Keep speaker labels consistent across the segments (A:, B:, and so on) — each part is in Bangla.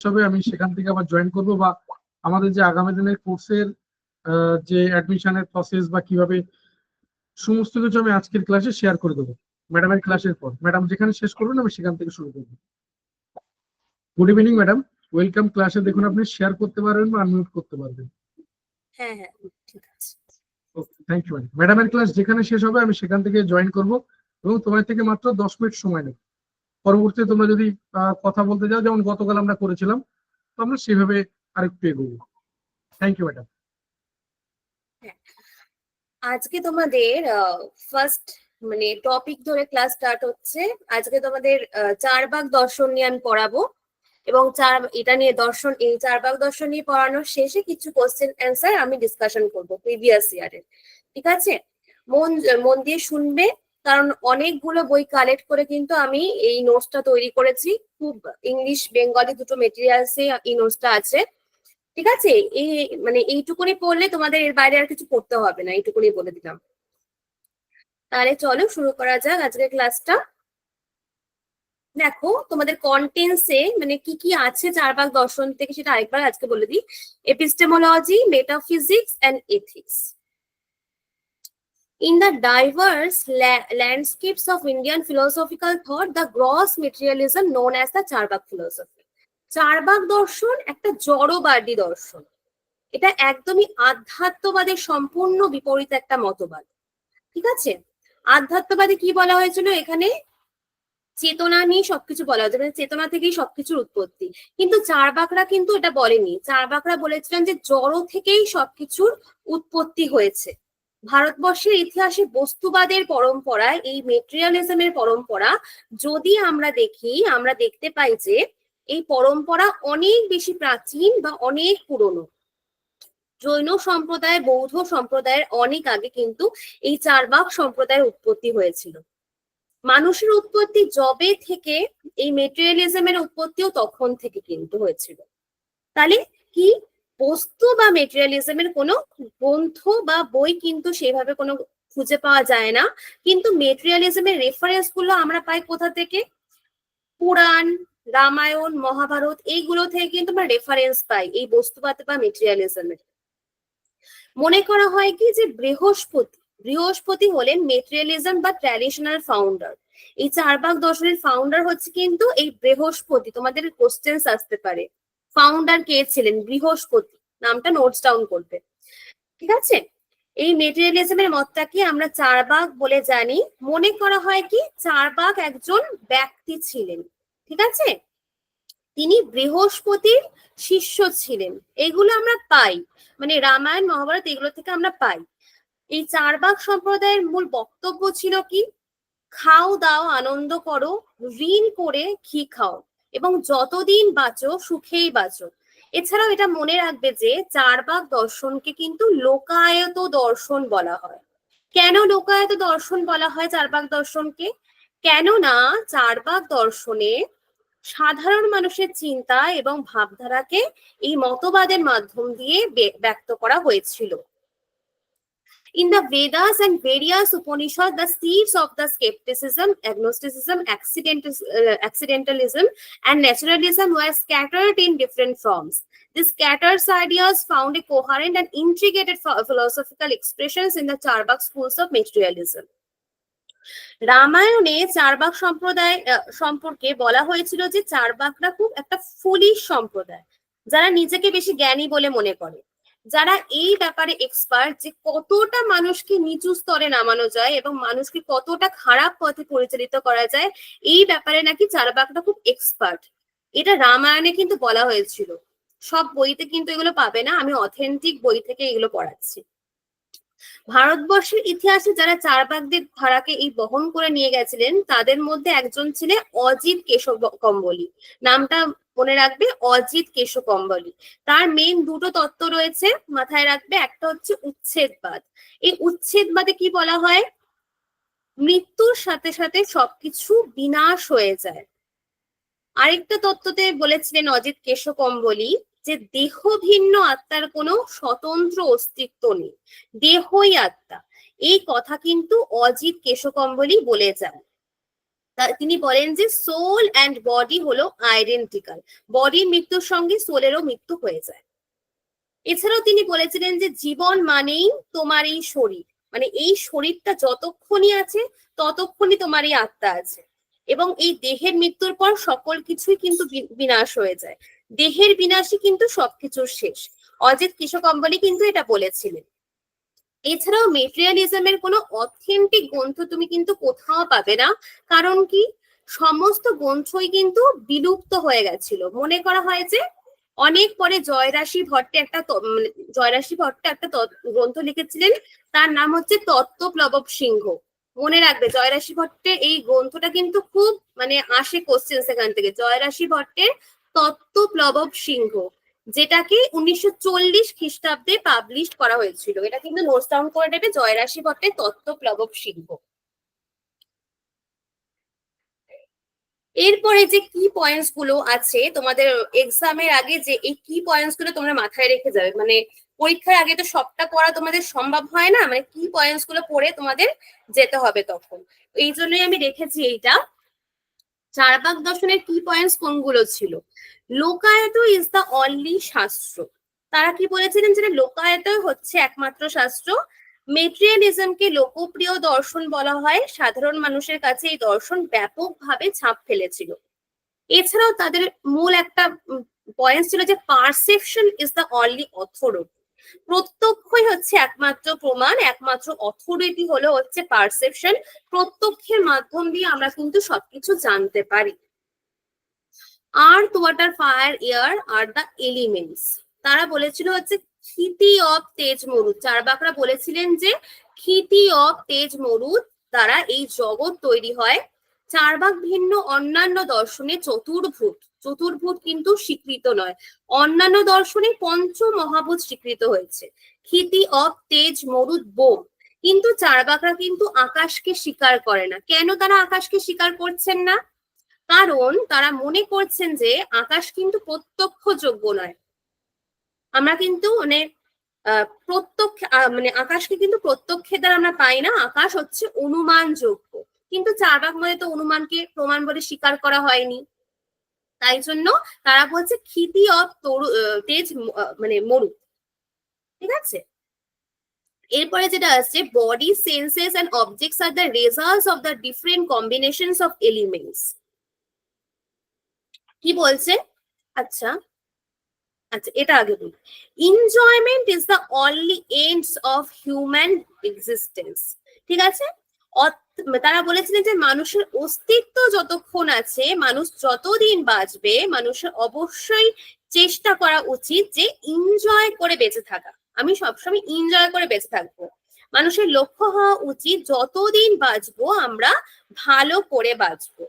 A: হিসাবে আমি সেখান থেকে আবার জয়েন করব, বা আমাদের যে আগামী দিনের কোর্সের যে অ্যাডমিশনের প্রসেস বা কিভাবে সমস্ত কিছু আমি আজকের ক্লাসে শেয়ার করে দেবো ম্যাডামের ক্লাসের পর। ম্যাডাম যেখানে শেষ করবেন আমি সেখান থেকে শুরু করবো। গুড ইভিনিং ম্যাডাম, ওয়েলকাম ক্লাসে। দেখুন আপনি শেয়ার করতে পারবেন বা আনমিউট করতে পারবেন।
B: হ্যাঁ হ্যাঁ ঠিক আছে।
A: ওকে, থ্যাংক ইউ ম্যাডাম। ম্যাডামের ক্লাস যেখানে শেষ হবে আমি সেখান থেকে জয়েন করব এবং তোমার থেকে মাত্র 10 মিনিট সময় নেব। পরবর্তীতে তোমরা যদি কথা বলতে যাও, যেমন গতকাল আমরা করেছিলাম, তো আমরা সেভাবে আরেকটু এগোবো। Thank you madam.
B: আজকে তোমাদের ফার্স্ট টপিক ধরে ক্লাস স্টার্ট হচ্ছে। আজকে তোমাদের চারবাগ দর্শন নিয়ে আমি পড়াবো এবং এটা নিয়ে এই চারবাগ দর্শন নিয়ে পড়ানোর শেষে কিছু কোশ্চেন অ্যান্সার আমি ডিসকাশন করবো প্রিভিয়াস ইয়ারের। ঠিক আছে, মন দিয়ে শুনবে, কারণ অনেকগুলো বই কালেক্ট করে কিন্তু আমি এই নোটসটা তৈরি করেছি। খুব ইংলিশ বেঙ্গলি দুটো মেটেরিয়ালসে এই নোটসটা আছে। ঠিক আছে, এইটুকুনি পড়লে তোমাদের এর বাইরে আর কিছু পড়তে হবে না, এইটুকুনি বলে দিলাম। তাহলে চলো শুরু করা যাক আজকের ক্লাসটা। দেখো তোমাদের কন্টেন্টসে কি কি আছে চারবাগ দর্শন থেকে সেটা আরেকবার আজকে বলে দিই। Epistemology, metaphysics and ethics. In the diverse landscapes of Indian philosophical thought, the gross materialism known as the Charbagh philosophy. Charbagh দর্শন একটা জড়বাদী দর্শন। এটা একদমই আধ্যাত্মবাদের সম্পূর্ণ বিপরীত একটা মতবাদ। ঠিক আছে, আধ্যাত্মবাদে কি বলা হয়েছিল, এখানে চেতনা নিয়ে সবকিছু বলা হয়েছে, চেতনা থেকেই সবকিছুর উৎপত্তি। কিন্তু চারবাকরা কিন্তু এটা বলেনি। চারবাকরা বলেছিলেন যে জড় থেকেই সবকিছুর উৎপত্তি হয়েছে। ভারতবর্ষের ইতিহাসে বস্তুবাদের পরম্পরায় এই মেটেরিয়ালিজমের পরম্পরা যদি আমরা দেখি, আমরা দেখতে পাই যে এই পরম্পরা অনেক বেশি প্রাচীন বা অনেক পুরনো। জৈন সম্প্রদায়, বৌদ্ধ সম্প্রদায়ের অনেক আগে কিন্তু এই চারবাক সম্প্রদায়ের উৎপত্তি হয়েছিল। মানুষের উৎপত্তি যবে থেকে, এই মেটেরিয়ালিজমের উৎপত্তিও তখন থেকে কিন্তু হয়েছিল। তাহলে কি বস্তু বা মেটেরিয়ালিজমের কোনো গ্রন্থ বা বই কিন্তু সেভাবে কোনো খুঁজে পাওয়া যায় না, কিন্তু মেটেরিয়ালিজমের রেফারেন্স গুলো আমরা পাই কোথা থেকে? পুরাণ, রামায়ণ, মহাভারত, এইগুলো থেকে কিন্তু আমরা রেফারেন্স পাই এই বস্তুবাদ বা মেটেরিয়ালিজমের। মনে করা হয় কি যে বৃহস্পতি হলেন মেটেরিয়ালিজম বা ট্র্যাডিশনাল ফাউন্ডার। এই চারবাগ দর্শনের ফাউন্ডার হচ্ছে কিন্তু এই বৃহস্পতি। তোমাদের কোশ্চেন্স আসতে পারে ফাউন্ডার কে ছিলেন? বৃহস্পতি। নামটা নোটস ডাউন করবে। ঠিক আছে, এই মেটেরিয়ালিজমের মতটাকে আমরা চারবাগ বলে জানি। মনে করা হয় কি চারবাগ একজন ব্যক্তি ছিলেন। ঠিক আছে, তিনি বৃহস্পতির শিষ্য ছিলেন। এগুলো আমরা পাই রামায়ণ, মহাভারত, এগুলো থেকে আমরা পাই। এই চারবাগ সম্প্রদায়ের মূল বক্তব্য ছিল কি? খাও দাও আনন্দ করো, ঋণ করে ঘি খাও এবং যতদিন বাঁচো সুখেই বাঁচো। এছাড়াও এটা মনে রাখবে যে চারবাগ দর্শনকে কিন্তু লোকায়ত দর্শন বলা হয়। কেন লোকায়ত দর্শন বলা হয় চারবাগ দর্শনকে? কেননা চারবাগ দর্শনে সাধারণ মানুষের চিন্তা এবং ভাবধারাকে এই মতবাদের মাধ্যম দিয়ে ব্যক্ত করা হয়েছিল। In the Vedas and various Upanishads, the seeds of the skepticism, agnosticism, accidentalism, and naturalism were scattered in different forms. These scattered ideas found a coherent and integrated philosophical expressions in the Charbagh schools of materialism. রামায়ণে চারবাগ সম্প্রদায় সম্পর্কে বলা হয়েছিল যে চারবাগরা খুব একটা ফুলিশ সম্প্রদায়, যারা নিজেকে বেশি জ্ঞানী বলে মনে করে, যারা এই ব্যাপারে এক্সপার্ট যে কতটা মানুষকে নিচু স্তরে নামানো যায় এবং মানুষকে কতটা খারাপ পথে পরিচালিত করা যায়, এই ব্যাপারে নাকি চারবাগরা খুব এক্সপার্ট। এটা রামায়ণে কিন্তু বলা হয়েছিল। সব বইতে কিন্তু এগুলো পাবে না, আমি অথেন্টিক বই থেকে এগুলো পড়াচ্ছি। ভারতবর্ষের ইতিহাসে যারা চারবাগদের ধারাকে এই বহন করে নিয়ে গেছিলেন তাদের মধ্যে একজন ছিলেন অজিত কেশকম্বলী। নামটা মনে রাখবে, অজিত কেশকম্বলী। তার মেইন দুটো তত্ত্ব রয়েছে, মাথায় রাখবে। একটা হচ্ছে উচ্ছেদবাদ। এই উচ্ছেদবাদে কি বলা হয়? মৃত্যুর সাথে সাথে সবকিছু বিনাশ হয়ে যায়। আরেকটা তত্ত্বতে বলেছিলেন অজিত কেশকম্বলী যে দেহ ভিন্ন আত্মার কোনো স্বতন্ত্র অস্তিত্ব নেই, দেহই আত্মা। এই কথা কিন্তু অজিত কেশকম্বলী বলে যান। তিনি বলেন যে সোল অ্যান্ড বডি হলো আইডেন্টিক্যাল, বডির মৃত্যুর সঙ্গে সোলেরও মৃত্যু হয়ে যায়। এছাড়াও তিনি বলেছিলেন যে জীবন মানেই তোমার এই শরীর, মানে এই শরীরটা যতক্ষণই আছে ততক্ষণই তোমার এই আত্মা আছে, এবং এই দেহের মৃত্যুর পর সকল কিছুই কিন্তু বিনাশ হয়ে যায়, দেহের বিনাশই কিন্তু সবকিছুর শেষ। অজিত কৃষ্ণ কম্বলি কিন্তু এটা বলেছিলেন। এছাড়াও মেটেরিয়ালিজমের কোনো অথেন্টিক গ্রন্থ তুমি কিন্তু কোথাও পাবে না, কারণ কি সমস্ত গ্রন্থই কিন্তু বিলুপ্ত হয়ে গেছিল। মনে করা হয় যে অনেক পরে জয়রাশি ভট্ট একটা গ্রন্থ লিখেছিলেন, তার নাম হচ্ছে তত্ত্বপ্লবব সিংহ। মনে রাখবে জয়রাশি ভট্টের এই গ্রন্থটা কিন্তু খুব মানে আসে কোশ্চেন সেখান থেকে, জয়রাশি ভট্টের তত্ত্বপ্লবব সিংহ, যেটাকে 1940 খ্রিস্টাব্দে পাবলিশ করা হয়েছিল। এটা কিন্তু নোট ডাউন করে নেবে, জয়রাশি ভট্টের তত্ত্বপ্লবব সিংহ। এরপরে যে কি পয়েন্টস গুলো আছে তোমাদের এক্সামের আগে, যে এই কি পয়েন্টস গুলো তোমরা মাথায় রেখে যাবে, মানে পরীক্ষার আগে তো সবটা পড়া তোমাদের সম্ভব হয় না, মানে কি পয়েন্টস গুলো পড়ে তোমাদের যেতে হবে তখন। এই জন্যই আমি রেখেছি এইটা। চারবাক দর্শনের কি পয়েন্টস কোনগুলো ছিল? লোকায়ত ইজ দ্য অনলি শাস্ত্র। তারা কি বলেছিলেন যে লোকায়ত হচ্ছে একমাত্র শাস্ত্র। মেটেরিয়ালিজমকে লোকপ্রিয় দর্শন বলা হয়, সাধারণ মানুষের কাছে এই দর্শন ব্যাপকভাবে ছাপ ফেলেছিল। এছাড়াও তাদের মূল একটা পয়েন্ট ছিল যে perception is the only authority. প্রত্যক্ষই হচ্ছে একমাত্র প্রমাণ, একমাত্র অথরিটি হলো হচ্ছে পারসেপশন। প্রত্যক্ষের মাধ্যম দিয়ে আমরা কিন্তু সবকিছু জানতে পারি। আর্থ, ওয়াটার, ফায়ার, এয়ার আর দ্য এলিমেন্টস। তারা বলেছিল হচ্ছে ক্ষিতি অফ তেজ মরুদ। চারবাকরা বলেছিলেন যে ক্ষিতি অফ তেজ মরুদ দ্বারা এই জগৎ তৈরি হয়। চারবাক ভিন্ন অন্যান্য দর্শনে চতুর্ভুজ কিন্তু স্বীকৃত নয়, অন্যান্য দর্শনে পঞ্চ মহাভূত স্বীকৃত হয়েছে। ক্ষিতি অফ তেজ মরুদ বোম। কিন্তু চারবাকরা কিন্তু আকাশকে স্বীকার করে না। কেন তারা আকাশকে স্বীকার করছেন না? কারণ তারা মনে করছেন যে আকাশ কিন্তু প্রত্যক্ষযোগ্য নয়। আমরা কিন্তু মানে মানে আকাশকে কিন্তু প্রত্যক্ষের দ্বারা আমরা পাই না, আকাশ হচ্ছে অনুমানযোগ্য। কিন্তু চারবাক মতে তো অনুমানকে প্রমাণ বলে স্বীকার করা হয়নি, তাই জন্য তারা বলছে ক্ষিতি অফ তেজ মানে মরু। ঠিক আছে, এরপরে যেটা আসছে বডি, সেন্সেস এন্ড অবজেক্টস আর the results of the different combinations of elements. কি বলছে? আচ্ছা আচ্ছা, এটা আগে বলি। Enjoyment is the only ends of human existence. ঠিক আছে, তারা বলেছিলেন যে মানুষের অস্তিত্ব যতক্ষণ আছে, মানুষ যতদিন বাঁচবে, মানুষের অবশ্যই চেষ্টা করা উচিত যে এনজয় করে বেঁচে থাকা। আমি সবসময় এনজয় করে বেঁচে থাকবো। মানুষের লক্ষ্য হওয়া উচিত যতদিন বাঁচবো আমরা ভালো করে বাঁচবো।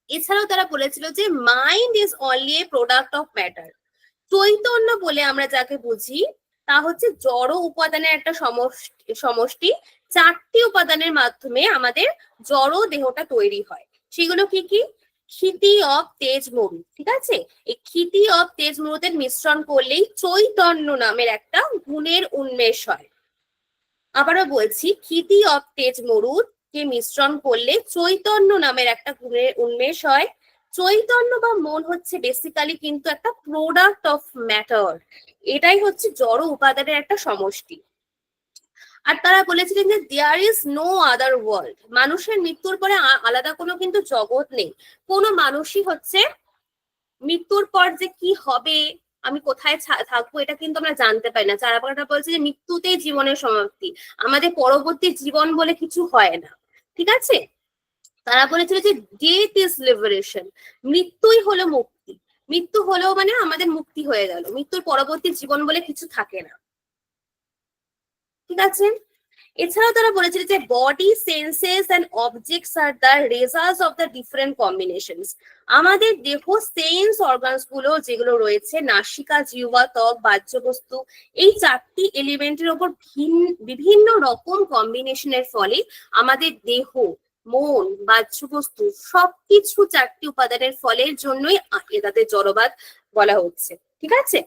B: এছাড়াও তারা বলেছিল যে mind is only a product of matter. Chaitanya বলে আমরা যাকে বুঝি তা হচ্ছে জড় উপাদানের একটা সমষ্টি। চারটি উপাদানের মাধ্যমে আমাদের জড় দেহটা তৈরি হয়। সেগুলো কি কি? ক্ষিতি অফ তেজ মরু। ঠিক আছে, এই ক্ষিতি অফ তেজ মরুদের মিশ্রণ করলেই চৈতন্য নামের একটা গুণের উন্মেষ হয়। আবারও বলছি, ক্ষিতি অফ তেজ মরুদ কে মিশ্রণ করলে চৈতন্য নামের একটা গুণের উন্মেষ হয়। চৈতন্য বা মন হচ্ছে বেসিক্যালি কিন্তু একটা প্রোডাক্ট অফ ম্যাটার। এটাই হচ্ছে জড় উপাদানের একটা সমষ্টি। আর তারা বলেছিলেন যে there is no other world. মানুষের মৃত্যুর পরে আলাদা কোনো কিন্তু জগৎ নেই। কোনো মানুষই হচ্ছে মৃত্যুর পর যে কি হবে, আমি কোথায় থাকবো, এটা কিন্তু আমরা জানতে পারি না। চারাপাটা বলছে যে মৃত্যুতেই জীবনের সমাপ্তি, আমাদের পরবর্তী জীবন বলে কিছু হয় না। ঠিক আছে, তারা বলেছিল যে ডেথ ইজ লিবারেশন। মৃত্যুই হলো মুক্তি। মৃত্যু হলো মানে আমাদের মুক্তি হয়ে গেল, মৃত্যুর পরবর্তী জীবন বলে কিছু থাকে না। ঠিক আছে, এছাড়াও তারা বলেছিল যে বডি, সেন্সেস এন্ড অবজেক্টস আর the results of the different combinations. আমাদের দেহ সেন্স অর্গানস গুলো যেগুলো রয়েছে, নাসিকা, জিহ্বা, ত্বক, বাহ্যবস্তু, এই চারটি এলিমেন্টের উপর বিভিন্ন রকম কম্বিনেশনের ফলে আমাদের দেহ, মন, বাহ্যবস্তু সবকিছু চারটি উপাদানের ফলের জন্যই তাদের জড়বাদ বলা হচ্ছে। ঠিক আছে,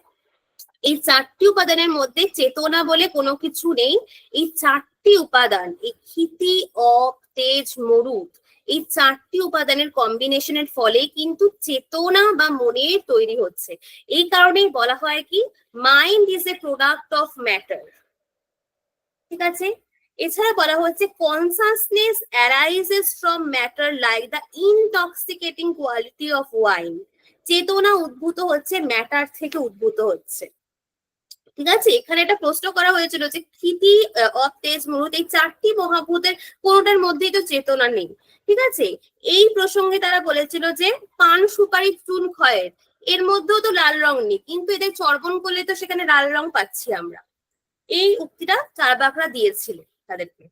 B: এই চারটি উপাদানের মধ্যে চেতনা বলে কোনো কিছু নেই। এই চারটি উপাদান, এই ক্ষিতি, অপ, তেজ, মরুদ, এই চারটি উপাদানের কম্বিনেশনের ফলে কিন্তু চেতনা বা মনের তৈরি হচ্ছে। এই কারণেই বলা হয় কি mind is a product of matter. ঠিক আছে, এছাড়া বলা হচ্ছে consciousness arises from matter like the intoxicating quality of wine. চেতনা উদ্ভূত হচ্ছে ম্যাটার থেকে উদ্ভূত হচ্ছে। ঠিক আছে, এখানে একটা প্রশ্ন করা হয়েছিল যে ক্ষিতি, অব, তেজ, মরুত, এই চারটি মহাভূতের কোনটার মধ্যেই তো চেতনা নেই। ঠিক আছে, এই প্রসঙ্গে তারা বলেছিল যে পান, সুপারি, চুন, খয়ের এর মধ্যেও তো লাল রং নেই, কিন্তু এদের চর্বণ করলে তো সেখানে লাল রং পাচ্ছি আমরা। এই উক্তিটা চার্বাকরা দিয়েছিল তাদেরকে।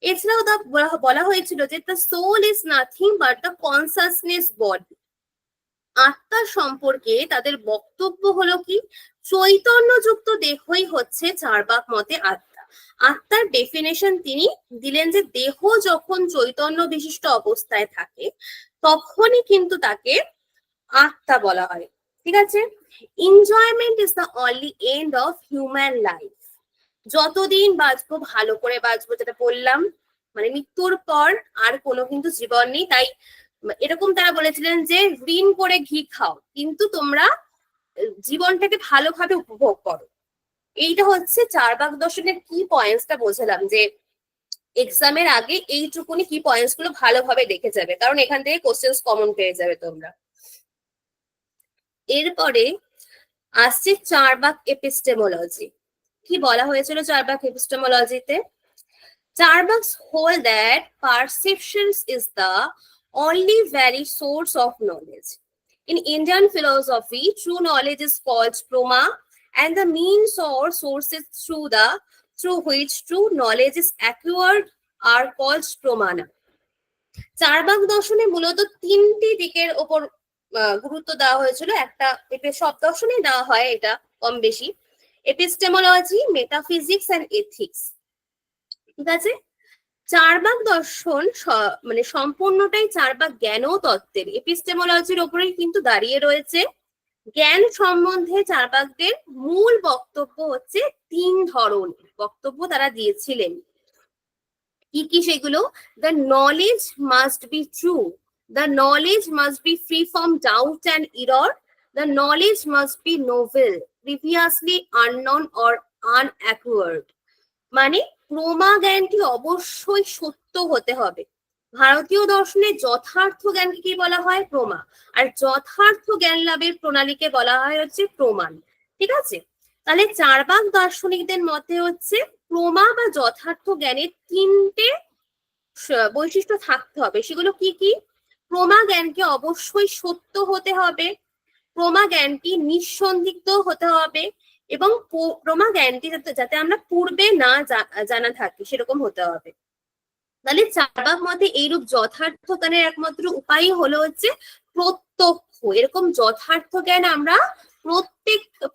B: এছাড়াও বলা হয়েছিল যে the soul is nothing but the consciousness body. আত্মার সম্পর্কে তাদের বক্তব্য হলো কি চৈতন্যযুক্ত দেহই হচ্ছে চার্বাক মতে আত্মা। আত্মার ডেফিনেশন তিনি দিলেন যে দেহ যখন চৈতন্য বিশিষ্ট অবস্থায় থাকে তখনই কিন্তু তাকে আত্মা বলা হয়। ঠিক আছে, enjoyment is the only end of human life. যতদিন বাঁচবো ভালো করে বাঁচবো, যেটা বললাম, মানে মৃত্যুর পর আর কোনো কিন্তু জীবন নেই। তাই এরকম তারা বলেছিলেন যে ঋণ করে ঘি খাও, কিন্তু তোমরা জীবনটাকে ভালোভাবে উপভোগ করো। এইটা হচ্ছে চার্বাক দর্শনের কি পয়েন্টসটা বোঝালাম, যে এক্সামের আগে এইটুকুনি কি পয়েন্টস গুলো ভালোভাবে দেখে যাবে, কারণ এখান থেকে কোশ্চেন্স কমন পেয়ে যাবে তোমরা। এরপরে আসছে চার্বাক এপিস্টেমোলজি। কি বলা হয়েছিল Charvaka এপিস্টেমোলজিতে? Charvaks hold that perceptions is the only valid source of knowledge. In Indian philosophy, true knowledge is called proma, and the means or sources through which true knowledge is acquired are called pramana. Charvaka দর্শনে মূলত তিনটি দিকের ওপর গুরুত্ব দেওয়া হয়েছিল। একটা, এটা সব দর্শনেই দেওয়া হয় এটা কম বেশি, এপিস্টেমোলজি, মেটাফিজিক্স এন্ড এথিক্স। ঠিক আছে, চার্বাক দর্শন মানে সম্পূর্ণটাই চার্বাক জ্ঞান ও তত্ত্বের এপিস্টেমোলজির ওপরেই কিন্তু দাঁড়িয়ে রয়েছে। জ্ঞান সম্বন্ধে চার্বাকদের মূল বক্তব্য হচ্ছে তিন ধরনের বক্তব্য তারা দিয়েছিলেন। কি কি সেগুলো? The knowledge must be true, the knowledge must be free from doubt and error, the knowledge must be novel, previously unknown or unacquired. মানে প্রমা জ্ঞানটি অবশ্যই সত্য হতে হবে। ভারতীয় দর্শনে যথার্থ জ্ঞানকে কি বলা হয়? প্রমা। আর যথার্থ জ্ঞান লাভের প্রণালীকে বলা হয় হচ্ছে প্রমাণ। ঠিক আছে, তাহলে চার্বাক দার্শনিকদের মতে হচ্ছে প্রমা বা যথার্থ জ্ঞানের তিনটে বৈশিষ্ট্য থাকতে হবে। সেগুলো কি কি? প্রমা জ্ঞানকে অবশ্যই সত্য হতে হবে, প্রমা জ্ঞানটি নিঃসন্দিগ্ধ হতে হবে, এবং প্রমা জ্ঞানটি যাতে আমরা পূর্বে না জানা থাকি সেরকম হতে হবে। তাহলে চার্বাক মতে এইরূপ যথার্থ জ্ঞানের একমাত্র উপায় হলো হচ্ছে প্রত্যক্ষ। এরকম যথার্থ জ্ঞান আমরা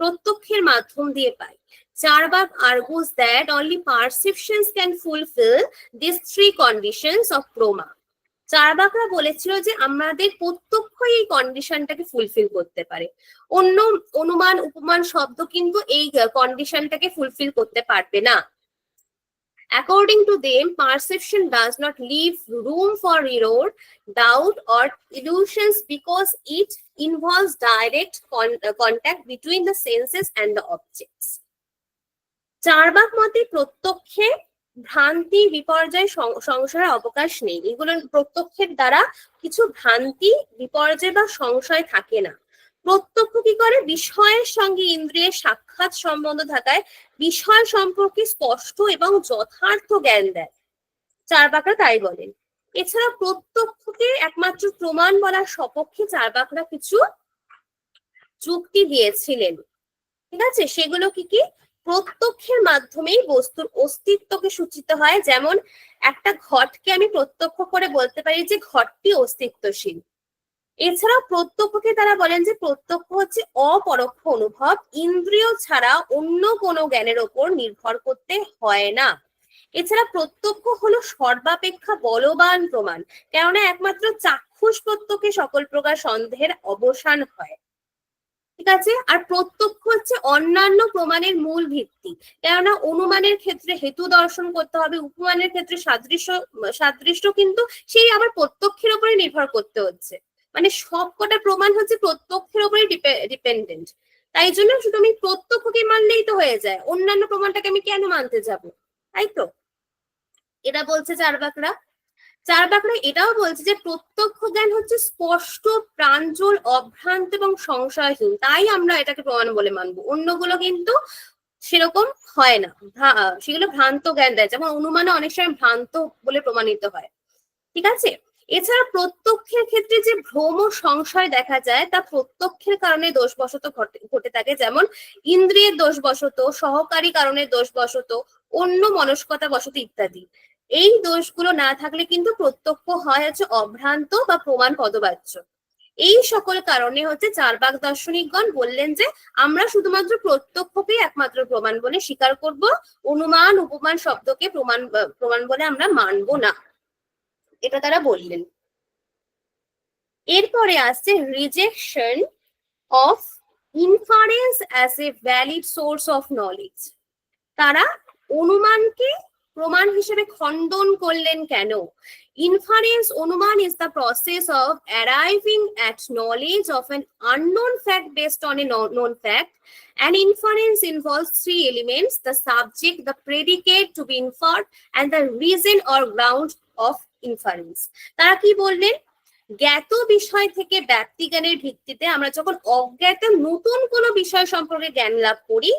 B: প্রত্যক্ষের মাধ্যম দিয়ে পাই। Charvaka argues that only perceptions can fulfill these three conditions of proma. চার্বাকরা বলেছিল যে আমাদের প্রত্যক্ষ এই কন্ডিশনটাকে ফুলফিল করতে পারে, অন্য অনুমান উপমান শব্দ কিন্তু এই কন্ডিশনটাকে ফুলফিল করতে পারবে না। According to them, perception does not leave room for error, doubt or illusions because it involves direct contact between the senses and the objects. Charvaka মতে প্রত্যক্ষে ভ্রান্তি, বিপর্যয়, সংশয়ের অবকাশ নেই। এগুলো প্রত্যক্ষের দ্বারা কিছু ভ্রান্তি, বিপর্যয় বা সংশয় থাকে না। প্রত্যক্ষ কি করে? বিষয়ের সঙ্গে ইন্দ্রিয়ের সাক্ষাৎ সম্বন্ধ থাকায় বিষয় সম্পর্কে স্পষ্ট এবং যথার্থ জ্ঞান দেয়। চার্বাকরা তাই বলেন। এছাড়া প্রত্যক্ষকে একমাত্র প্রমাণ বলার সপক্ষে চার্বাকরা কিছু যুক্তি দিয়েছিলেন। ঠিক আছে, সেগুলো কি কি? প্রত্যক্ষের মাধ্যমেই বস্তুর অস্তিত্বকে সূচিত হয়। যেমন একটা ঘটকে আমি প্রত্যক্ষ করে বলতে পারি যে ঘটটি অস্তিত্বশীল। এছাড়াও প্রত্যক্ষকে তারা বলেন যে প্রত্যক্ষ হচ্ছে অপরোক্ষ অনুভব, ইন্দ্রিয় ছাড়া অন্য কোনো জ্ঞানের ওপর নির্ভর করতে হয় না। এছাড়া প্রত্যক্ষ হলো সর্বাপেক্ষা বলবান প্রমাণ, কেননা একমাত্র চাক্ষুষ প্রত্যক্ষে সকল প্রকার সন্দেহের অবসান হয়। ঠিক আছে। আর প্রত্যক্ষ হচ্ছে অন্যান্য প্রমাণের মূল ভিত্তি, কেননা অনুমানের ক্ষেত্রে হেতু দর্শন করতে হবে, উপমানের ক্ষেত্রে সাদৃশ্য কিন্তু সেই আবার প্রত্যক্ষের উপরে নির্ভর করতে হচ্ছে, মানে সবকটা প্রমাণ হচ্ছে প্রত্যক্ষের উপরে ডিপেন্ডেন্ট। তাই জন্য শুধু আমি প্রত্যক্ষকে মানলেই তো হয়ে যায়, অন্যান্য প্রমাণটাকে আমি কেন মানতে যাব, তাই তো। এটা বলছে চার্বাকরা এটাও বলছে যে প্রত্যক্ষ জ্ঞান হচ্ছে স্পষ্ট, প্রাঞ্জল, অভ্রান্ত এবং সংশয়হীন, তাই আমরা এটাকে প্রমাণ বলে মানবো। অন্যগুলো কিন্তু সেরকম হয় না, সেগুলো ভ্রান্ত জ্ঞান দেয়, যেমন অনুমানে অনেক সময় ভ্রান্ত বলে প্রমাণিত হয়। ঠিক আছে। এছাড়া প্রত্যক্ষের ক্ষেত্রে যে ভ্রম ও সংশয় দেখা যায় তা প্রত্যক্ষের কারণে দোষবশত ঘটে থাকে, যেমন ইন্দ্রিয়ের দোষবশত, সহকারী কারণে দোষবশত, অন্য মনস্কতা বশত ইত্যাদি। এই দোষগুলো না থাকলে কিন্তু প্রত্যক্ষ হয় হচ্ছে অভ্রান্ত বা প্রমাণ পদবাচ্য। এই সকল কারণে হচ্ছে চার্বাক দার্শনিকগণ বললেন যে আমরা শুধুমাত্র প্রত্যক্ষকেই একমাত্র প্রমাণ বলে স্বীকার করব, অনুমান উপমান শব্দকে প্রমাণ বলে আমরা মানবো না, এটা তারা বললেন। এরপরে আসছে rejection of inference as a valid source of knowledge. তারা অনুমানকে প্রমাণ হিসেবে খণ্ডন করলেন কেন? ইনফারেন্স, অনুমান is the process of arriving at knowledge of an unknown fact based on a known fact. An inference involves three elements: the subject, the predicate to be inferred, and the reason or ground of inference. তারা কি বললেন? জ্ঞাত বিষয় থেকে ব্যক্তিজ্ঞানের ভিত্তিতে আমরা যখন অজ্ঞাত নতুন কোনো বিষয় সম্পর্কে জ্ঞান লাভ করি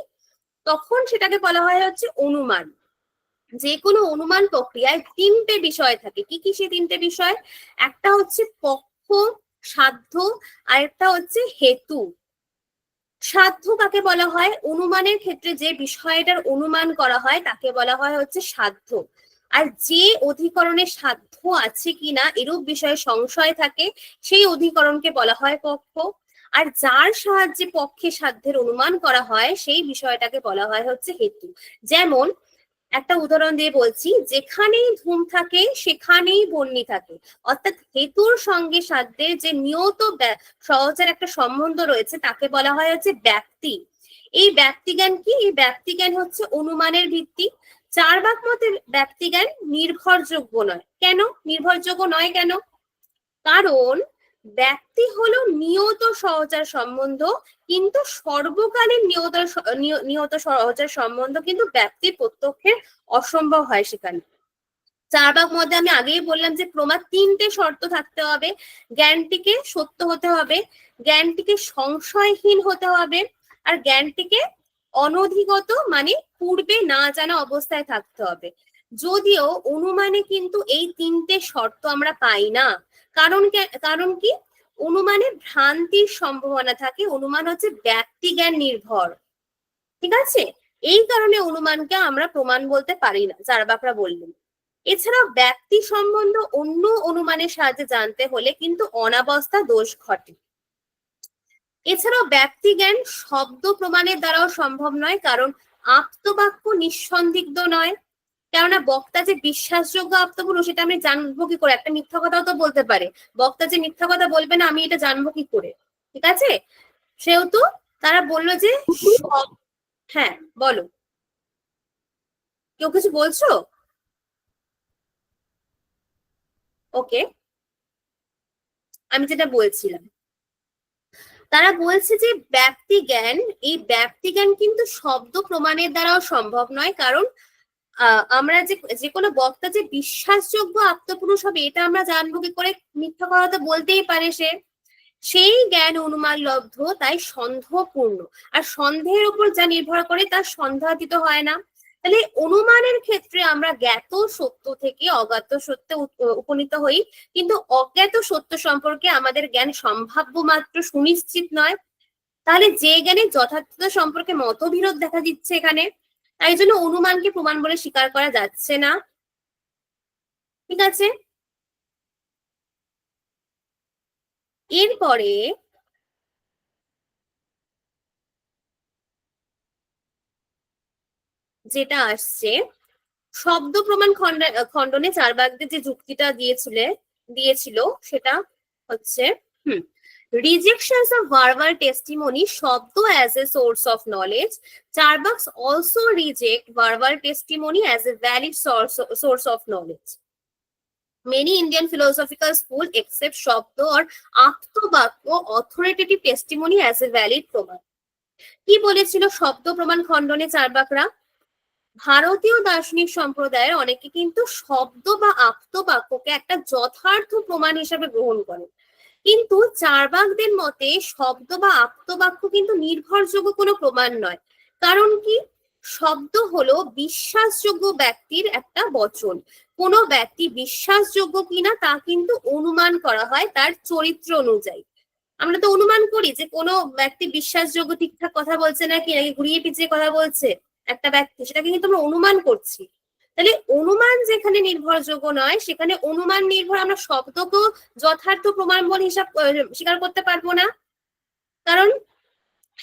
B: তখন সেটাকে বলা হয় হচ্ছে অনুমান। যে কোনো অনুমান প্রক্রিয়ায় তিনটে বিষয় থাকে। কি কি সেই তিনটে বিষয়? একটা হচ্ছে পক্ষ, সাধ্য, আর একটা হচ্ছে হেতু। সাধ্য কাকে বলা হয়? অনুমানের ক্ষেত্রে যে বিষয়টার অনুমান করা হয় তাকে বলা হয় হচ্ছে সাধ্য। আর যে অধিকরণে সাধ্য আছে কিনা এরূপ বিষয়ে সংশয় থাকে সেই অধিকরণকে বলা হয় পক্ষ। আর যার সাহায্যে পক্ষে সাধ্যের অনুমান করা হয় সেই বিষয়টাকে বলা হয় হচ্ছে হেতু। যেমন একটা উদাহরণ দিয়ে বলছি, যেখানেই ধূম থাকে সেখানেই বহ্নি থাকে। অর্থাৎ হেতুর সঙ্গে সাধ্যের যে নিয়ত সহজার একটা সম্বন্ধ রয়েছে তাকে বলা হয় হচ্ছে ব্যক্তি। এই ব্যক্তিজ্ঞান কি? এই ব্যক্তিজ্ঞান হচ্ছে অনুমানের ভিত্তি। চার্বাক মতে ব্যক্তিজ্ঞান নির্ভরযোগ্য নয়। কেন নির্ভরযোগ্য নয়? কেন? কারণ ব্যক্তি হলো নিয়ত সহজার সম্বন্ধ, কিন্তু সর্বকালীন নিয়ত সহজার সম্বন্ধ কিন্তু ব্যক্তির প্রত্যক্ষের অসম্ভব হয় সেখানে। চার্বাক মধ্যে আমি আগেই বললাম যে প্রমাণ তিনটে শর্ত থাকতে হবে: জ্ঞানটিকে সত্য হতে হবে, জ্ঞানটিকে সংশয়হীন হতে হবে, আর জ্ঞানটিকে অনধিগত মানে পূর্বে না জানা অবস্থায় থাকতে হবে। যদিও অনুমানে কিন্তু এই তিনটে শর্ত আমরা পাই না। কারণ কি? অনুমানে ভ্রান্তির সম্ভাবনা থাকে, অনুমান হচ্ছে ব্যক্তিজ্ঞান নির্ভর। ঠিক আছে। এই কারণে অনুমানকে আমরা প্রমাণ বলতে পারি না, চার্বাকরা বললেন। এছাড়াও ব্যক্তি সম্বন্ধ অন্য অনুমানের সাহায্যে জানতে হলে কিন্তু অনাবস্থা দোষ ঘটে। এছাড়াও ব্যক্তিজ্ঞান শব্দ প্রমাণের দ্বারাও সম্ভব নয়, কারণ আপ্তবাক্য নিঃসন্দিগ্ধ নয়। কেননা বক্তা যে বিশ্বাসযোগ্য আপ্তপুরুষ সেটা আমি জানবো কি করে? একটা মিথ্যা কথাও তো বলতে পারে। বক্তা যে মিথ্যা কথা বলবে না আমি এটা জানবো কি করে? ঠিক আছে। সেহেতু তারা বললো যে হ্যাঁ বলো, কেউ কিছু বলছো? ওকে, আমি যেটা বলছিলাম, তারা বলছে যে ব্যক্তিজ্ঞান, এই ব্যক্তিজ্ঞান কিন্তু শব্দ প্রমাণের দ্বারাও সম্ভব নয়, কারণ আমরা যে কোনো বক্তা যে বিশ্বাসযোগ্য আত্মপুরুষ হবে এটা আমরা জানবো কি করে? মিথ্যা কথা তো বলতেই পারে সে। সেই জ্ঞান অনুমান লব্ধ, তাই সন্দেহপূর্ণ। আর সন্দেহের উপর যা নির্ভর করে তার সন্দেহাতীত হয় না। তাহলে অনুমানের ক্ষেত্রে আমরা জ্ঞাত সত্য থেকে অজ্ঞাত সত্যে উপনীত হই, কিন্তু অজ্ঞাত সত্য সম্পর্কে আমাদের জ্ঞান সম্ভাব্য মাত্র, সুনিশ্চিত নয়। তাহলে যে জ্ঞানের যথার্থতা সম্পর্কে মতবিরোধ দেখা দিচ্ছে এখানে, তাই জন্য অনুমানকে প্রমাণ বলে স্বীকার করা যাচ্ছে না। ঠিক আছে। এরপরে যেটা আসছে, শব্দ প্রমাণ খণ্ডনে চার্বাকদের যে যুক্তিটা দিয়েছিল সেটা হচ্ছে Rejections of verbal testimony shabd as a source of knowledge. Charvaks also reject verbal testimony as a valid source of knowledge. Many Indian philosophical schools accept shabd or aptobakya authoritative testimony as a valid প্রমাণ। কি বলেছিল শব্দ প্রমাণ খণ্ডনে চার্বাকরা? ভারতীয় দার্শনিক সম্প্রদায়ের অনেকে কিন্তু শব্দ বা আপ্তবাক্যকে একটা যথার্থ প্রমাণ হিসেবে গ্রহণ করে, কিন্তু চার্বাকদের মতে শব্দ বা আপ্তবাক্য কিন্তু নির্ভরযোগ্য কোনো প্রমাণ নয়। কারণ কি? শব্দ হলো বিশ্বাসযোগ্য ব্যক্তির একটা বচন। কোনো ব্যক্তি বিশ্বাসযোগ্য কিনা তা কিন্তু অনুমান করা হয় তার চরিত্র অনুযায়ী। আমরা তো অনুমান করি যে কোনো ব্যক্তি বিশ্বাসযোগ্য, ঠিকঠাক কথা বলছে নাকি ঘুরিয়ে পিছিয়ে কথা বলছে একটা ব্যক্তি, সেটাকে কিন্তু আমরা অনুমান করছি। তাহলে অনুমান যেখানে নির্ভরযোগ্য নয়, সেখানে অনুমান নির্ভর আমরা শব্দকেও যথার্থ প্রমাণ বলে স্বীকার করতে পারবো না, কারণ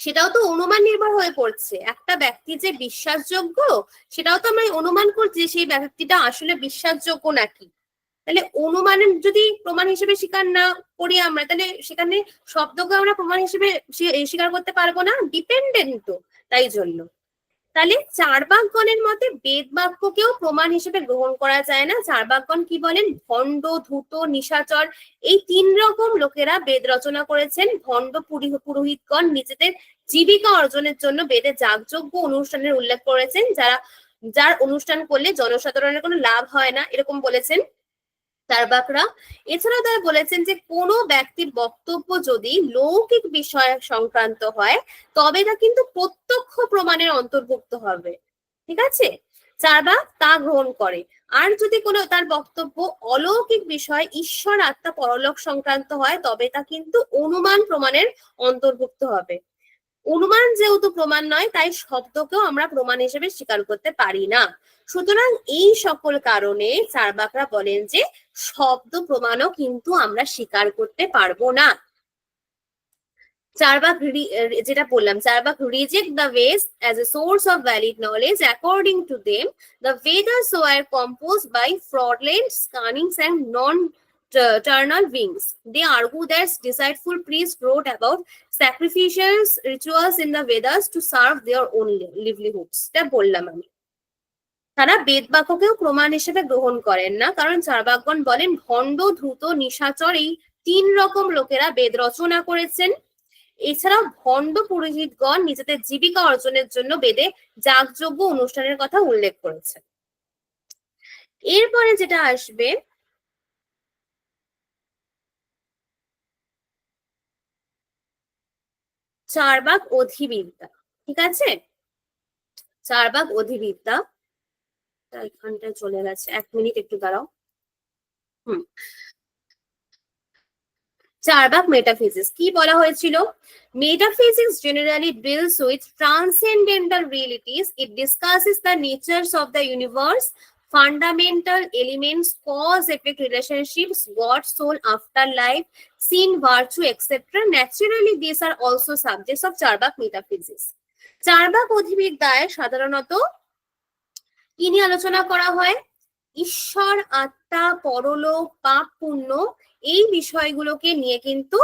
B: সেটাও তো অনুমান নির্ভর হয়ে পড়ছে। একটা ব্যক্তি যে বিশ্বাসযোগ্য সেটাও তো আমরা অনুমান করছি সেই ব্যক্তিটা আসলে বিশ্বাসযোগ্য নাকি। তাহলে অনুমানের যদি প্রমাণ হিসেবে স্বীকার না করি আমরা, তাহলে সেখানে শব্দকে আমরা প্রমাণ হিসেবে স্বীকার করতে পারবো না, ডিপেন্ডেন্ট তো। তাই জন্য তাহলে চার্বাকগণের মতে বেদ বাক্যকেও প্রমাণ হিসেবে গ্রহণ করা যায় না। চার্বাকগণ কি বলেন? ভণ্ড, ধূত, নিশাচর এই 3 রকম লোকেরা বেদ রচনা করেছেন। ভণ্ড পুরোহিতগণ নিজেদের জীবিকা অর্জনের জন্য বেদে যাগযজ্ঞ অনুষ্ঠানের উল্লেখ করেছেন, যার অনুষ্ঠান করলে জনসাধারণের কোনো লাভ হয় না, এরকম বলেছেন চার্বাকরা। এছাড়াও তারা বলেছেন যে কোনো ব্যক্তির বক্তব্য যদি লৌকিক বিষয় সংক্রান্ত হয় তবে তা কিন্তু প্রত্যক্ষ প্রমাণের অন্তর্ভুক্ত হবে। ঠিক আছে, চার্বাক তা গ্রহণ করে। আর যদি কোনো তার বক্তব্য অলৌকিক বিষয়, ঈশ্বর, আত্মা, পরলোক সংক্রান্ত হয় তবে তা কিন্তু অনুমান প্রমাণের অন্তর্ভুক্ত হবে। অনুমান যেহেতু প্রমাণ নয়, তাই শব্দকেও আমরা প্রমাণ হিসেবে স্বীকার করতে পারি না। সুতরাং এই সকল কারণে চার্বাকরা বলেন যে শব্দ প্রমাণও কিন্তু আমরা স্বীকার করতে পারবো না। চার্বাক যেটা বললাম, Charvaka reject the Veds as a source of valid knowledge. According to them, the Vedas were composed by fraudulent, cunning and non-eternal beings. They argue that deceitful priests wrote about sacrificial rituals in the Vedas to serve their own livelihoods. এটা বললাম আমি। তারা বেদ বাক্যকেও প্রমাণ হিসেবে গ্রহণ করেন না, কারণ চার্বাকগণ বলেন ভণ্ড, ধূত, নিশাচর এই 3 রকম লোকেরা বেদ রচনা করেছেন। এছাড়াও ভণ্ড পুরোহিতগণ নিজেদের জীবিকা অর্জনের জন্য বেদে যাগযজ্ঞ অনুষ্ঠানের কথা উল্লেখ করেছেন। এরপরে যেটা আসবে চার্বাক অধিবিদ্যা। ঠিক আছে, চার্বাক অধিবিদ্যা এখানটায় চলে গেছে, 1 মিনিট একটু দাঁড়াও। চার্বাক মেটাফিজিক্স কি বলা হয়েছিল? Metaphysics generally deals with transcendental realities. It discusses the natures of the universe, fundamental elements, cause-effect relationships, God, soul, afterlife, sin, virtue, etc. Naturally, these are also subjects of Charvak metaphysics. Charvaka অধিবিদ্যায় সাধারণত কি নিয়ে আলোচনা করা হয়? ঈশ্বর, আত্মা, পরলোক, পাপ, পুণ্য এই বিষয়গুলোকে নিয়ে কিন্তু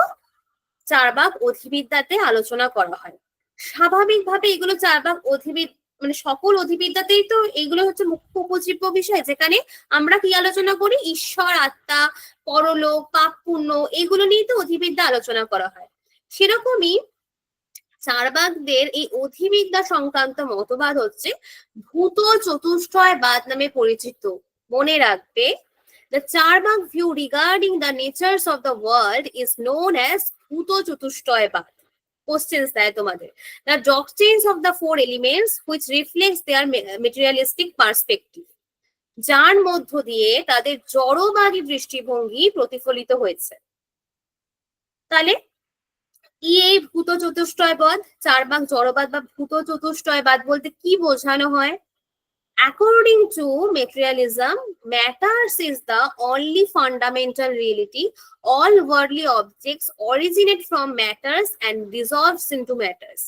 B: চার্বাক অধিবিদ্যাতে আলোচনা করা হয়। স্বাভাবিকভাবে এগুলো চার্বাক মানে সকল অধিবিদ্যাতেই তো এগুলো হচ্ছে মুখ্য উপজীব্য বিষয়, যেখানে আমরা কি আলোচনা করি? ঈশ্বর, আত্মা, পরলোক, পাপ, পুণ্য এগুলো নিয়ে তো অধিবিদ্যা আলোচনা করা হয়। সেরকমই চার্বাকদের এই অধিবিদ্যা সংক্রান্ত মতবাদ হচ্ছে ভূত চতুষ্টয়বাদ নামে পরিচিত। মনে রাখবে, the Charvak view regarding the natures of the world is known as Bhuto Chatushtayabad. Questions দেয় তোমাদের। The doctrines of the 4 elements which reflects their materialistic perspective, যার মধ্য দিয়ে তাদের জড়বাদী দৃষ্টিভঙ্গি প্রতিফলিত হয়েছে। তাহলে কি এই ভূত চতুষ্টয়বাদ? চার্বাক জড়বাদ বা ভূত চতুষ্টয়বাদ বলতে কি বোঝানো হয়? According to materialism, matters is the only fundamental reality. All worldly objects originate from matters and dissolves into matters.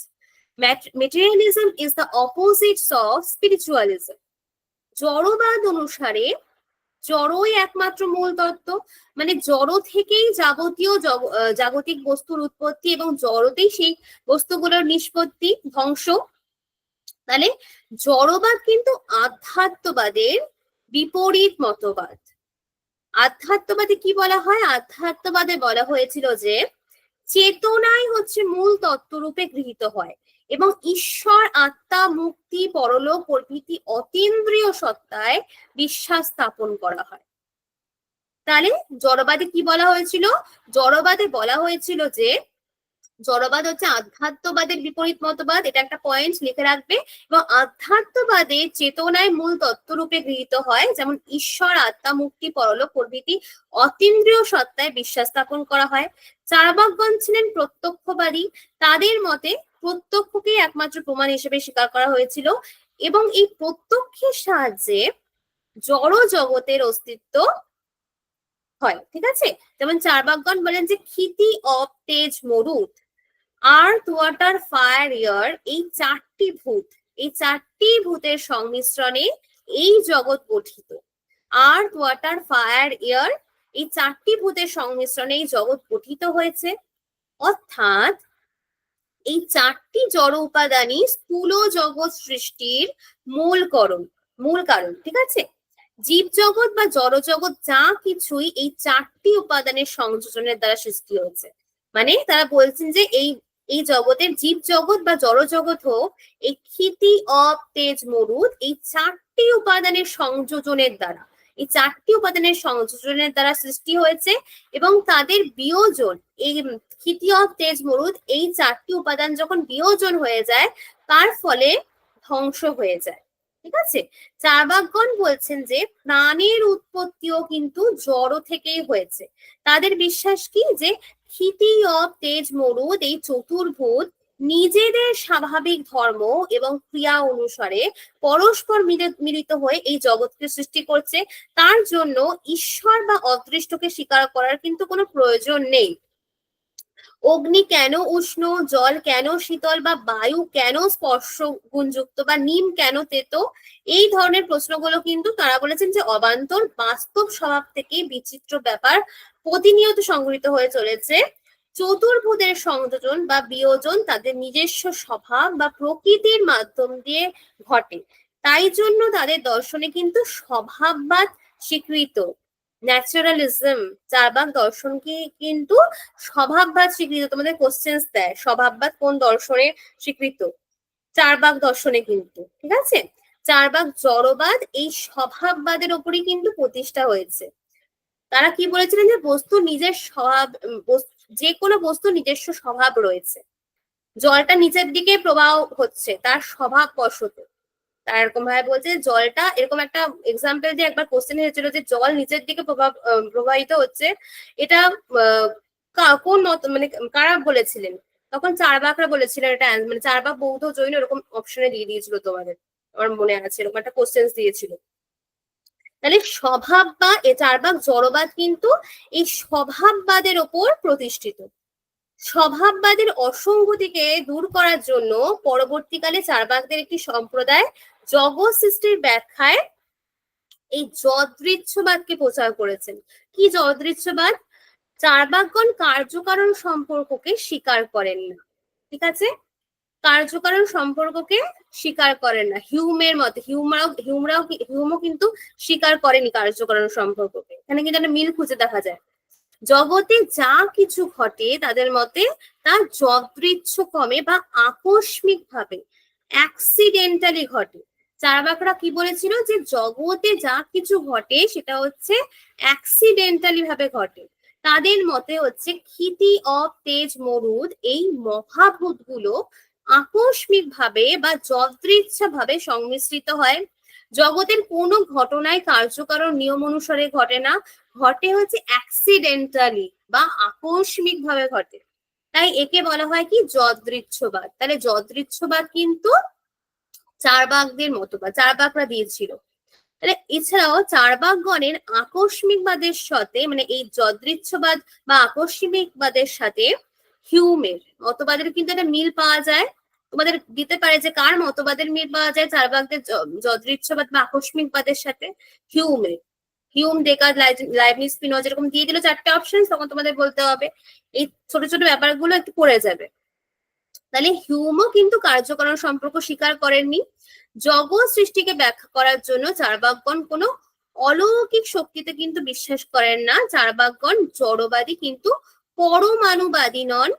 B: Materialism is the opposite of spiritualism. জড়বাদ অনুসারে জড়ই একমাত্র মূল তত্ত্ব, মানে জড় থেকেই যাবতীয় জাগতিক বস্তুর উৎপত্তি এবং জড়তেই সেই বস্তুগুলোর নিষ্পত্তি, ধ্বংস। তাহলে জড়বাদ কিন্তু আধ্যাত্মবাদের বিপরীত মতবাদ। আধ্যাত্মবাদে কি বলা হয়? আধ্যাত্মবাদে বলা হয়েছিল যে চেতনাই হচ্ছে মূল তত্ত্বরূপে গৃহীত হয় এবং ঈশ্বর, আত্মা, মুক্তি, পরলোক প্রভৃতি অতীন্দ্রিয় সত্তায় বিশ্বাস স্থাপন করা হয়। তাহলে জড়বাদে কি বলা হয়েছিল? জড়বাদে বলা হয়েছিল যে জড়বাদ হচ্ছে আধ্যাত্মবাদের বিপরীত মতবাদ, এটা একটা পয়েন্ট লিখে রাখবে। এবং আধ্যাত্মবাদে চেতনায় মূল তত্ত্বরূপে গৃহীত হয়, যেমন ঈশ্বর, আত্মা, মুক্তি, পরলোক প্রভৃতি অতীন্দ্রিয় সত্তায় বিশ্বাস স্থাপন করা হয়। চার্বাকগণ ছিলেন প্রত্যক্ষবাদী। তাদের মতে প্রত্যক্ষকে একমাত্র প্রমাণ হিসেবে স্বীকার করা হয়েছিল এবং এই প্রত্যক্ষের সাহায্যে জড় জগতের অস্তিত্ব হয়। ঠিক আছে, যেমন চার্বাকগণ বলেন যে ক্ষিতি, অপ, তেজ, মরুত, আর্থ, ওয়াটার, ফায়ার, এয়ার, এই চারটি ভূতের সংমিশ্রণে এই জগৎ গঠিত। আর্থ, ওয়াটার, ফায়ার, এয়ার, এই চারটি ভূতের সংমিশ্রণে এই জগৎ গঠিত হয়েছে। অর্থাৎ এই চারটি জড় উপাদানই স্থূল জগৎ সৃষ্টির মূল কারণ। ঠিক আছে, জীব জগৎ বা জড় জগৎ যা কিছুই এই চারটি উপাদানের সংযোজনের দ্বারা সৃষ্টি হয়েছে। মানে তারা বলছেন যে এই জগতের জীব জগৎ বা জড় জগৎ হোক, এই ক্ষিতি, অপ, তেজ, মরুত, এই চারটি উপাদানের সংযোজনের দ্বারা সৃষ্টি হয়েছে এবং তাদের বিয়োজন, এই ক্ষিতি, অপ, তেজ, মরুত, এই চারটি উপাদান যখন বিয়োজন হয়ে যায় তার ফলে ধ্বংস হয়ে যায়। ঠিক আছে, চার্বাকগণ বলছেন যে প্রাণের উৎপত্তিও কিন্তু জড় থেকেই হয়েছে। তাদের বিশ্বাস কি যে ক্ষিতি, অপ, তেজ, মরুত, এই চতুর্ভুত নিজেদের স্বাভাবিক ধর্ম এবং ক্রিয়া অনুসারে পরস্পর মিলিত হয়ে এই জগৎকে সৃষ্টি করছে। তার জন্য ঈশ্বর বা অদৃষ্টকে স্বীকার করার কিন্তু কোনো প্রয়োজন নেই। অগ্নি কেন উষ্ণ, জল কেন শীতল, বা বায়ু কেন স্পর্শ গুণযুক্ত, বা নিম কেন তেতো, এই ধরনের প্রশ্নগুলো কিন্তু তারা বলেছেন যে অবান্তর, বাস্তব স্বভাব থেকে বিচিত্র ব্যাপার প্রতিনিয়ত সংঘটিত হয়ে চলেছে। চতুর্ভুজের সংযোজন বা বিয়োজন তাদের নিজস্ব স্বভাব বা প্রকৃতির মাধ্যম দিয়ে ঘটে। তাই জন্য তাদের দর্শনে কিন্তু স্বভাববাদ স্বীকৃত। ন্যাচারালিজম, চার্বাক দর্শনকে কিন্তু স্বভাববাদ স্বীকৃত। তোমাদের কোশ্চেন্স দেয় স্বভাববাদ কোন দর্শনে স্বীকৃত, চার্বাক দর্শনে কিন্তু। ঠিক আছে, চার্বাক জড়বাদ এই স্বভাববাদের উপরই কিন্তু প্রতিষ্ঠা হয়েছে। তারা কি বলেছিলেন যে বস্তুর নিজের স্বভাব, যে কোনো বস্তুর নিজস্ব স্বভাব রয়েছে। জলটা নিচের দিকে প্রবাহ হচ্ছে তার স্বভাব বশত। তারা এরকম ভাবে বলছে জলটা, এরকম একটা এক্সাম্পল দিয়ে একবার কোশ্চেন এসেছিল যে জল নিচের দিকে প্রবাহিত হচ্ছে, এটা কোন মত, মানে কারা বলেছিলেন? তখন চার্বাকরা বলেছিলেন এটা, মানে চার্বাক, বৌদ্ধ, জৈন এরকম অপশনে দিয়ে দিয়েছিল তোমাদের, আমার মনে আছে এরকম একটা কোশ্চেন দিয়েছিল। তাহলে স্বভাব বা চার্বাক জড়বাদ কিন্তু এই স্বভাববাদের ওপর প্রতিষ্ঠিত। স্বভাববাদের অসঙ্গতিকে দূর করার জন্য পরবর্তীকালে চার্বাকদের একটি সম্প্রদায় জগৎ সৃষ্টির ব্যাখ্যায় এই যদৃচ্ছবাদকে প্রচার করেছেন। কি যদৃচ্ছবাদ? চার্বাকগণ কার্যকারণ সম্পর্ককে স্বীকার করেন না। ঠিক আছে, কার্যকারণ সম্পর্ককে স্বীকার করেন না। হিউমের মতে, হিউমও কিন্তু স্বীকার করেনি কার্যকারণ সম্পর্ককে। এখানে কিন্তু একটা মিল খুঁজে দেখা যায়। জগতে যা কিছু ঘটে তাদের মতে তা যদৃচ্ছক্রমে বা আকস্মিক ভাবে, অ্যাক্সিডেন্টালি ঘটে। চার্বাকরা কি বলেছিল যে জগতে যা কিছু ঘটে সেটা হচ্ছে অ্যাক্সিডেন্টালি ভাবে ঘটে। তাদের মতে হচ্ছে ক্ষিতি, অপ, তেজ, মরুদ, এই মহাভূতগুলো আকস্মিক ভাবে বা যদৃচ্ছা ভাবে সংমিশ্রিত হয়। জগতের কোনো ঘটনায় কার্যকারণ নিয়ম অনুসারে ঘটে না, ঘটে হচ্ছে অ্যাক্সিডেন্টালি বা আকস্মিক ভাবে ঘটে। তাই একে বলা হয় কি যদৃচ্ছবাদ। তাহলে যদৃচ্ছবাদ কিন্তু চার্বাকদের মতবাদ, চার্বাকরা দিয়েছিল। তাহলে এছাড়াও চার্বাকগণের আকস্মিকবাদের সাথে, মানে এই যদৃচ্ছবাদ বা আকস্মিকবাদের সাথে হিউমের মতবাদের কিন্তু একটা মিল পাওয়া যায়। তোমাদের দিতে পারে যে কার মতবাদের মিল পাওয়া যায় চার্বাকদের যদৃচ্ছবাদ বা আকস্মিকবাদের সাথে? হিউমের। হিউম, ডেকার্ট, লাইবনিজ, স্পিনোজা এরকম দিয়ে দিল 4টে অপশন, তখন তোমাদের বলতে হবে। এই ছোট ছোট ব্যাপারগুলো একটু পড়ে যাবে। তাহলে হিউমও কিন্তু কার্যকারণ সম্পর্ক স্বীকার করেননি। জগৎ সৃষ্টিকে ব্যাখ্যা করার জন্য চার্বাকগণ কোনো অলৌকিক শক্তিতে কিন্তু বিশ্বাস করেন না। চার্বাকগণ জড়বাদী কিন্তু পরমাণুবাদী নন।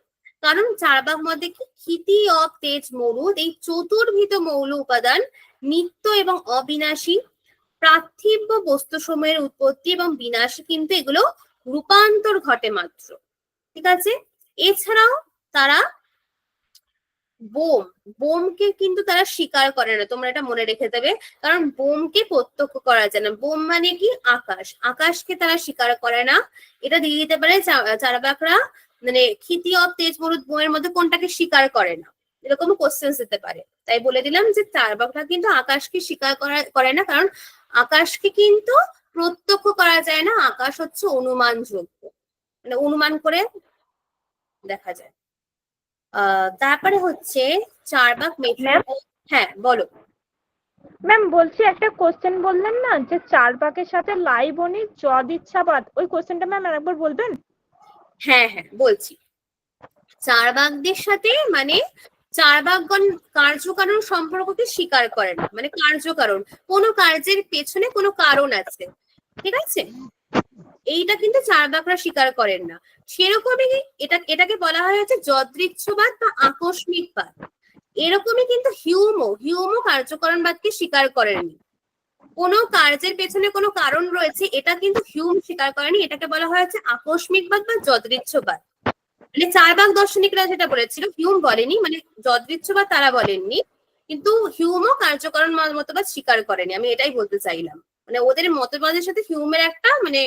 B: কারণ চার্বাক মতে কি ক্ষিতি, অব, তেজ, মরুদ এই চতুর্ভিত মৌল উপাদান নিত্য এবং অবিনাশী। পার্থিব বস্তুসমূহের উৎপত্তি এবং বিনাশে কিন্তু এগুলো রূপান্তর ঘটে মাত্র। ঠিক আছে। এছাড়াও তারা বোমকে কিন্তু তারা স্বীকার করে না, তোমরা এটা মনে রেখে দেবে। কারণ বোমকে প্রত্যক্ষ করা যায় না। বোম মানে কি আকাশকে তারা স্বীকার করে না। এটা দিয়ে দিতে পারে চার্বাকরা মানে ক্ষিতি, অব, তেজ, মরুদ বোমের মধ্যে কোনটাকে স্বীকার করে না, এরকম কোশ্চেন দিতে পারে। তাই বলে দিলাম যে চার্বাকরা কিন্তু আকাশকে স্বীকার করে না, কারণ আকাশকে কিন্তু প্রত্যক্ষ করা যায় না। আকাশ হচ্ছে অনুমানযোগ্য, মানে অনুমান করে দেখা যায়। তারপরে হচ্ছে চার্বাক মেথড। হ্যাঁ বলো
C: ম্যাম। বলছি একটা কোশ্চেন বললেন না যে চার্বাকের সাথে লাইবনি যদিচ্ছাবাদ, ওই কোশ্চেনটা ম্যাম আরেকবার বলবেন?
B: হ্যাঁ বলছি। চার্বাকদের সাথে মানে চার্বাকগণ কার্যকারণ সম্পর্ককে স্বীকার করে না। মানে কার্যকারণ, কোনো কার্যের পেছনে কোনো কারণ আছে, ঠিক আছে, এইটা কিন্তু চার্বাকরা স্বীকার করেন না। সেরকমই এটাকে বলা হয় হচ্ছে যদৃচ্ছবাদ বা আকস্মিকবাদ। এরকমই কিন্তু হিউমও কার্যকরণবাদকে স্বীকার করেননি। কোনো কার্যের পেছনে কোনো কারণ রয়েছে এটা কিন্তু হিউম স্বীকার করেনি। এটাকে বলা হয় হচ্ছে আকস্মিকবাদ বা যদৃচ্ছবাদ। মানে চার্বাক দার্শনিকরা যেটা বলেছিল হিউম বলেনি, মানে যদৃচ্ছবাদ তারা বলেননি, কিন্তু হিউমও কার্যকরণ মতবাদ স্বীকার করেনি। আমি এটাই বলতে চাইলাম, মানে ওদের মতবাদের সাথে হিউমের একটা মানে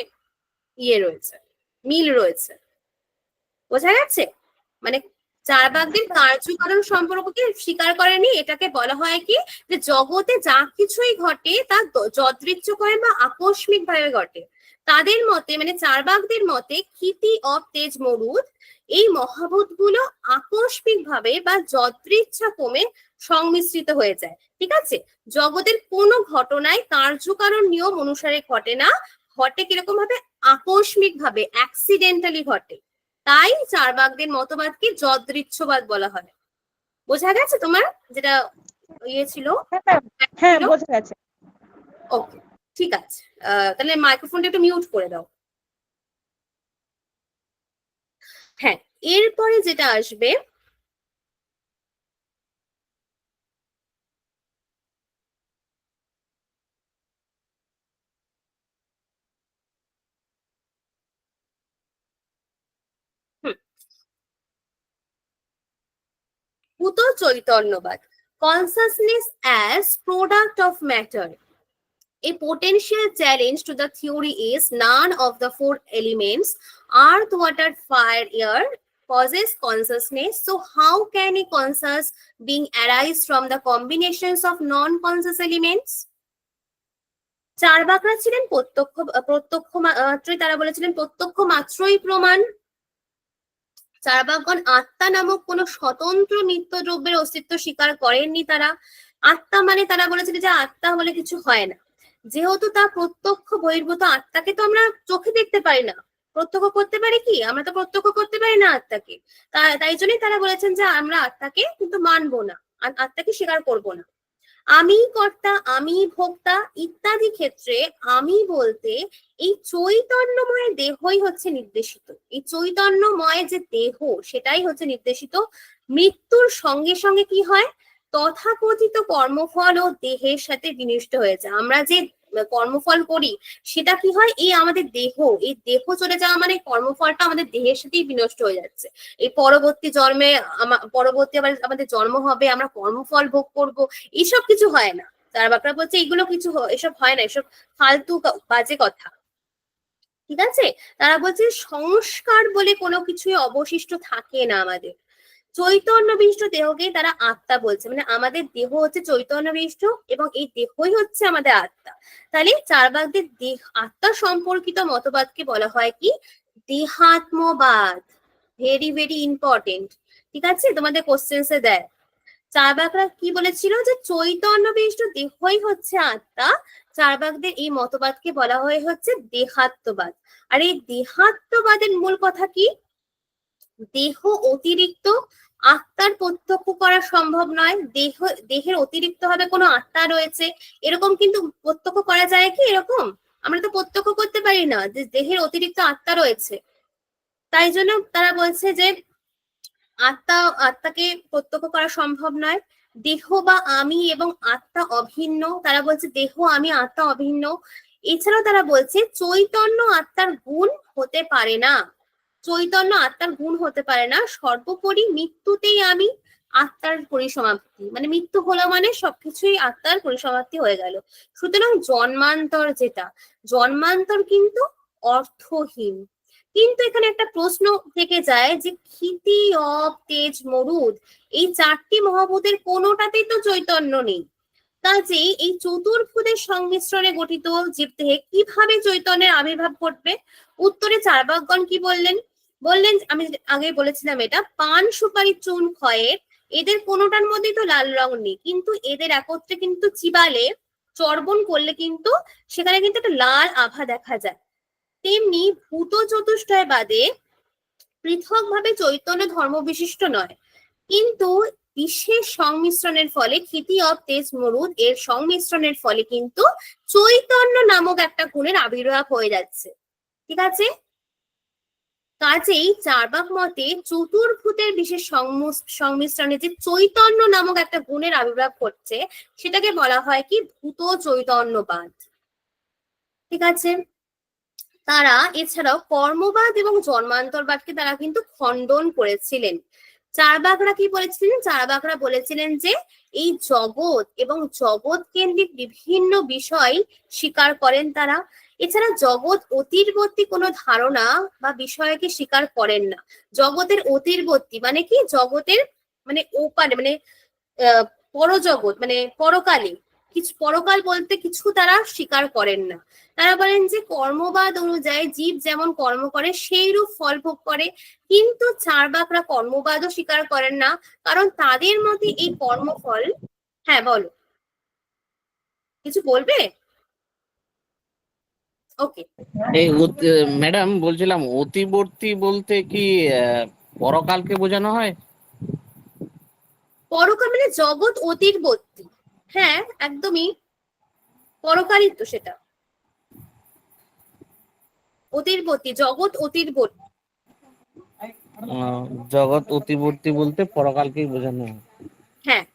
B: রয়েছে, মিল রয়েছে। বোঝা গেছে? মানে চার্বাকদের কার্যকারণ সম্পর্ককে স্বীকার করেনি। এটাকে বলা হয় কি যে জগতে যা কিছুই ঘটে তা যদৃচ্ছভাবে বা আকস্মিক ভাবে ঘটে। তাদের মতে মানে চার্বাকদের মতে ক্ষিতি, অব, তেজ, মরুদ এই মহাভূত গুলো আকস্মিক ভাবে বা যদৃচ্ছা ক্রমে সংমিশ্রিত হয়ে যায়। ঠিক আছে। জগতের কোনো ঘটনায় কার্যকারণ নিয়ম অনুসারে ঘটে না, ঘটে কিরকম ভাবে আকস্মিক ভাবে, অ্যাক্সিডেন্টালি ঘটে। তাই চার্বাকদের মতবাদকে যদৃচ্ছবাদ বলা হয়। বোঝা গেছে তোমার যেটা ছিল?
C: হ্যাঁ বোঝা গেছে।
B: ওকে ঠিক আছে। তাহলে মাইক্রোফোনটা একটু মিউট করে দাও। হ্যাঁ, এরপরে যেটা আসবে ভূত চৈতন্যবাদ। Consciousness as product of matter. A potential challenge to the theory is none of the four elements, earth, water, fire, air, possess consciousness. So how can a conscious being arise from the combinations of non-conscious elements? চার্বাকরা ছিলেন প্রত্যক্ষ মাত্রই, তারা বলেছিলেন প্রত্যক্ষ মাত্রই প্রমাণ। চার্বাকগণ আত্মা নামক কোন স্বতন্ত্র নিত্য দ্রব্যের অস্তিত্ব স্বীকার করেননি। তারা আত্মা মানে তারা বলেছিলেন যে আত্মা বলে কিছু হয় না। যেহেতু তা প্রত্যক্ষ বহির্ভূত, আত্মাকে তো আমরা চোখে দেখতে পারি না, প্রত্যক্ষ করতে পারি কি? আমরা তো প্রত্যক্ষ করতে পারি না আত্মাকে। তাই জন্যই তারা বলেছেন যে আমরা আত্মাকে কিন্তু মানবো না, আত্মাকে স্বীকার করব না। আমি কর্তা, আমি ভোক্তা ইত্যাদি ক্ষেত্রে আমি বলতে এই চৈতন্যময় দেহই হচ্ছে নির্দেশিত। এই চৈতন্যময় যে দেহ সেটাই হচ্ছে নির্দেশিত। মৃত্যুর সঙ্গে সঙ্গে কি হয়? তথাকথিত কর্মফল ও দেহের সাথে বিনষ্ট হয়ে যায়। আমরা যে কর্মফল করি সেটা কি হয়? এই আমাদের দেহ, এই দেহ চলে যাওয়া মানে কর্মফলটা আমাদের দেহের সাথেই বিনষ্ট হয়ে যাচ্ছে। এই পরবর্তী জন্মে পরবর্তী আবার আমাদের জন্ম হবে, আমরা কর্মফল ভোগ করব, এইসব কিছু হয় না। চার্বাকরা বলছে এগুলো কিছু এসব হয় না, এসব ফালতু বাজে কথা। ঠিক আছে। তারা বলছে সংস্কার বলে কোনো কিছুই অবশিষ্ট থাকে না আমাদের। চৈতন্য বিশিষ্ট দেহকেই তারা আত্মা বলছে, মানে আমাদের দেহ হচ্ছে চৈতন্য বিশিষ্ট এবং এই দেহই হচ্ছে আমাদের আত্মা। তাহলে চার্বাকদের আত্মা সম্পর্কিত মতবাদকে বলা হয় কি? দেহাত্মবাদ। Very very important. ঠিক আছে, তোমাদের কোশ্চেন্সে দেয় চার্বাকরা কি বলেছিল যে চৈতন্য বিশিষ্ট দেহই হচ্ছে আত্মা। চার্বাকদের এই মতবাদকে বলা হয় হচ্ছে দেহাত্মবাদ। আর এই দেহাত্মবাদের মূল কথা কি? দেহ অতিরিক্ত আত্মার প্রত্যক্ষ করা সম্ভব নয়। দেহের অতিরিক্ত ভাবে কোনো আত্মা রয়েছে এরকম কিন্তু প্রত্যক্ষ করা যায় কি? এরকম আমরা তো প্রত্যক্ষ করতে পারি না যে দেহের অতিরিক্ত আত্মা রয়েছে। তাই জন্য তারা বলছে যে আত্মাকে প্রত্যক্ষ করা সম্ভব নয়। দেহ বা আমি এবং আত্মা অভিন্ন। তারা বলছে দেহ আমি আত্মা অভিন্ন। এছাড়াও তারা বলছে চৈতন্য আত্মার গুণ হতে পারে না। চৈতন্য আত্মার গুণ হতে পারে না। সর্বোপরি মৃত্যুতেই আমি আত্মার পরিসমাপ্তি, মানে মৃত্যু হলো মানে সবকিছুই আত্মার পরিসমাপ্তি হয়ে গেল। সুতরাং জন্মান্তর জন্মান্তর কিন্তু অর্থহীন। কিন্তু এখানে একটা প্রশ্ন থেকে যায় যে ক্ষিতি অব তেজ মরুদ এই চারটি মহাভূতের কোনোটাতেই তো চৈতন্য নেই। কাজেই এই চতুর্ভুজের সংমিশ্রণে গঠিত জীবদেহে কিভাবে চৈতন্যের আবির্ভাব ঘটবে? উত্তরে চার্বাকগণ কি বললেন? আমি আগে বলেছিলাম এটা, পান সুপারি চুন খয়ের এদের কোনোটার মধ্যেই তো লাল রং নেই, কিন্তু এদের একত্রে কিন্তু চিবালে চর্বণ করলে কিন্তু সেখানে কিন্তু একটা লাল আভা দেখা যায়। তেমনি ভূত চতুষ্টয় বাদে পৃথকভাবে চৈতন্য ধর্ম বিশিষ্ট নয়, কিন্তু বিশেষ সংমিশ্রণের ফলে ক্ষিতি অব তেজ মরুদ এর সংমিশ্রণের ফলে কিন্তু চৈতন্য নামক একটা গুণের আবির্ভাব হয়ে যাচ্ছে। ঠিক আছে? কাজেই চার্বাক মতে চতুর্ভূতের বিশেষ সংমিশ্রণে যে চৈতন্য নামক একটা গুণের আবির্ভাব ঘটছে সেটাকে বলা হয় কি? ভূত চৈতন্যবাদ। ঠিক আছে? তারা এছাড়াও কর্মবাদ এবং জন্মান্তরবাদকে তারা কিন্তু খণ্ডন করেছিলেন। চার্বাকরা কি বলেছিলেন? চার্বাকরা বলেছিলেন যে এই জগৎ এবং জগৎ কেন্দ্রিক বিভিন্ন বিষয় স্বীকার করেন তারা। এছাড়া জগৎ অতীতবর্তী কোনো ধারণা বা বিষয়কে স্বীকার করেন না। জগতের অতীতবর্তী মানে কি? জগতের মানে ওপারে, মানে পরজগৎ, মানে পরকালে কিছু, পরকাল বলতে কিছু তারা স্বীকার করেন না। তারা বলেন যে কর্মবাদ অনুযায়ী জীব যেমন কর্ম করে সেই রূপ ফল ভোগ করে, কিন্তু চার্বাকরা কর্মবাদও স্বীকার করেন না, কারণ তাদের মতে এই কর্মফল। হ্যাঁ বলো, কিছু বলবে? ওকে।
D: এই ম্যাডাম বলছিলাম অতিবর্তী বলতে কি পরকালকে বোঝানো হয়?
B: পরকাল মানে জগৎ অতীতবর্তী। হ্যাঁ একদমই, পরকালই তো সেটা। অতীতবর্তী, জগৎ অতীতবর্তী।
D: জগৎ অতিবর্তী বলতে পরকালকেই বোঝানো হয়।
B: হ্যাঁ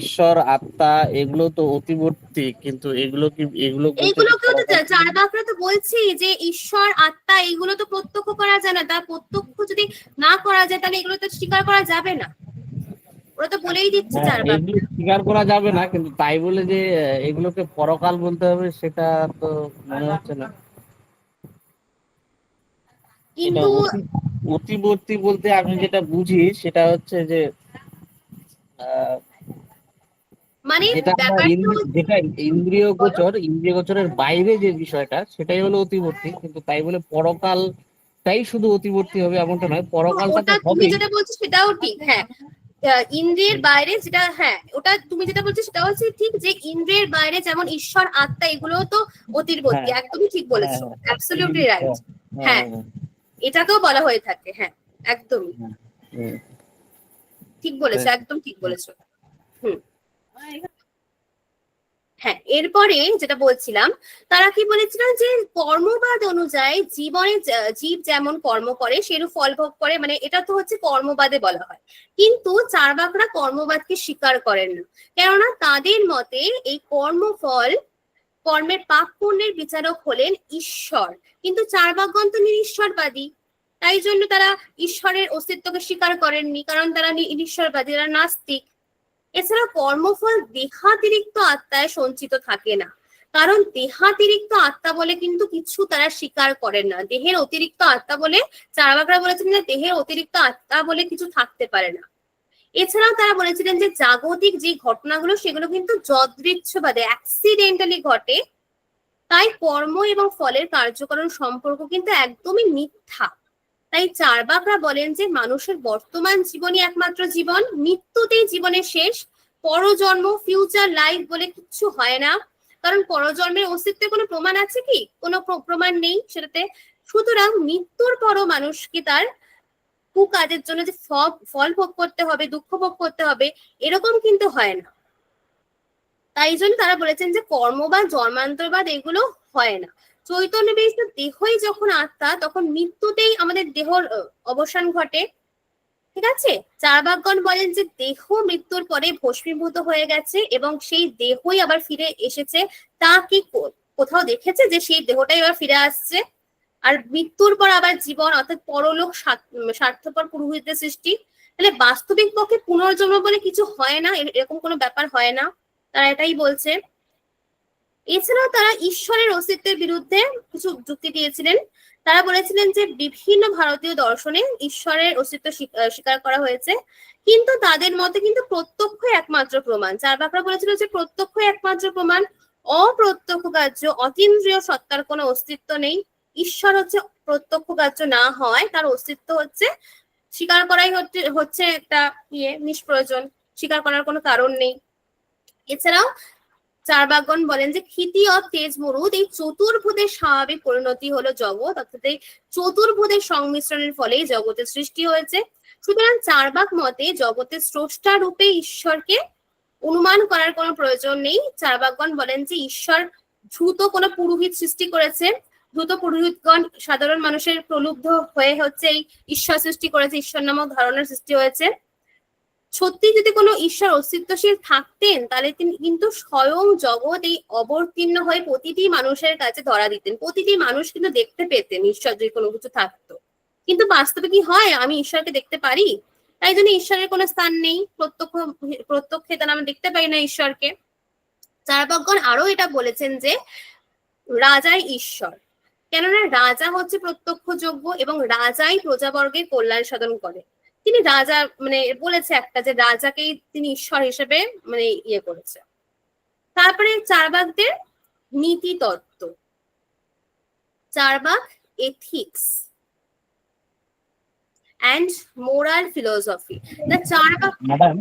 D: ঈশ্বর আত্মা এগুলো তো অতিবর্তী, কিন্তু এগুলো বলতে কি
B: এইগুলোকেও তো
D: পরকাল?
B: চার্বাকরা তো বলছি যে ঈশ্বর আত্মা এগুলো তো প্রত্যক্ষ করা যায় না। তা প্রত্যক্ষ যদি না করা যায় তাহলে এগুলো তো স্বীকার করা যাবে না। ওরা তো বলেই দিচ্ছে
D: হ্যাঁ,
B: চার্বাক।
D: এগুলো স্বীকার করা যাবে না, কিন্তু তাই বলে যে এগুলোকে পরকাল বলতে হবে সেটা তো মনে হচ্ছে না। এটা
B: কিন্তু
D: অতিবর্তী বলতে আমি যেটা বুঝি সেটা হচ্ছে যে আহ,
B: মানে
D: যেটা আমরা
B: ব্যাপারটা
D: যেটা ইন্দ্রিয়
B: বলো।
D: গোচরের বাইরে যে বিষয়টা সেটাই হলো অতিবর্তী, কিন্তু তাই বলে পরকালটাই শুধু অতিবর্তী হবে এমনটা নয়, পরকালটা তো
B: ওটা তুমি
D: হবেই।
B: যেটা বলছো সেটাও ঠিক, হ্যাঁ। ইন্দ্রিয়ের বাইরে যেটা, হ্যাঁ ওটা তুমি যেটা বলছো সেটা হচ্ছে ঠিক, যে ইন্দ্রিয়ের বাইরে যেমন ঈশ্বর আত্মা এগুলো তো অতীতবর্তী।
D: হ্যাঁ,
B: একদমই ঠিক
D: হ্যাঁ,
B: বলেছো, অ্যাবসলিউটলি রাইট।
D: হ্যাঁ,
B: হ্যাঁ
D: হ্যাঁ,
B: এটাকেও বলা হয়ে থাকে, হ্যাঁ একদমই
D: হ্যাঁ,
B: ঠিক বলেছো, একদম ঠিক বলেছো। হুম। হ্যাঁ এরপরে যেটা বলছিলাম, তারা কি বলেছিলেন যে কর্মবাদ অনুযায়ী জীব যেমন কর্ম করে সেরূপ ফল ভোগ করে, মানে এটা তো হচ্ছে কর্মবাদে বলা হয়। কিন্তু চার্বাকরা কর্মবাদকে স্বীকার করেন না, কেননা তাদের মতে এই কর্মের পাপ পুণ্যের বিচারক হলেন ঈশ্বর। কিন্তু চার্বাকগণ তো নিরীশ্বরবাদী, তাই জন্য তারা ঈশ্বরের অস্তিত্বকে স্বীকার করেননি, কারণ তারা নিরীশ্বরবাদী, তারা নাস্তিক। এছাড়া কর্মফল দেহাতিরিক্ত আত্মায় সঞ্চিত থাকে না, কারণ দেহাতিরিক্ত আত্মা বলে কিন্তু কিছু তারা স্বীকার করেন না। দেহের অতিরিক্ত আত্মা বলে, চার্বাকরা বলেছেন যে দেহের অতিরিক্ত আত্মা বলে কিছু থাকতে পারে না। এছাড়াও তারা বলেছিলেন যে জাগতিক যে ঘটনাগুলো সেগুলো কিন্তু যদৃচ্ছবাদে অ্যাক্সিডেন্টালি ঘটে, তাই কর্ম এবং ফলের কার্যকরণ সম্পর্ক কিন্তু একদমই মিথ্যা। তাই চার্বাকরা বলেন যে মানুষের বর্তমান জীবনই একমাত্র জীবন, মৃত্যুতেই জীবনের শেষ, পরজন্ম ফিউচার লাইফ বলে কিচ্ছু হয় না। কারণ পরজন্মের অস্তিত্বের কোনো প্রমাণ আছে কি? কোনো প্রমাণ নেই সেটাতে। সুতরাং মৃত্যুর পরও মানুষকে তার কুকাজের জন্য যে ফল ভোগ করতে হবে, দুঃখ ভোগ করতে হবে, এরকম কিন্তু হয় না। তাই জন্য তারা বলেছেন যে কর্ম বা জন্মান্তরবাদ এগুলো হয় না। চৈতন্য বিশিষ্ট দেহই যখন আত্মা, তখন মৃত্যুতেই আমাদের দেহর অবসান ঘটে। ঠিক আছে, চার্বাকগণ বলেন যে দেহ মৃত্যুর পরে ভস্মীভূত হয়ে গেছে এবং সেই দেহই আবার ফিরে এসেছে। তা কি কোথাও দেখেছে যে সেই দেহটাই আবার ফিরে আসছে? আর মৃত্যুর পর আবার জীবন, অর্থাৎ পরলোক স্বার্থপর পুরোহিতের সৃষ্টি। তাহলে বাস্তবিক পক্ষে পুনর্জন্ম বলে কিছু হয় না, এরকম কোনো ব্যাপার হয় না, তারা এটাই বলছে। এছাড়াও তারা ঈশ্বরের অস্তিত্বের বিরুদ্ধে কিছু যুক্তি দিয়েছিলেন। তারা বলেছিলেন যে বিভিন্ন ভারতীয় দর্শনে ঈশ্বরের অস্তিত্ব স্বীকার করা হয়েছে, কিন্তু তাদের মতে কিন্তু প্রত্যক্ষ একমাত্র প্রমাণ। চার্বাকরা বলেছিল যে প্রত্যক্ষ একমাত্র প্রমাণ, অপ্রত্যক্ষ কার্য অতীন্দ্রিয় সত্তার কোনো অস্তিত্ব নেই। ঈশ্বর হচ্ছে প্রত্যক্ষ কার্য না হয়, তার অস্তিত্ব হচ্ছে স্বীকার করাই হচ্ছে একটা নিষ্প্রয়োজন, স্বীকার করার কোনো কারণ নেই। এছাড়াও চার্বাকগণ বলেন যে ক্ষিতি অফ তেজ মরুদ, এই চতুর্ভুজের স্বাভাবিক পরিণতি হলো জগৎ, অর্থাৎ এই চতুর্ভুজের সংমিশ্রণের ফলেই জগতের সৃষ্টি হয়েছে। সুতরাং চার্বাক মতে জগতের স্রষ্টা রূপে ঈশ্বরকে অনুমান করার কোনো প্রয়োজন নেই। চার্বাকগণ বলেন যে ঈশ্বর দ্রুত কোনো পুরোহিত সৃষ্টি করেছে, দ্রুত পুরোহিতগণ সাধারণ মানুষের প্রলুব্ধ হয়ে হচ্ছে এই ঈশ্বর সৃষ্টি করেছে, ঈশ্বর নামক ধারণার সৃষ্টি হয়েছে। সত্যি যদি কোনো ঈশ্বর অস্তিত্বশীল থাকতেন তাহলে তিনি কিন্তু স্বয়ং জগৎ এই অবতীর্ণ হয়ে প্রতিটি মানুষের কাছে ধরা দিতেন, প্রতিটি মানুষ কিন্তু দেখতে পেতেন ঈশ্বর যদি কোনো কিছু থাকতো। কিন্তু বাস্তবে কি হয়? আমি ঈশ্বরকে দেখতে পারি, তাই জন্য ঈশ্বরের কোনো স্থান নেই, প্রত্যক্ষে তারা আমরা দেখতে পাই না ঈশ্বরকে। চার্বাকগণ আরো এটা বলেছেন যে রাজাই ঈশ্বর, কেননা রাজা হচ্ছে প্রত্যক্ষযোগ্য এবং রাজাই প্রজাবর্গের কল্যাণ সাধন করে। তিনি রাজা মানে বলেছে একটা যে রাজাকেই তিনি ঈশ্বর হিসেবে মানে করেছে। তারপরে চার্বাকদের নীতি তত্ত্ব, Charvaka ethics and moral philosophy. Charvaka
D: madam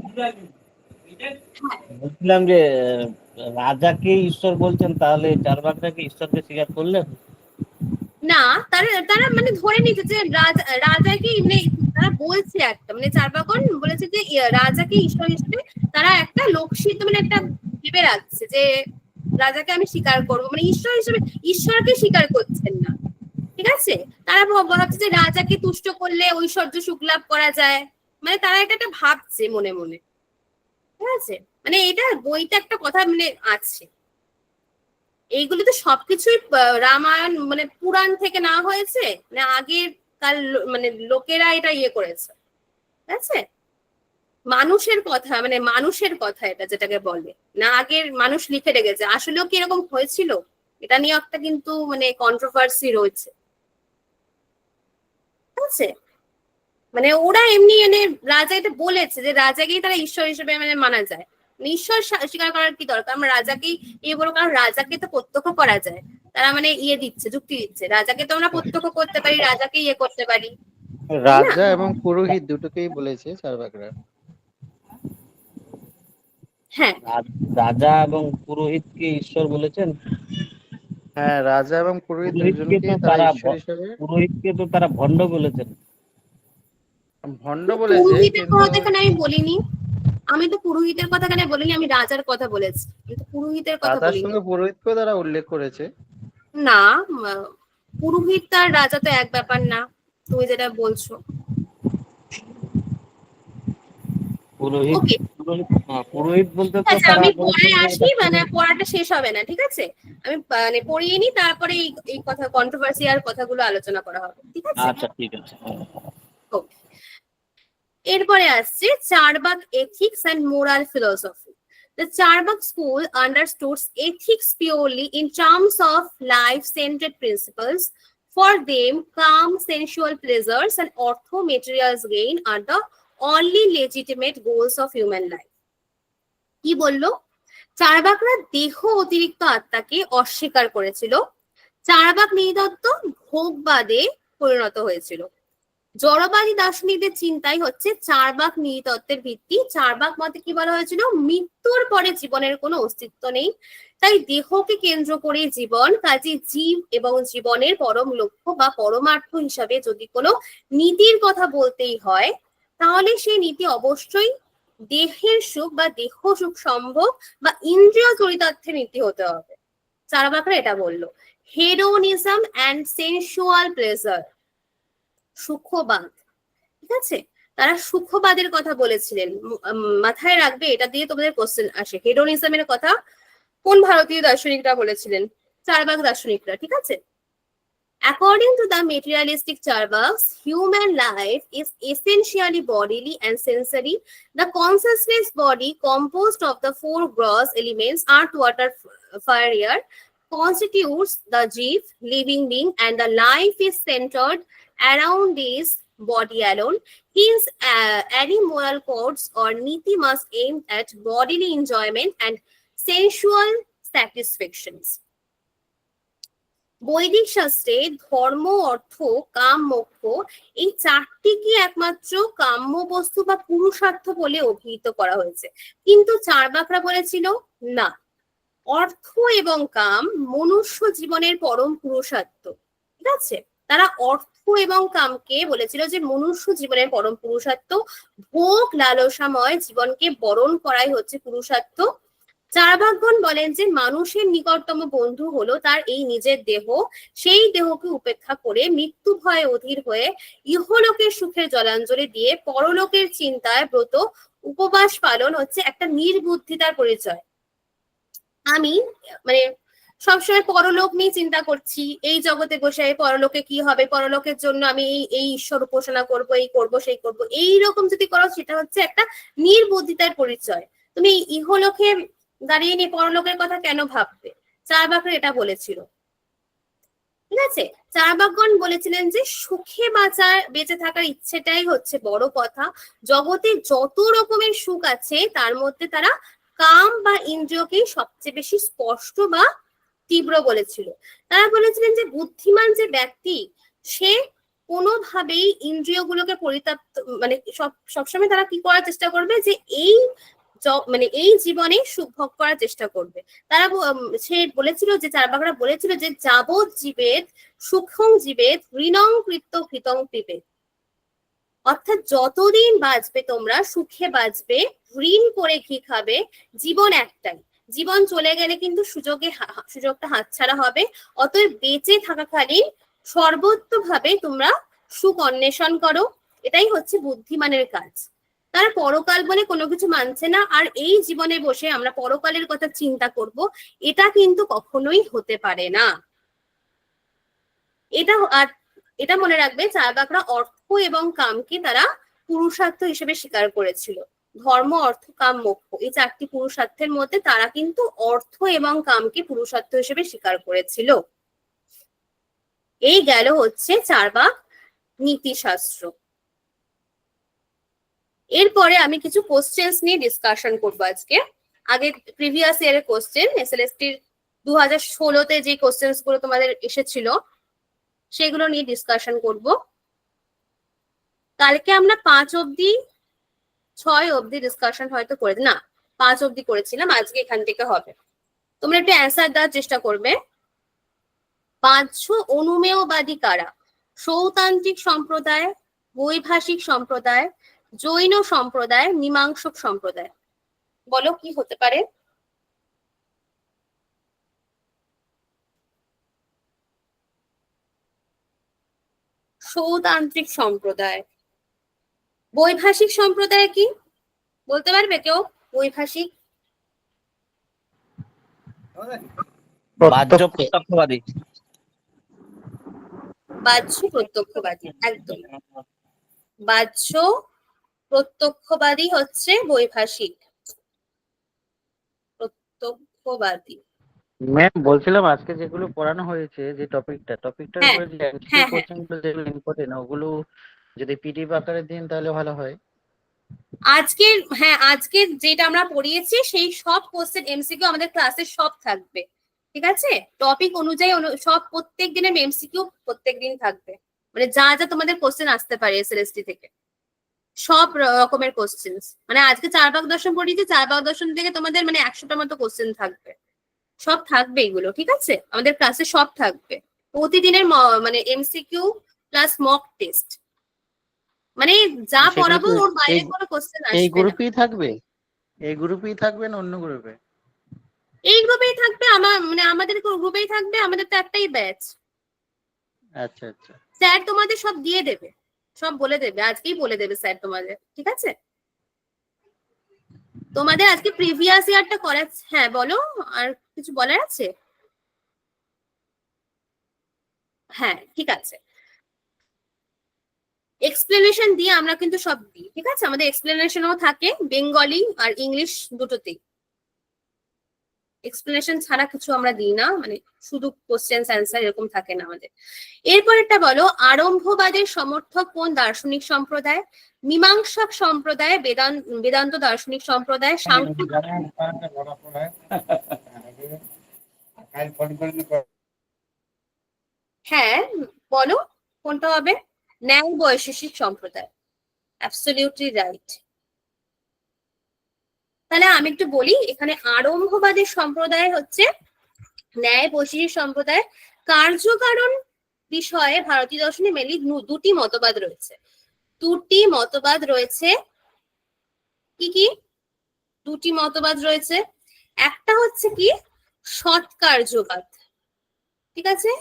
D: বলছিলাম যে রাজাকে ঈশ্বর বলছেন, তাহলে চার্বাকটাকে ঈশ্বরকে স্বীকার করলেন
B: না, তারা মানে ধরে নিচ্ছে যে রাজাকে তারা বলছে একটা মানে চার্বাকগণ বলেছে যে রাজাকে ঈশ্বর হিসেবে তারা একটা লোকসিদ্ধ মানে একটা ভেবে রাখছে যে রাজাকে আমি স্বীকার করবো, মানে ঈশ্বর হিসেবে ঈশ্বরকে স্বীকার করছেন না। ঠিক আছে, তারা ভাবছে যে রাজাকে তুষ্ট করলে ঐশ্বর্য সুখ লাভ করা যায়, মানে তারা এটা ভাবছে মনে মনে। ঠিক আছে, মানে এটা বইটা একটা কথা মানে আছে, এইগুলো তো সবকিছুই রামায়ণ মানে পুরাণ থেকে না হয়েছে, মানে আগের কাল মানে লোকেরা এটা করেছে। ঠিক আছে, মানুষের কথা মানে মানুষের কথা এটা যেটাকে বলে না, আগের মানুষ লিখে রেখেছে। আসলেও কি এরকম হয়েছিল এটা নিয়ে একটা কিন্তু মানে কন্ট্রোভার্সি রয়েছে। ঠিক আছে, মানে ওরা এমনি মানে রাজা এটা বলেছে যে রাজাকেই তারা ঈশ্বর হিসেবে মানে মানা যায়, ঈশ্বর স্বীকার করার কি দরকার, আমরা রাজাকেই বলবো, কারণ রাজাকে তো প্রত্যক্ষ করা যায়। তারা মানে দিচ্ছে, যুক্তি দিচ্ছে, রাজাকে তো আমরা প্রত্যক্ষ করতে পারি, রাজাকে করতে পারি।
E: রাজা এবং পুরোহিত দুটোকেই বলেছে চার্বাকরা।
B: হ্যাঁ,
D: রাজা এবং পুরোহিতকে ঈশ্বর বলেছেন।
E: হ্যাঁ, রাজা এবং পুরোহিত
D: পুরোহিতকে
E: দুজনকেই
D: তো
E: তারা
D: তারা
E: ঈশ্বর হিসেবে
D: পুরোহিতকে তো তারা ভণ্ড বলেছেন।
E: ভণ্ড বলেছে,
B: পুরোহিতের
E: কিন্তু
B: কথা এখানে আমি বলিনি, আমি তো পুরোহিতের কথা এখানে বলিনি, আমি রাজার কথা বলেছি, কিন্তু পুরোহিতের কথা
E: রাজার
B: বলিনি।
E: সঙ্গে পুরোহিতকেও তারা উল্লেখ করেছে।
B: না, পুরোহিত আর রাজা তো এক ব্যাপার না, তুমি যেটা বলছো।
D: পুরোহিত
B: ওকে,
D: পুরোহিত বলতে তো
B: আচ্ছা
D: তারা
B: আমি পরে
D: বলেছেন যে
B: আসি,
D: এটা
B: মানে পড়াটা শেষ হবে না, ঠিক আছে, আমি মানে পড়িয়ে নি, তারপরে এই কথা কন্ট্রোভার্সিয়াল কথাগুলো আলোচনা করা হবে, ঠিক আছে।
D: আচ্ছা ঠিক আছে।
B: ওকে, এরপরে আসছে Charvaka ethics and moral philosophy. The Charbak school understood ethics purely in terms of life-centered principles. For them, calm sensual pleasures and ortho-materials gain are the only legitimate goals of human life. কি বললো? চার্বাকরা দেহ অতিরিক্ত আত্মাকে অস্বীকার করেছিল। চার্বাক নীতিতত্ত্ব ভোগবাদে পরিণত হয়েছিল। জড়বাদী দার্শনিকদের চিন্তাই হচ্ছে চার্বাক নীতিতত্ত্বের ভিত্তি। চার্বাক মতে কি বলা হয়েছিল, মৃত্যুর পরে জীবনের কোনো অস্তিত্ব নেই, তাই দেহকে কেন্দ্র করে জীবন, কাজে জীব এবং জীবনের পরম লক্ষ্য বা পরমার্থ হিসাবে যদি কোনো নীতির কথা বলতেই হয়, তাহলে সেই নীতি অবশ্যই দেহের সুখ বা দেহ সুখ সম্ভোগ বা ইন্দ্রিয় চরিতার্থের নীতি হতে হবে। চার্বাকরা এটা বললো। হেডোনিজম অ্যান্ড সেন্সুয়াল প্লেজার, সুখবাদ, ঠিক আছে, তারা সুখবাদের কথা বলেছিলেন। মাথায় রাখবে, এটা দিয়ে তোমাদের কোশ্চেন আসে। হেডোনিজমের কথা কোন ভারতীয় দার্শনিকরা বলেছিলেন? চার্বাক দার্শনিকরা, ঠিক আছে। According to the materialistic Charvaks, human life is essentially bodily and sensory. The consciousness body, composed of the four gross elements, earth, water, fire, air, constitutes the jiv, living being, and the life is centered around this body alone. Hence, any moral codes or niti must aim at bodily enjoyment and sensual satisfactions. বৈদিক শাস্ত্রে ধর্ম, অর্থ, কাম, মোক্ষ এই চারটি কি একমাত্র কাম্য বস্তু বা পুরুষার্থ বলে অভিহিত করা হয়েছে, কিন্তু চার্বাকরা বলেছিল না, অর্থ এবং কাম মনুষ্য জীবনের পরম পুরুষার্থ, ঠিক আছে। তারা অর্থ এবং কামকে বলেছিল যে মনুষ্য জীবনের পরম পুরুষার্থ, ভোগ লালসাময় জীবনকে বরণ করাই হচ্ছে পুরুষার্থ। চার্বাকগণ বলেন যে মানুষের নিকটতম বন্ধু হলো তার এই নিজের দেহ, সেই দেহকে উপেক্ষা করে মৃত্যু ভয়ে অধীর হয়ে ইহলোকের সুখের জলাঞ্জলি দিয়ে পরলোকের চিন্তায় ব্রত উপবাস পালন হচ্ছে একটা নির্বুদ্ধিতার পরিচয়। আমি মানে সবসময় পরলোক নিয়ে চিন্তা করছি, এই জগতে বসে পরলোকে কি হবে, পরলোকের জন্য আমি এই ঈশ্বর উপাসনা করব, এই করব সেই করব, এইরকম যদি করো সেটা হচ্ছে একটা নির্বুদ্ধিতার পরিচয়। তুমি ইহলোকে দাঁড়িয়ে নিয়ে পরলোকের কথা কেন ভাববে? চার্বাকরা এটা বলেছিল, ঠিক আছে। চার্বাকগণ বলেছিলেন যে সুখে বেঁচে থাকার ইচ্ছেটাই হচ্ছে বড় কথা। জগতে যত রকমের সুখ আছে তার মধ্যে তারা কাম বা ইন্দ্রিয়কেই সবচেয়ে বেশি স্পষ্ট বা তীব্র বলেছিল। তারা বলেছিলেন যে বুদ্ধিমান যে ব্যক্তি সে কোনোভাবেই ইন্দ্রিয়গুলোকে পরিত্যাক্ত মানে সবসময় তারা কি করার চেষ্টা করবে, যে এই জীবনে সুখ ভোগ করার চেষ্টা করবে। তারা সে বলেছিল যে চার্বাকরা বলেছিল যে যাবৎ জীবেদ সুখং জীবেদ ঋণং কৃত্য কৃতং পিবেদ, অর্থাৎ যতদিন বাঁচবে তোমরা সুখে বাঁচবে, ঋণ করে ঘি খাবে। জীবন একটাই, জীবন চলে গেলে কিন্তু সুযোগটা হাতছাড়া হবে। অতএব বেঁচে থাকাকালীন সর্বোত্তভাবে তোমরা সুখ অন্বেষণ করো, এটাই হচ্ছে বুদ্ধিমানের কাজ। তারা পরকাল বলে কোনো কিছু মানছে না, আর এই জীবনে বসে আমরা পরকালের কথা চিন্তা করব, এটা কিন্তু কখনোই হতে পারে না। এটা মনে রাখবে, চার্বাকরা অর্থ এবং কামকে তারা পুরুষার্থ হিসেবে স্বীকার করেছিল। ধর্ম, অর্থ, কাম, মোক্ষ এই চারটি পুরুষার্থের মধ্যে তারা কিন্তু অর্থ এবং কামকে পুরুষার্থ হিসেবে স্বীকার করেছিল। এই গেল হচ্ছে চার্বাক নীতিশাস্ত্র। এরপরে আমি কিছু কোশ্চেন্স নিয়ে ডিসকাশন করবো আজকে। আগে প্রিভিয়াস ইয়ারের কোশ্চেন, এসএলএসটির 2016-তে যে কোশ্চেন্স গুলো তোমাদের এসেছিল সেগুলো নিয়ে ডিসকাশন করব। কালকে আমরা 5 অবধি 6 অবধি ডিসকাশন হয়তো করে না, 5 অবধি করেছিলাম, আজকে এখান থেকে হবে। তোমরা একটু অ্যান্সার দেওয়ার চেষ্টা করবে। বাহ্য অনুমেয়বাদী কারা? সৌতান্ত্রিক সম্প্রদায়, বৈভাষিক সম্প্রদায়, জৈন সম্প্রদায়, মীমাংসক সম্প্রদায়। বলো কি হতে পারে? সৌতান্ত্রিক সম্প্রদায়। বৈভাষিক সম্প্রদায় কি বলতে পারবে কেউ? বৈভাষিক
D: বাহ্য প্রত্যক্ষবাদী।
B: বাহ্য প্রত্যক্ষবাদী, একদম। বাহ্য প্রত্যক্ষবাদী হচ্ছে বৈভাষিক প্রত্যক্ষবাদী।
E: ম্যাম বলছিলাম আজকে যেগুলো পড়ানো হয়েছে, যে টপিকটার
B: হ্যাঁ,
E: উপরে যে
B: হ্যাঁ,
E: কোশ্চেনগুলো যেগুলো ইম্পর্টেন্ট ওগুলো যদি পিডিএফ আকারে দিন তাহলে ভালো হয়।
B: আজকে যেটা আমরা পড়িয়েছি সেই সব কোশ্চেন এমসিকিউ আমাদের ক্লাসে সব থাকবে, ঠিক আছে। টপিক অনুযায়ী সব প্রত্যেক দিনের এমসিকিউ প্রত্যেক দিন থাকবে, মানে যা যা তোমাদের কোশ্চেন আসতে পারে এসএলএসটি থেকে, সব রকমের কোশ্চেন। মানে আজকে 4 ভাগ দর্শন পড়িয়েছি, 4 ভাগ দর্শন থেকে তোমাদের মানে 100টার মতো কোশ্চেন থাকবে, সব থাকবে এগুলো, ঠিক আছে? আমাদের ক্লাসে সব থাকবে, প্রতিদিনের মানে এমসিকিউ প্লাস মক টেস্ট, মানে যা
E: সেগুলো
B: পড়াবো
E: কি
B: ওর বাইরে
E: এই
B: কোনো কোশ্চেন
E: এই
B: আসবে না।
E: গ্রুপেই থাকবে? এই গ্রুপেই থাকবে না অন্য গ্রুপে?
B: এই গ্রুপেই থাকবে, মানে আমাদের গ্রুপেই থাকবে, আমাদের তো একটাই ব্যাচ।
E: আচ্ছা আচ্ছা।
B: স্যার তোমাদের সব দিয়ে দেবে, সব বলে দেবে, আজকেই বলে দেবে স্যার তোমাদের, ঠিক আছে? তোমাদের আজকে প্রিভিয়াস ইয়ারটা করা। হ্যাঁ বলো, আর কিছু বলার আছে? হ্যাঁ ঠিক আছে, এক্সপ্লেনেশন দিয়ে আমরা কিন্তু সব দিই, ঠিক আছে? আমাদের এক্সপ্লেনেশনও থাকে বেঙ্গলি আর ইংলিশ দুটোতেই। এক্সপ্লেনেশন ছাড়া কিছু আমরা দিই না, মানে শুধু কোশ্চেন অ্যান্সার এরকম থাকে না আমাদের। এরপরেরটা বলো, আরম্ভবাদের সমর্থক কোন দার্শনিক সম্প্রদায়? মীমাংসক সম্প্রদায়, বেদান্ত দার্শনিক সম্প্রদায়, সাংখ্য। হ্যাঁ বলো কোনটা হবে? ন্যায় বৈশেষিক সম্প্রদায়, অ্যাবসলিউটলি রাইট। তাহলে আমি একটু বলি, এখানে আরম্ভবাদের সম্প্রদায় হচ্ছে ন্যায় বৈশেষিক সম্প্রদায়। কার্যকারণ বিষয়ে ভারতীয় দর্শনে মেনলি দুটি মতবাদ রয়েছে। দুটি মতবাদ রয়েছে, কি কি? দুটি মতবাদ রয়েছে। একটা হচ্ছে কি সৎকার্যবাদ, ঠিক আছে?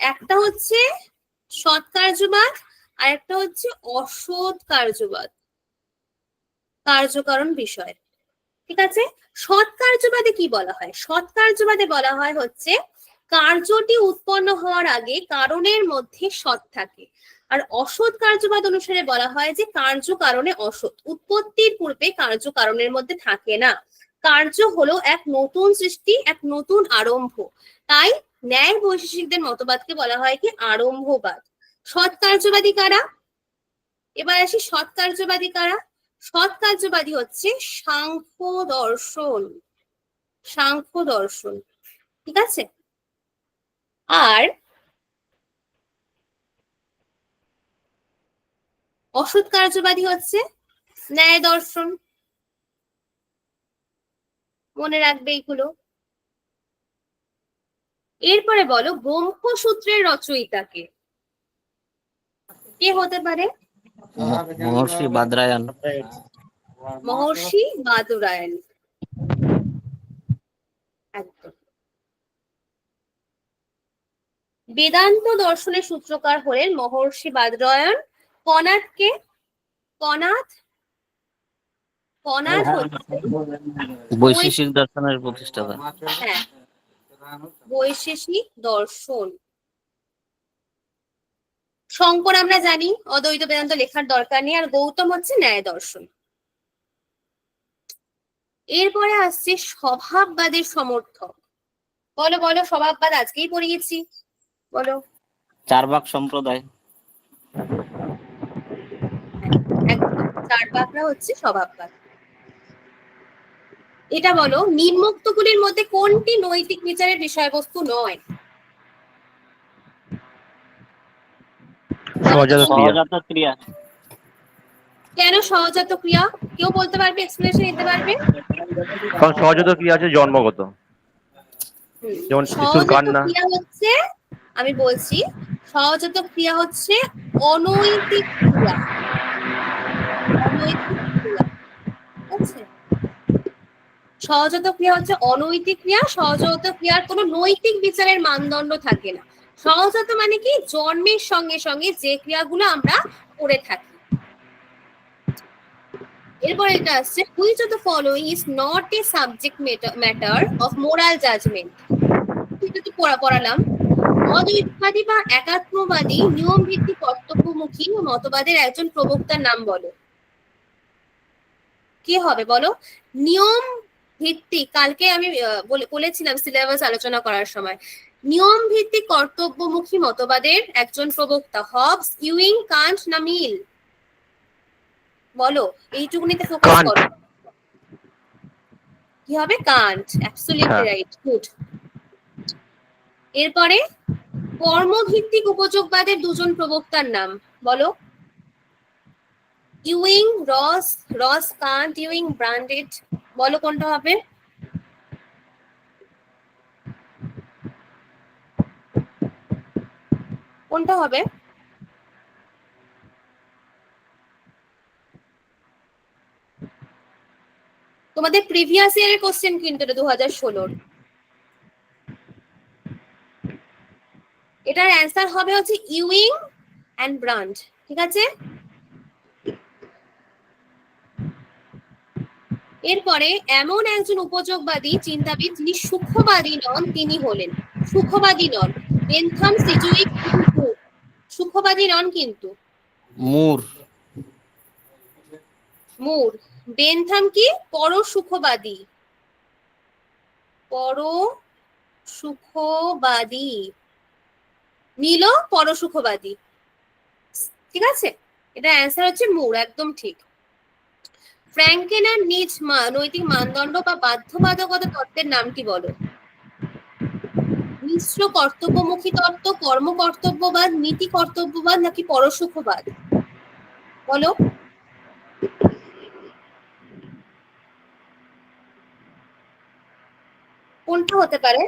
B: একটা হচ্ছে সৎকার্যবাদ আর একটা হচ্ছে অসৎ কার্যবাদ, কার্যকারণ বিষয়, ঠিক আছে? সৎকার্যবাদে কি বলা হয়? সৎকার্যবাদে বলা হয় হচ্ছে কার্যটি উৎপন্ন হওয়ার আগে কারণের মধ্যে সৎ থাকে। আর অসৎ কার্যবাদ অনুসারে বলা হয় যে কার্য কারণে অসৎ, উৎপত্তির পূর্বে কার্য কারণের মধ্যে থাকে না। কার্য হলো এক নতুন সৃষ্টি, এক নতুন আরম্ভ। তাই ন্যায় বৈশেষিকদের মতবাদকে বলা হয় কি আরম্ভবাদ। সৎকার্যবাদী কারা? এবার আসি সৎকার্যবাদী কারা। সৎকার্যবাদী হচ্ছে সাংখ্য দর্শন, সাংখ্য দর্শন, ঠিক আছে? আর অসৎ কার্যবাদী হচ্ছে ন্যায় দর্শন। মনে রাখবে এইগুলো। এরপরে বলো, ব্রহ্মসূত্রের রচয়িতাকে কে হতে পারে?
D: মহর্ষি বাদরায়ণ।
B: মহর্ষি বাদরায়ণ, একদম। বেদান্ত দর্শনের সূত্রকার হলেন মহর্ষি বাদরায়ণ। কনাদকে, কনাদ হচ্ছে
D: বৈশেষিক দর্শনের প্রতিষ্ঠাতা।
B: হ্যাঁ, বৈশেষিক দর্শন। শঙ্কর আমরা জানি অদ্বৈত বেদান্ত লেখার দরকার নেই, আর গৌতম হচ্ছে ন্যায় দর্শন। এরপরে আসছে স্বভাববাদের সমর্থক। বলো বলো, স্বভাববাদ আজকেই পড়িয়েছি, বলো।
D: চারবাক সম্প্রদায়।
B: একদম, চারবাকরা হচ্ছে স্বভাববাদ। এটা বলো, নিম্নোক্তগুলির মধ্যে কোনটি নৈতিক বিচারের বিষয়বস্তু নয়?
D: সহজাত ক্রিয়া।
B: কেন সহজাত ক্রিয়া? কেউ বলতে পারবে, এক্সপ্লেনেশন দিতে পারবে?
F: কারণ সহজাত ক্রিয়া আছে জন্মগত, যেমন শিশুর
B: সহজাত
F: কান্না।
B: ক্রিয়া হচ্ছে, আমি বলছি, সহজাত ক্রিয়া হচ্ছে অনৈতিক ক্রিয়া, অনৈতিক ক্রিয়া, ঠিক আছে? সহজাত ক্রিয়া হচ্ছে অনৈতিক ক্রিয়া। সহজাত ক্রিয়ার কোনো নৈতিক বিচারের মানদণ্ড থাকে না। সহজাত মানে কি জন্মের সঙ্গে সঙ্গে যে ক্রিয়াগুলো আমরা করে থাকি। এরপর এটা আসছে, which of the following is not a subject matter of moral judgment? এটা তো পড়ালাম। অদ্বৈতবাদী বা একাত্মবাদী নিয়ম ভিত্তিক কর্তব্যমুখী মতবাদের একজন প্রবক্তার নাম বলো। কে হবে বলো? নিয়ম ভিত্তিক, কালকে আমি বলেছিলাম সিলেবাস আলোচনা করার সময়, নিয়ম ভিত্তিক কর্তব্যমুখী মতবাদের একজন প্রবক্তা। হবস, ইউইং, কান্ট না মিল? বলো, এইটুকুনিতে ফোকাস করো। কি হবে? Kant, absolutely right, good. এরপরে কর্মভিত্তিক উপযোগবাদের দুজন প্রবক্তার নাম বলো। ইউইং, রস কান্ট, ইউইং, ব্রান্ডেট, বলো কোনটা হবে? কোনটা হবে? তোমাদের প্রিভিয়াস ইয়ারের কোশ্চেন কিন্তু এটা 2016। এটার অ্যান্সার হবে হচ্ছে ইউইং অ্যান্ড ব্রান্ড, ঠিক আছে? এরপরে এমন একজন উপযোগবাদী চিন্তাবিদ যিনি সুখবাদী নন, তিনি হলেন সুখবাদী নন বেনথাম, সিজুইক, সুখবাদী নন কিন্তু
D: মুর।
B: মুর। বেনথাম কি? পরসুখবাদী, পরসুখবাদী। নীল পরসুখবাদী, ঠিক আছে? এটা অ্যান্সার হচ্ছে মুর, একদম ঠিক। ফ্র্যাঙ্কেন আর নিজ নৈতিক মানদণ্ড বা বাধ্যবাধকতা তত্ত্বের নামটি বলো। মিশ্র কর্তব্যমুখী তত্ত্ব, কর্মকর্তব্যবাদ, নীতি কর্তব্যবাদ নাকি পরসুখবাদ, বলো। কোনটা হতে পারে?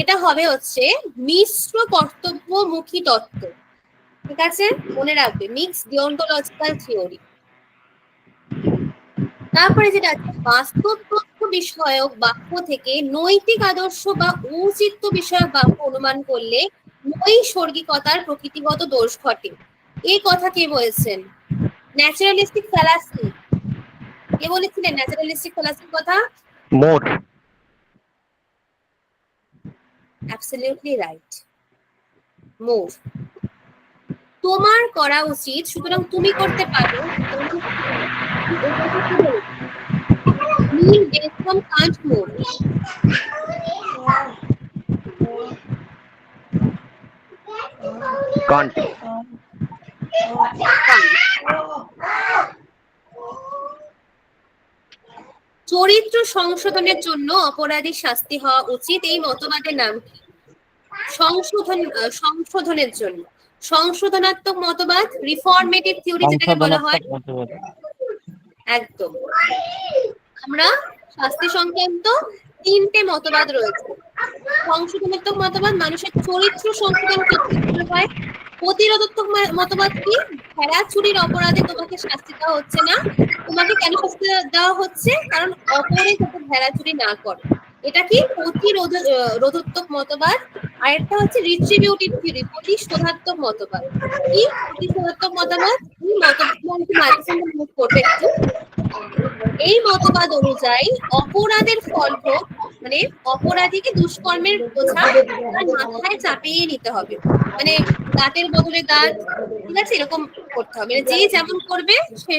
B: এটা হবে হচ্ছে মিশ্র কর্তব্যমুখী তত্ত্ব, ঠিক আছে? মনে রাখবে, মিক্স ডিওন্টোলজিক্যাল থিওরি। তারপরে যেটা আছে, বাস্তব তথ্য বিষয়ক বাক্য থেকে নৈতিক আদর্শ বা ঔচিত্য বিষয়ক বাক্য অনুমান করলে নৈসর্গিকতার প্রকৃতিগত দোষ ঘটে। এই কথা কে বলেছেন? Naturalistic fallacy. কে বলেছিলেন ন্যাচারালিস্টিক ফ্যালাসির কথা?
F: মোর।
B: অ্যাবসলিউটলি রাইট, মোর। তোমার করা উচিত, সুতরাং তুমি করতে পারো। নীল, বেনথাম, কান্ট, মোর।
F: কান্ট।
B: চরিত্র সংশোধনের জন্য অপরাধীর শাস্তি হওয়া উচিত, এই মতবাদের নাম কি? সংশোধনের জন্য সংশোধনাত্মক মতবাদ, রিফর্মেটিভ থিওরি যেটাকে বলা হয়। একদম। আমরা শাস্তি সংক্রান্ত 3টে মতবাদ রয়েছে। সংশোধনাত্মক মতবাদ মানুষের চরিত্র সংশোধন করতে হয়। প্রতিরোধাত্মক মতবাদ কি? ভেড়া চুরির অপরাধে তোমাকে শাস্তি দেওয়া হচ্ছে না। তোমাকে কেন শাস্তি দেওয়া হচ্ছে? কারণ অপরে যাতে ভেড়া চুরি না করে। এটা কি? প্রতিরোধাত্মক মতবাদ। আর একটা হচ্ছে রিট্রিবিউটিভ থিওরি, প্রতিশোধাত্মক মতবাদ। কি প্রতিশোধাত্মক মতবাদ? এই মতবাদ করবে একটু। এই মতবাদ অনুযায়ী অপরাধের ফল ভোগ, মানে অপরাধীকে দুষ্কর্মের বোঝা তার মাথায় চাপিয়ে নিতে হবে, মানে দাঁতের বদলে দাঁত, ঠিক আছে? এরকম করতে হবে, যে যেমন করবে সে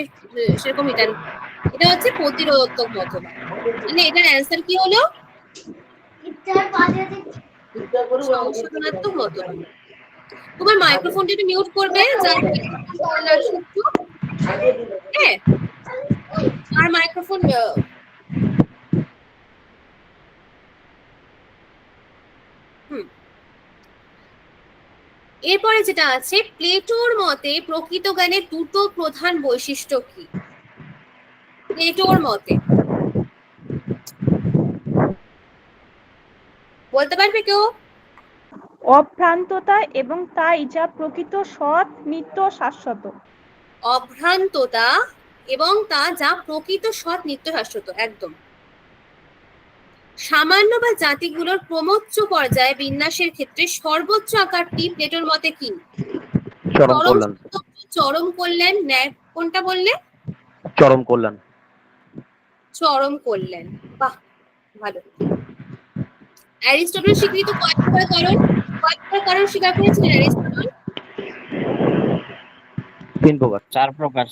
B: সেরকম রিটার্ন। এটা হচ্ছে প্রতিরোধাত্মক মতবাদ। মানে এটার অ্যান্সার কি হলো? সংশোধনাত্মক মতবাদ। তোমার মাইক্রোফোনটা একটু মিউট করবে, হ্যাঁ? আর মাইক্রোফোন এরপরে যেটা আছে, প্লেটোর মতে প্রকৃত জ্ঞানের দুটো প্রধান বৈশিষ্ট্য কি? প্লেটোর মতে বলতে পারবে কেউ?
C: অভ্রান্ততা এবং তাই যা প্রকৃত সৎ, নিত্য, শাশ্বত।
B: অভ্রান্ততা এবং তা যা প্রকৃত সৎ, নিত্য, শাশ্বত, একদম। সামান্য বা জাতিগুলোর ক্রমোচ্চ পর্যায়ে বিন্যাসের ক্ষেত্রে সর্বোচ্চ আকারটি প্লেটোর মতে কি? চরম কল্যাণ, ন্যায়। কোনটা বললে?
F: চরম কল্যাণ।
B: চরম কল্যাণ, বাহ, ভালো। অ্যারিস্টটল স্বীকৃত কয় প্রকার কারণ স্বীকার করেছিলেন অ্যারিস্টটল?
F: 3 প্রকার।
D: 4 প্রকার।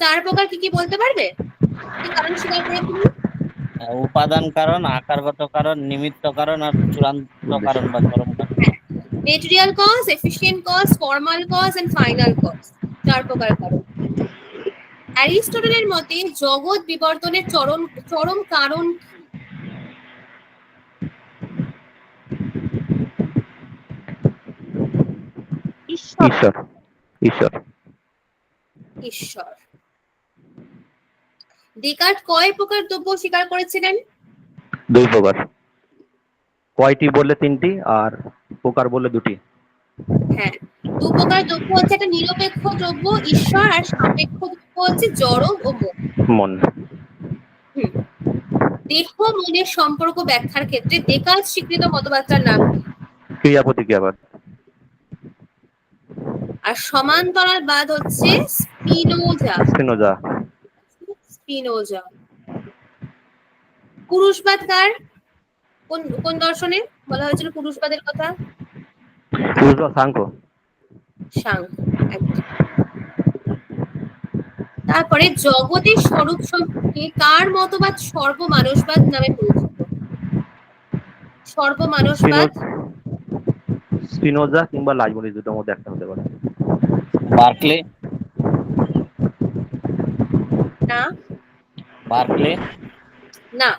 B: 4 প্রকার কি কি বলতে পারবে? কি কারণ স্বীকার করেছিলেন?
D: উপাদান কারণ, আকারগত কারণ, নিমিত্ত কারণ আর চূড়ান্ত কারণ বা চরম কারণ।
B: Material cause, efficient cause, formal cause and final cause. 4 প্রকার কারণ। অ্যারিস্টটলের মতে জগৎ বিবর্তনের চরম কারণ
C: ঈশ্বর।
F: ঈশ্বর। ঈশ্বর।
B: ঈশ্বর। ডেকার্ট কয় প্রকার দ্রব্য স্বীকার করেছিলেন?
F: 2 প্রকার। কয়টি বললে 3টি, আর প্রকার বললে 2টি।
B: হ্যাঁ, 2 প্রকার দ্রব্য হচ্ছে একটা নিরপেক্ষ দ্রব্য ঈশ্বর, আর সাপেক্ষ দ্রব্য হচ্ছে জড় ও মন।
F: মন।
B: হুম। দেহ মনের সম্পর্ক ব্যাখ্যার ক্ষেত্রে ডেকার্ট স্বীকৃত মতবাদটার নাম কি?
F: ক্রিয়া প্রতিক্রিয়াবাদ।
B: আর সমান্তরালবাদ হচ্ছে স্পিনোজা।
F: স্পিনোজা।
B: স্পিনোজা। পুরুষবাদ কার? কোন দর্শনে বলা হয়েছিল পুরুষবাদের কথা?
F: পুরুষ সাংখ্য।
B: সাংখ্য, একদম। তারপরে জগতের স্বরূপ সম্পর্কে কার মতবাদ সর্বমানসবাদ নামে পরিচিত? সর্বমানসবাদ।
F: স্পিনোজা কিংবা লাইবনিজ, দুটোর মধ্যে একটা হতে পারে।
D: বার্কলে।
B: না,
D: বার্কলে।
B: না,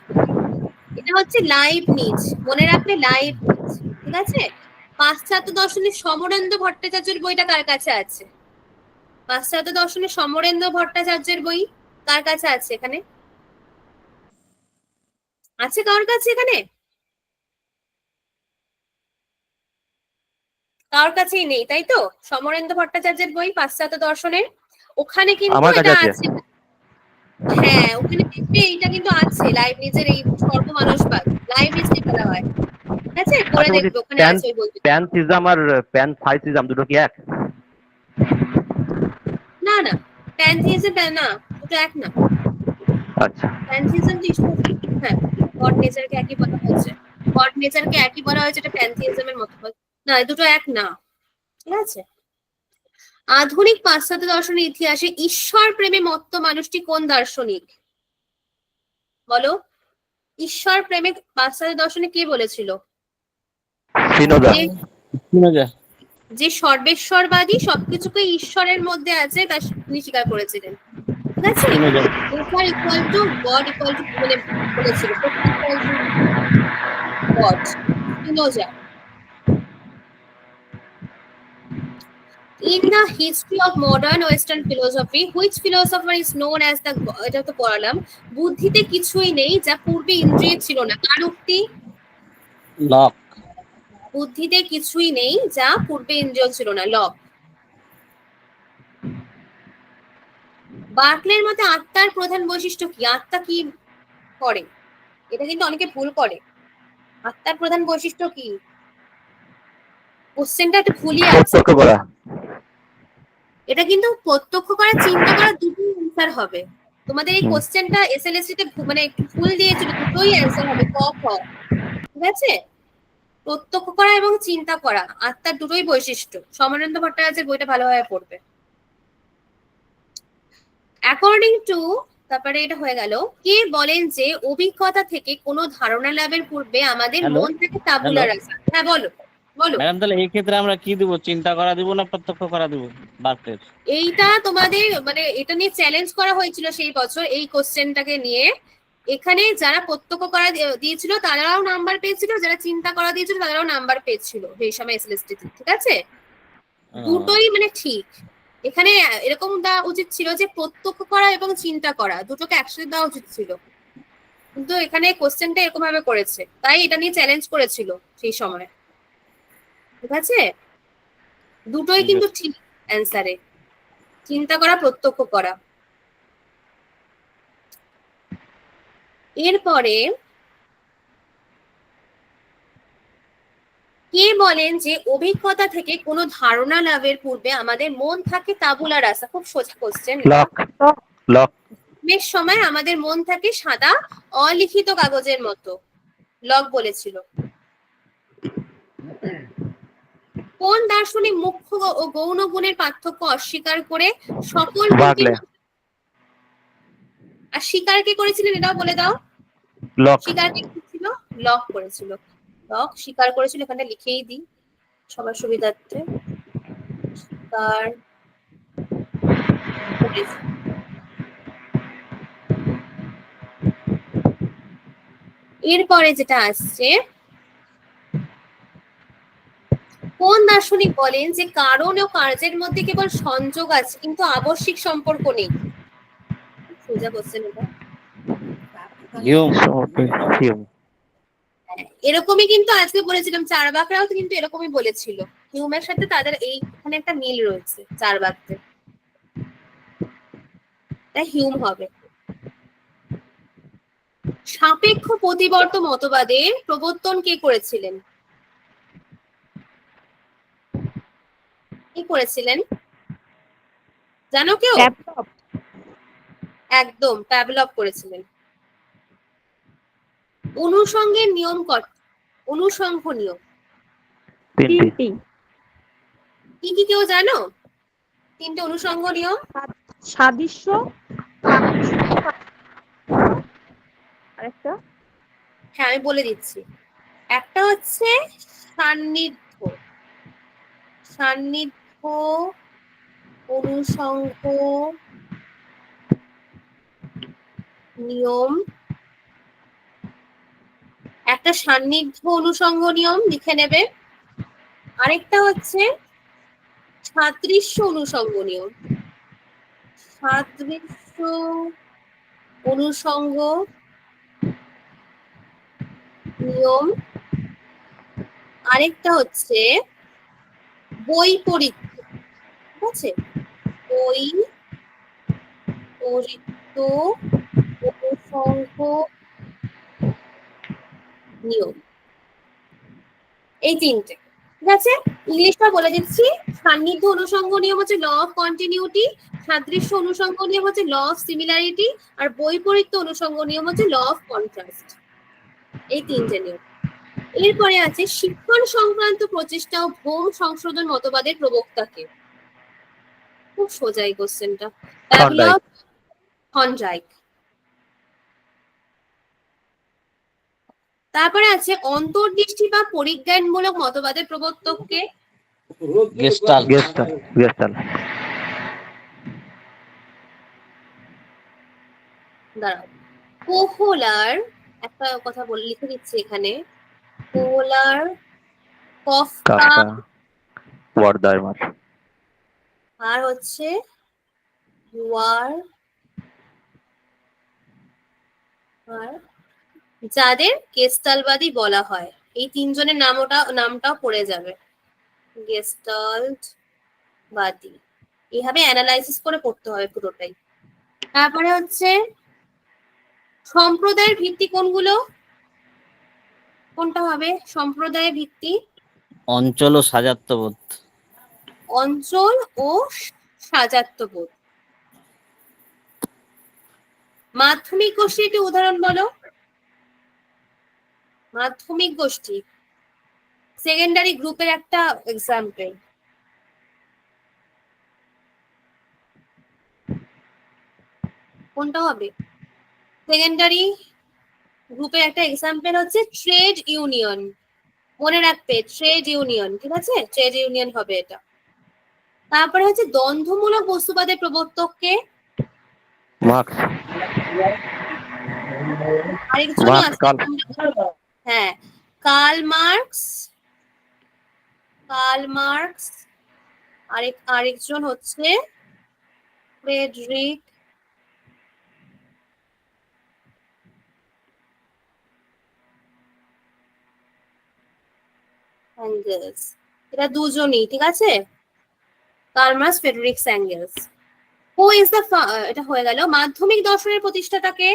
B: এটা হচ্ছে লাইবনিজ। মনে রাখলে লাইবনিজ, ঠিক আছে? পাশ্চাত্য দর্শনের সমরেন্দ্র ভট্টাচার্যের বইটা কার কাছে আছে? পাশ্চাত্য দর্শনের সমরেন্দ্র ভট্টাচার্যের বই কার কাছে আছে? এখানে আছে কার কাছে? এখানে কার কাছেই নেই, তাই তো? সমরেন্দ্র ভট্টাচার্যের বই পাশ্চাত্য দর্শনের, ওখানে কিন্তু
F: আমার কাছে
B: এটা
F: আছে।
B: আছে। হ্যাঁ, ওখানে দেখবে এইটা কিন্তু আছে, লাইবনিজের এই সর্বমানসবাদ লাইবনিজকে বলা হয়। ঠিক আছে, পড়ে
F: আচ্ছা, বলছি
B: দেখবে, ওখানে আছে ওই বইটা।
F: প্যানথিজম আর প্যানথাইসিজম দুটো কি এক?
B: না না, প্যানথিইজম না, দুটো এক না।
F: আচ্ছা।
B: প্যানথিইজম তো ঈশ্বর, হ্যাঁ, গড নেচারকে একই বলা হয়েছে। গড নেচারকে একই বলা হয়েছে, এটা প্যানথিইজমের মতো না, এই দুটো এক না। ঠিক আছে। আধুনিক পাশ্চাত্য দর্শনের ইতিহাসে ঈশ্বর প্রেমে মত্ত মানুষটি কোন দার্শনিক? বলো, ঈশ্বর প্রেমে পাশ্চাত্য দর্শনে কে বলেছিল?
F: স্পিনোজা।
D: স্পিনোজা।
B: যে সর্বেশ্বরবাদী, সবকিছুকে ঈশ্বরের মধ্যে আছে, তা তিনি স্বীকার করেছিলেন। ঠিক আছে,
D: Spinoza.
B: Nature equal to god equal to, মানে বলেছিল equal to god. Spinoza. In the history of modern Western philosophy, which philosopher is known as the, এটা তো পড়ালাম, বুদ্ধিতে কিছুই নেই যা পূর্বে ইন্দ্রিয় ছিল না, কার উক্তি?
D: লক।
B: বুদ্ধিতে কিছুই নেই যা পূর্বে ইন্দ্রিয় ছিল না, লক। বার্কলের মতে আত্মার প্রধান বৈশিষ্ট্য কি? আত্মা কি করে? এটা কিন্তু অনেকে ভুল করে। আত্মার প্রধান বৈশিষ্ট্য কি? কোশ্চেনটা একটু ভুলই আছে।
F: প্রত্যক্ষ করা।
B: এটা কিন্তু প্রত্যক্ষ করা, চিন্তা করা, দুটোই অ্যান্সার হবে। তোমাদের এই কোশ্চেনটা এসএলএসটি তে মানে একটু ভুল দিয়েছিল, দুটোই অ্যান্সার হবে, ক খ। ঠিক আছে, প্রত্যক্ষ করা এবং চিন্তা করা আত্মার দুটোই বৈশিষ্ট্য। সমরেন্দ্র ভট্টাচার্যের বইটা ভালোভাবে পড়বে। অ্যাকর্ডিং টু, তারপরে এটা হয়ে গেল, কে বলেন যে অভিজ্ঞতা থেকে কোনো ধারণা লাভের পূর্বে আমাদের
D: Hello?
B: মন থেকে তাবুলা রাখা? হ্যাঁ, বলো বলো।
D: ম্যাডাম, তাহলে এই ক্ষেত্রে আমরা কি দিব? চিন্তা করা দিব না প্রত্যক্ষ করা দিব বার্কলের?
B: এইটা তোমাদের মানে এটা নিয়ে চ্যালেঞ্জ করা হয়েছিল সেই বছর, এই কোশ্চেনটাকে নিয়ে। এখানে যারা প্রত্যক্ষ করা দিয়েছিল তারাও নাম্বার পেয়েছিল, যারা চিন্তা করা দিয়েছিল তারাও নাম্বার পেয়েছিল সেই সময় এসএলএসটি। ঠিক আছে, দুটোই মানে ঠিক। এখানে এরকম দেওয়া উচিত ছিল যে প্রত্যক্ষ করা এবং চিন্তা করা দুটোকে একসাথে দেওয়া উচিত ছিল, কিন্তু এখানে কোশ্চেনটা এরকম ভাবে করেছে, তাই এটা নিয়ে চ্যালেঞ্জ করেছিল সেই সময়। ঠিক আছে, দুটোই কিন্তু ঠিক অ্যান্সারে, চিন্তা করা, প্রত্যক্ষ করা। এরপরে কে বলেন যে অভিজ্ঞতা থেকে কোনো ধারণা লাভের পূর্বে আমাদের মন থাকে তাবুলা রাসা? খুব সোজা কোশ্চেন।
F: লক। লক।
B: বেশ সময় আমাদের মন থাকে সাদা অলিখিত কাগজের মতো, লক বলেছিল। কোন দার্শনিক মুখ্য ও গৌণ গুণের পার্থক্য অস্বীকার করে সকল
F: বার্কলে।
B: আর স্বীকার কে করেছিলেন এটাও বলে দাও।
F: লক।
B: স্বীকার কে করেছিল? লক করেছিল। লক স্বীকার করেছিল, এখানে লিখেই দিই সবার সুবিধার্থে। স্বীকার করেছিল। এরপরে যেটা আসছে, কোন দার্শনিক বলেন যে কারণ ও কার্যের মধ্যে কেবল সংযোগ আছে কিন্তু আবশ্যিক সম্পর্ক নেই? সোজা কোশ্চেন এটা।
D: হিউম।
F: হিউম।
B: এরকমই কিন্তু আজকে বলেছিলাম, চার্বাকরাও তো কিন্তু এরকমই বলেছিল। হিউমের সাথে তাদের এইখানে একটা মিল রয়েছে চার্বাকদের, তাই হিউম হবে। সাপেক্ষ প্রতিবর্ত মতবাদের প্রবর্তন কে করেছিলেন? কি করেছিলেন জানো কেউ?
C: ল্যাপটপ।
B: একদম, প্যাভলভ করেছিলেন। অনুষঙ্গের নিয়ম অনুসংঘ নিয়ম
F: 3টি।
B: কি কি কেউ জানো? 3টে অনুষঙ্গ নিয়ম।
C: সাদৃশ্য, আরেকটা
B: হ্যাঁ আমি বলে দিচ্ছি। একটা হচ্ছে সান্নিধ্য, সান্নিধ্য অনুষঙ্গ নিয়ম, একটা সান্নিধ্য অনুষঙ্গ নিয়ম লিখে নেবে। আরেকটা হচ্ছে সাদৃশ্য অনুষঙ্গ নিয়ম, সাদৃশ্য অনুষঙ্গ নিয়ম। আরেকটা হচ্ছে বৈপরীত্য, ঠিক আছে, বৈপরীত্য অনুষঙ্গ নিয়ম। এই 3টে, ঠিক আছে। ইংলিশটা বলে দিচ্ছি। সান্নিধ্য অনুষঙ্গ নিয়ম হচ্ছে ল অফ কন্টিনিউটি, সাদৃশ্য অনুষঙ্গ নিয়ম হচ্ছে ল অফ সিমিলারিটি, আর বৈপরীত্য অনুষঙ্গ নিয়ম হচ্ছে ল অফ কন্ট্রাস্ট। এই 3টে নিয়ম। এরপরে আছে শিক্ষণ সংক্রান্ত প্রচেষ্টা ও ভ্রম সংশোধন মতবাদের প্রবক্তাকে। খুব সোজা এই কোশ্চেনটা। Pavlov, Thorndike. তারপরে আছে অন্তর্দৃষ্টি বা পরিজ্ঞানমূলক মতবাদের প্রবর্তককে।
D: গেস্টাল।
F: গেস্টাল।
B: দাঁড়াও, কোহলার, একটা কথা বলে লিখে দিচ্ছি এখানে, কোহলার, কফকা,
F: কাফকা, ওয়ার্দারমার।
B: আর হচ্ছে ওয়ার, আর যাদের গেস্টালবাদী বলা হয়। এই 3জনের নামটাও পড়ে যাবে, গেস্টালবাদী। এইভাবে অ্যানালাইসিস করে পড়তে হবে পুরোটাই। তারপরে হচ্ছে সম্প্রদায়ের ভিত্তি কোনগুলো? কোনটা হবে সম্প্রদায়ের ভিত্তি?
D: অঞ্চল ও সাজাত্যবোধ।
B: অঞ্চল ও সাজাত্যবোধ। মাধ্যমিক গোষ্ঠীর একটি উদাহরণ বলো। মাধ্যমিক গোষ্ঠী সেকেন্ডারি গ্রুপের একটা এক্সাম্পল। কোনটা হবে? সেকেন্ডারি গ্রুপের একটা এক্সাম্পল হচ্ছে ট্রেড ইউনিয়ন। মনে রাখবে ট্রেড ইউনিয়ন, ঠিক আছে, ট্রেড ইউনিয়ন হবে এটা। তারপরে হচ্ছে দ্বন্দ্বমূলক বস্তুবাদের প্রবর্তককে।
F: মার্কস।
B: আরেকজন আছে, হ্যাঁ, কার্ল মার্কস। Karl Marx. আরেকজন হচ্ছে ফ্রেডরিক অ্যাঙ্গেলস। এটা দুজনই, ঠিক আছে, Karl Marx, Friedrich Engels. Who is the, এটা হয়ে গেল। মাধ্যমিক দর্শনের প্রতিষ্ঠাতাকে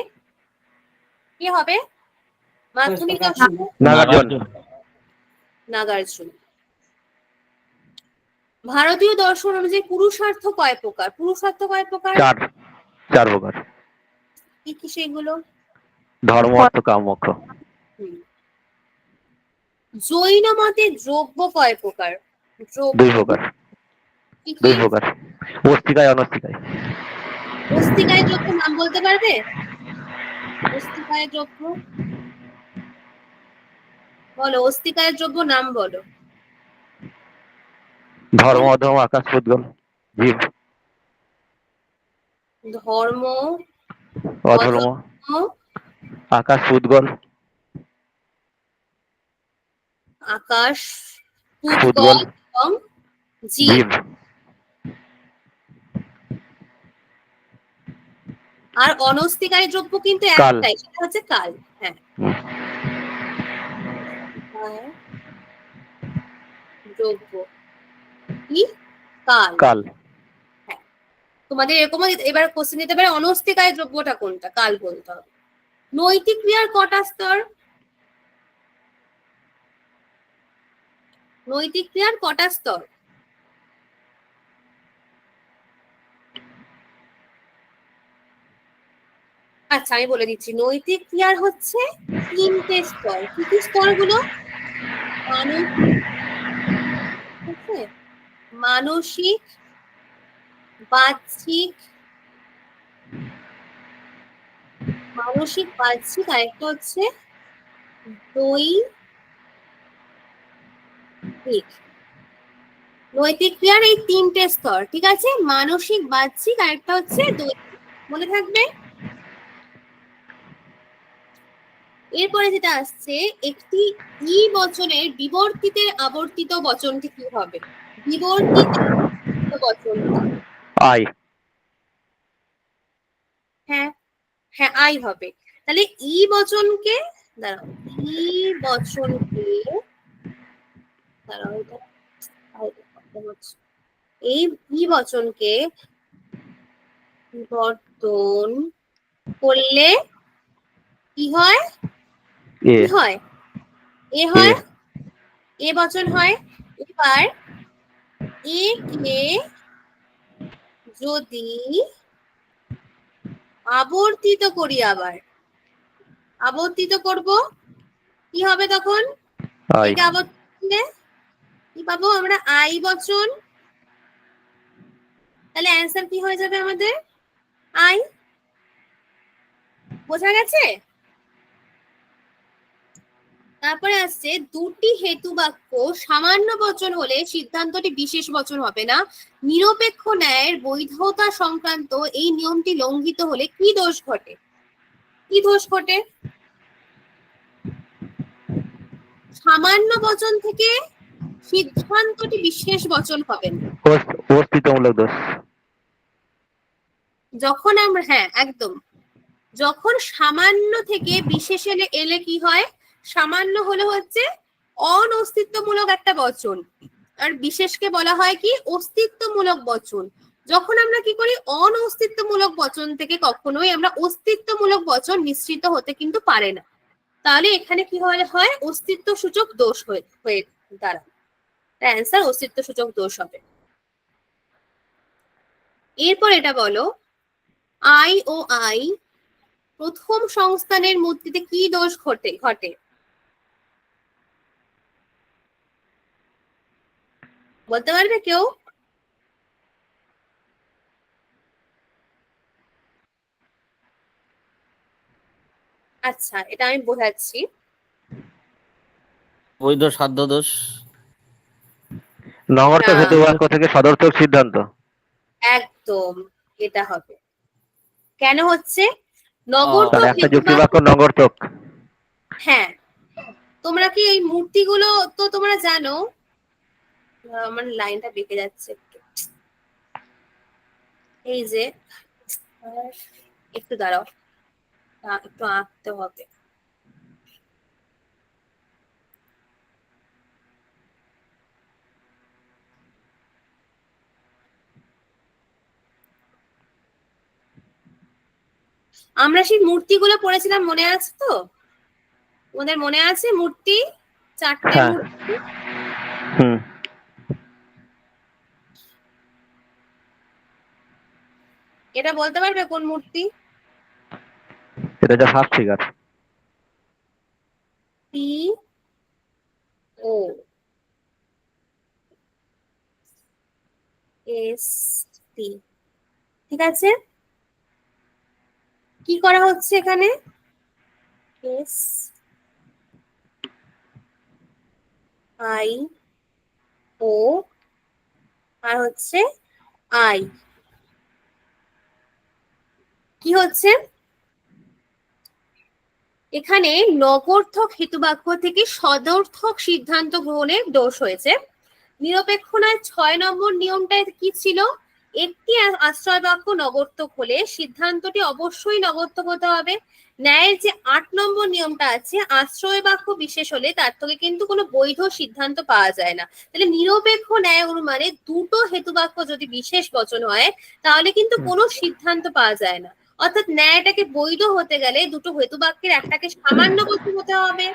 B: কি হবে? মাধ্যমিক দর্শন
F: নাগার্জুন।
B: নাগার্জুন। ভারতীয় দর্শন অনুযায়ী পুরুষার্থ কয় প্রকার? পুরুষার্থ কয় প্রকার?
F: 4 প্রকার।
B: কি কি সেগুলো?
F: ধর্ম, অর্থ, কাম, মোক্ষ।
B: জৈন মতে দ্রব্য কয় প্রকার?
F: 2 প্রকার।
B: কি কি?
F: 2 প্রকার, অস্তিকায়, অনস্তিকায়।
B: অস্তিকায় দ্রব্য নাম বলতে পারবে? অস্তিকায় দ্রব্য বলো, অস্তিকায় দ্রব্য নাম বলো।
F: ধর্ম, অধর্ম, আকাশ, উদ্গল, জীব।
B: ধর্ম,
F: অধর্ম,
B: অধর্ম,
F: আকাশ, উদ্গল,
B: আকাশ,
F: ফুটবল,
B: ফুটবল এবং জীব।
F: জীব,
B: আর অনস্তিকারী দ্রব্য কিন্তু
F: কাল।
B: একটাই, সেটা হচ্ছে কাল। হ্যাঁ, দ্রব্য কি? কাল।
F: কাল।
B: হ্যাঁ, তোমাদের এরকম এবার কোশ্চেন দিতে পারে অনস্তিকারী দ্রব্যটা কোনটা, কাল বলতে হবে। নৈতিক ক্রিয়ার কটা স্তর? নৈতিক ক্রিয়ার কটা স্তর? আচ্ছা, আমি বলে দিচ্ছি, নৈতিক ক্রিয়ার হচ্ছে 3টে স্তর। কি কি স্তরগুলো? মানসিক, মানসিক, বাহ্যিক, আর একটা হচ্ছে দৈহিক। নৈতিক ক্রিয়ার এই 3টে স্তর, ঠিক আছে? মানসিক, বাহ্যিক, আর একটা হচ্ছে দৈহিক। মনে থাকবে। এরপরে যেটা আসছে, একটি ই বচনের বিবর্তিতে আবর্তিত বচনটি কি হবে? বিবর্তিত বচনটি,
F: আই।
B: হ্যাঁ হ্যাঁ, আই হবে। তাহলে ই বচনকে, দাঁড়াও, ই বচনকে, দাঁড়াও, এটা এই ই বচনকে বিবর্তন করলে কি হয়?
F: এ।
B: কি হয়? এ হয়, এ বচন হয়। এবার এ কে যদি আবর্তিত করি, আবার আবর্তিত করব, কি হবে তখন?
F: আই।
B: একে আবর্তিত করলে কি পাবো আমরা? আই বচন। তাহলে অ্যান্সার কি হয়ে যাবে আমাদের? আই। বোঝা গেছে? তারপরে আসছে, দুটি হেতু বাক্য সামান্য বচন হলে সিদ্ধান্তটি বিশেষ বচন হবে না। নিরপেক্ষ ন্যায়ের বৈধতা সংক্রান্ত এই নিয়মটি লঙ্ঘিত হলে কি দোষ ঘটে? কি দোষ ঘটে? সামান্য বচন থেকে সিদ্ধান্তটি বিশেষ বচন হবে না।
F: অস্তিত্বমূলক দোষ।
B: যখন আমরা, হ্যাঁ একদম, যখন সামান্য থেকে বিশেষ এলে কি হয়? সামান্য হলে হচ্ছে অনস্তিত্বমূলক একটা বচন, আর বিশেষকে বলা হয় কি? অস্তিত্বমূলক বচন। যখন আমরা কি করি? অনস্তিত্বমূলক বচন থেকে কখনোই আমরা অস্তিত্বমূলক বচন নিঃসৃত হতে কিন্তু পারে না। তাহলে এখানে কি হয়? অস্তিত্ব সূচক দোষ হয়ে হয়ে দাঁড়ায়। অ্যান্সার অস্তিত্ব সূচক দোষ হবে। এরপর এটা বলো, আই ও আই প্রথম সংস্থানের মূর্তিতে কি দোষ ঘটে? বলতে পারবে কেউ? আচ্ছা, এটা আমি বোঝাচ্ছি।
D: বৈধ সাধ্য দোষ।
F: নগরতক
B: না,
F: হেতু বাক্য থেকে সদর্থক সিদ্ধান্ত।
B: একদম এটা হবে। কেন হচ্ছে?
D: ও,
B: নগরতক
F: তাহলে একটা
B: হেতু
F: যুক্তি
B: বাক্য,
F: বাক্য নগরতক।
B: হ্যাঁ। তোমরা কি এই মূর্তিগুলো তো তোমরা জানো? আমার লাইনটা বেঁকে যাচ্ছে একটু। এই যে, একটু দাঁড়াও, একটু আঁকতে হবে। আমরা সেই মূর্তিগুলো পড়েছিলাম, মনে আছে তো? তোমাদের মনে আছে মূর্তি? 4টে
F: হ্যাঁ।
B: মূর্তি।
F: হুম।
B: এটা বলতে পারবে কোন মূর্তি?
F: এটা যা ফার্স্ট ফিগার।
B: পি ও এস টি, ঠিক আছে? কি করা হচ্ছে এখানে? এস আই ও, আর হচ্ছে আই। কি হচ্ছে? এখানে নগর্থক হেতুবাক্য থেকে সদর্থক সিদ্ধান্ত গ্রহণের দোষ হয়েছে। নিরপেক্ষ নয় 6 নম্বর নিয়মটা কি ছিল? একটি আশ্রয় বাক্য নগর্থক হলে সিদ্ধান্তটি অবশ্যই নগর্থক হতে হবে। ন্যায়ের যে 8 নম্বর নিয়মটা আছে, আশ্রয় বাক্য বিশেষ হলে তার থেকে কিন্তু কোনো বৈধ সিদ্ধান্ত পাওয়া যায় না। তাহলে নিরপেক্ষ ন্যায় অনুমানে দুটো হেতুবাক্য যদি বিশেষ বচন হয় তাহলে কিন্তু কোনো সিদ্ধান্ত পাওয়া যায় না। অর্থাৎ ন্যায়টাকে বৈধ হতে গেলে দুটো হেতুবাক্যের একটাকে সামান্য বচন হতে হবে,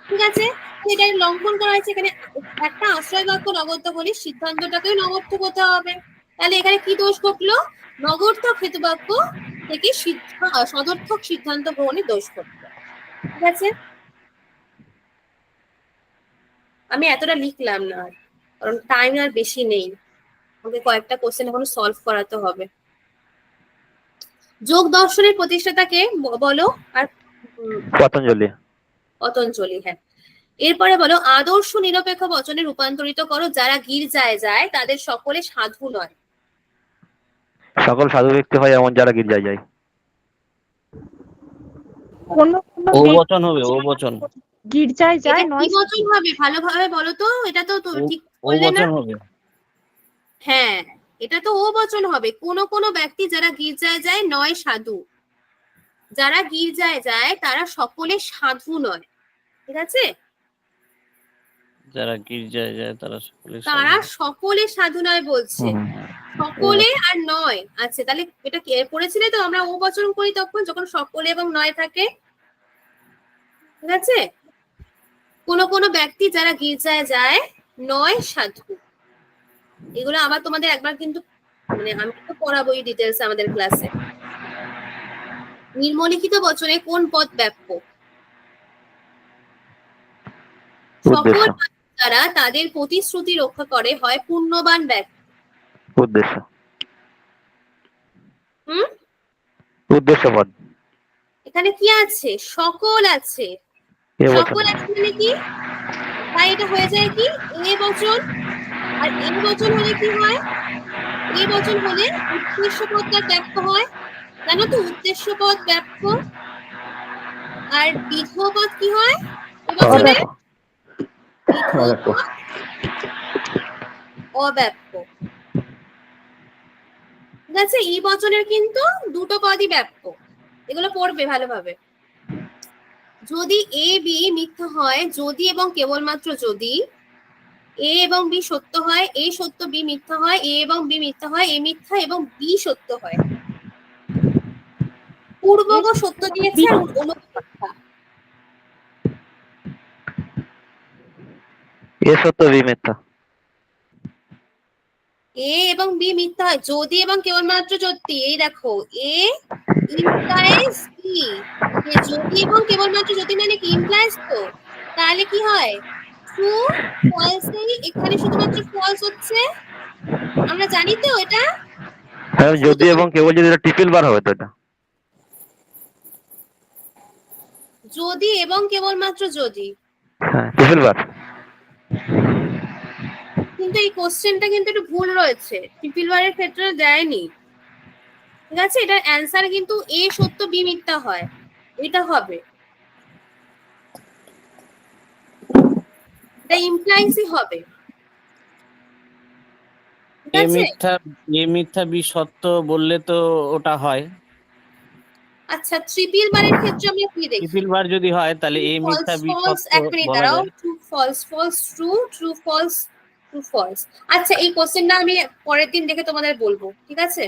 B: ঠিক আছে? এটা লঙ্ঘন করা হয়েছে। এখানে একটা আশ্রয় বাক্য নগর্থক হলে সিদ্ধান্তটাকেও নগর্থক হতে হবে। তাহলে এখানে কি দোষ ঘটলো? নগর্থক হেতুবাক্য থেকে সদর্থক সিদ্ধান্ত গ্রহণে দোষ ঘটলো, ঠিক আছে? আমি এতটা লিখলাম না আর, কারণ টাইম আর বেশি নেই, আমাকে কয়েকটা কোশ্চেন এখন সলভ করাতে হবে। যোগ দর্শনের প্রতিষ্ঠাতাকে বলো। আর
F: পতঞ্জলি।
B: পতঞ্জলি, হ্যাঁ। এরপরে বলো আদর্শ নিরপেক্ষ বচনে রূপান্তরিত করো। যারা গির্জায় যায় তাদের সকলে সাধু নয়।
F: সকল সাধু ব্যক্তি হয় এমন যারা গির্জায় যায়।
C: কোনো কোনো
D: ও
C: ব্যক্তি
D: বচন হবে, ও বচন।
C: গির্জায়
B: এটা
C: যায়
B: কি
C: নয়
B: বচন হবে ভালোভাবে বলো তো? এটা তো ঠিক
D: ও
B: বললে না?
D: বচন হবে।
B: হ্যাঁ, এটা তো ও বচন হবে। কোন কোন ব্যক্তি যারা গির্জায় যায় নয় সাধু। যারা গির্জায় যায় তারা সকলে সাধু নয়, ঠিক আছে?
D: যারা গির্জায় যায় তারা সকলে
B: তারা
D: সাধু।
B: সকলে সাধু নয় বলছে,
F: হুম।
B: সকলে আর নয়। আচ্ছা, তাহলে এটা পড়েছিলে তো, আমরা ও বচন করি তখন যখন সকলে এবং নয় থাকে, ঠিক আছে? কোন কোন ব্যক্তি যারা গির্জায় যায় নয় সাধু, এগুলো আবার তোমাদের একবার কিন্তু মানে আমি তো পড়াবোই ডিটেলস আমাদের ক্লাসে। নিম্নলিখিত বচনে কোন পদ ব্যাপক? সকল
F: উদ্দেশ্য।
B: তারা তাদের প্রতিশ্রুতি রক্ষা করে হয় পুণ্যবান ব্যক্তি।
F: উদ্দেশ্য।
B: হুম,
F: উদ্দেশ্য পদ।
B: এখানে কি আছে? সকল আছে।
F: এ বচন।
B: সকল আছে মানে কি? তাই এটা হয়ে যায় কি এ বচন। আর এ বচন হলে কি হয়? এ বচন হলে উদ্দেশ্য পদটা ব্যাপ্য হয়, জানো তো? উদ্দেশ্য পদ ব্যাপ্য। আর বিধেয় পদ কি হয় এ বচনে? বিধেয় পদ অব্যাপ্য, ঠিক আছে? ই বচনের কিন্তু দুটো পদই ব্যাপ্য, এগুলো পড়বে ভালোভাবে। যদি এ বি মিথ্যা হয়, যদি এবং কেবলমাত্র যদি এ এবং বি সত্য হয়, এ সত্য বি মিথ্যা হয়, এ এবং বি মিথ্যা হয়, এ মিথ্যা এবং বি সত্য হয়। পূর্বগ সত্য দিয়েছে আর অনুগ মিথ্যা।
F: এ সত্য বি মিথ্যা।
B: এ এবং বি মিথ্যা হয় যদি এবং কেবলমাত্র যদি। এই দেখো, এ ইমপ্লাইজ বি, যদি এবং কেবলমাত্র যদি মানে কি ইমপ্লাইজ তো, তাহলে কি হয়? True false. এখানে শুধুমাত্র ফলস হচ্ছে, আমরা জানি তো এটা।
F: হ্যাঁ, যদি
B: শুধু
F: এবং কেবল যদি এটা ট্রিপল বার হবে তো এটা।
B: যদি এবং কেবলমাত্র যদি,
F: হ্যাঁ, ট্রিপল বার।
B: কিন্তু এই কোশ্চেনটা কিন্তু একটু ভুল রয়েছে, ট্রিপল বারের ক্ষেত্রে দেয়নি, ঠিক আছে? এটার অ্যান্সার কিন্তু এ সত্য বি মিথ্যা হয়, এটা হবে, এটা ইমপ্লাইজই হবে, ঠিক
D: এ
B: আছে?
D: মিথ্যা, এ মিথ্যা বি সত্য বললে তো ওটা হয়।
B: আচ্ছা, ট্রিপল বারের ক্ষেত্রে আমরা কি দেখি?
D: ট্রিপল বার যদি হয় তাহলে এ মিথ্যা
B: ফলস
D: বি
B: ফলস,
D: সত্য
B: এক মিনিট
D: বলা
B: দাঁড়াও।
D: যায়।
B: True false, false true, true false, true false. আচ্ছা, এই কোশ্চেনটা আমি পরের দিন দেখে তোমাদের বলবো, ঠিক আছে?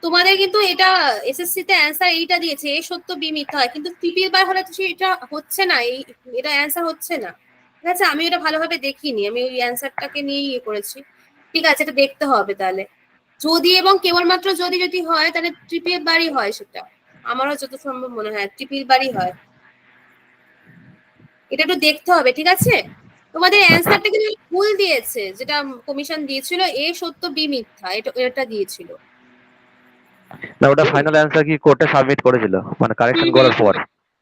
B: তোমাদের কিন্তু এটা এসএসসি তে অ্যান্সার এইটা দিয়েছে, এ সত্য বি মিথ্যা হয়, কিন্তু ট্রিপল বার হলে তো এটা হচ্ছে না, এই এটা অ্যান্সার হচ্ছে না, ঠিক আছে? আমি এটা ভালোভাবে দেখিনি, আমি ওই অ্যান্সারটাকে নিয়েই ইয়ে করেছি, ঠিক আছে? এটা দেখতে হবে তাহলে। যদি এবং কেবলমাত্র যদি যদি হয় তাহলে ট্রিপল বারই হয়, সেটা আমারও যত সম্ভব মনে হয় ট্রিপল বারই হয়। এটা একটু দেখতে হবে, ঠিক আছে? তোমাদের অ্যান্সারটা কিন্তু ভুল দিয়েছে, যেটা কমিশন দিয়েছিল এ সত্য বি মিথ্যা, এটা দিয়েছিল।
F: না, ওটা ফাইনাল অ্যান্সার কি কোর্টে সাবমিট করেছিল মানে কারেকশন করার পর।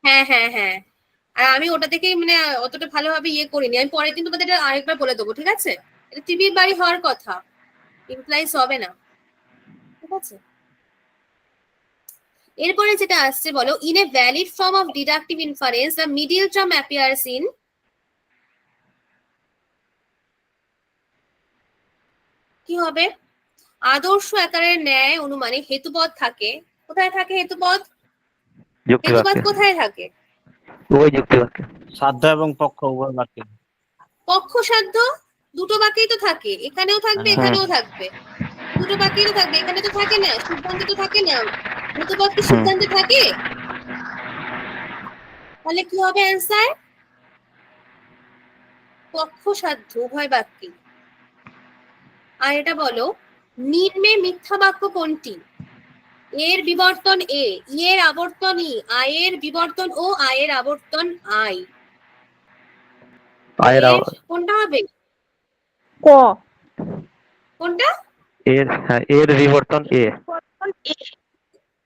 B: হ্যাঁ হ্যাঁ হ্যাঁ, আর আমি ওটা দেখেই মানে অতটা ভালোভাবে ইয়ে করিনি। আমি পরের দিন তোমাদের এটা আরেকবার বলে দেবো, ঠিক আছে? এটা টিভির বাড়ি হওয়ার কথা, ইমপ্লাইজ হবে না, ঠিক আছে? এরপরে যেটা আসছে বলো, in a valid form of deductive inference the middle term appears in, কি হবে? আদর্শ আকারের ন্যায় অনুমানে হেতুপদ থাকে। কোথায় থাকে হেতুপদ?
F: যুক্তি
B: হেতুপদ
F: বাক্যে,
B: কোথায় থাকে?
F: ওই যুক্তি বাক্যে।
D: সাধ্য এবং পক্ষ উভয় বাক্যে।
B: পক্ষ সাধ্য দুটো বাক্যেই তো থাকে, এখানেও থাকবে
D: হ্যাঁ।
B: এখানেও থাকবে, দুটো বাক্যেই তো থাকবে, এখানে তো থাকে না, সিদ্ধান্তে তো থাকে না। হেতুপদ কি
F: হুম।
B: সিদ্ধান্তে থাকে? তাহলে কি হবে অ্যান্সার? পক্ষ সাধ্য উভয় বাক্যে। আর এটা বলো, নিম্নে মিথ্যা বাক্য কোনটি? এর বিবর্তন এ, ই এর আবর্তন ই, আয়ের বিবর্তন ও, আয়ের আবর্তন আই।
F: আয়ের
B: এর কোনটা হবে?
C: ক।
B: কোনটা?
F: এর বিবর্তন এ।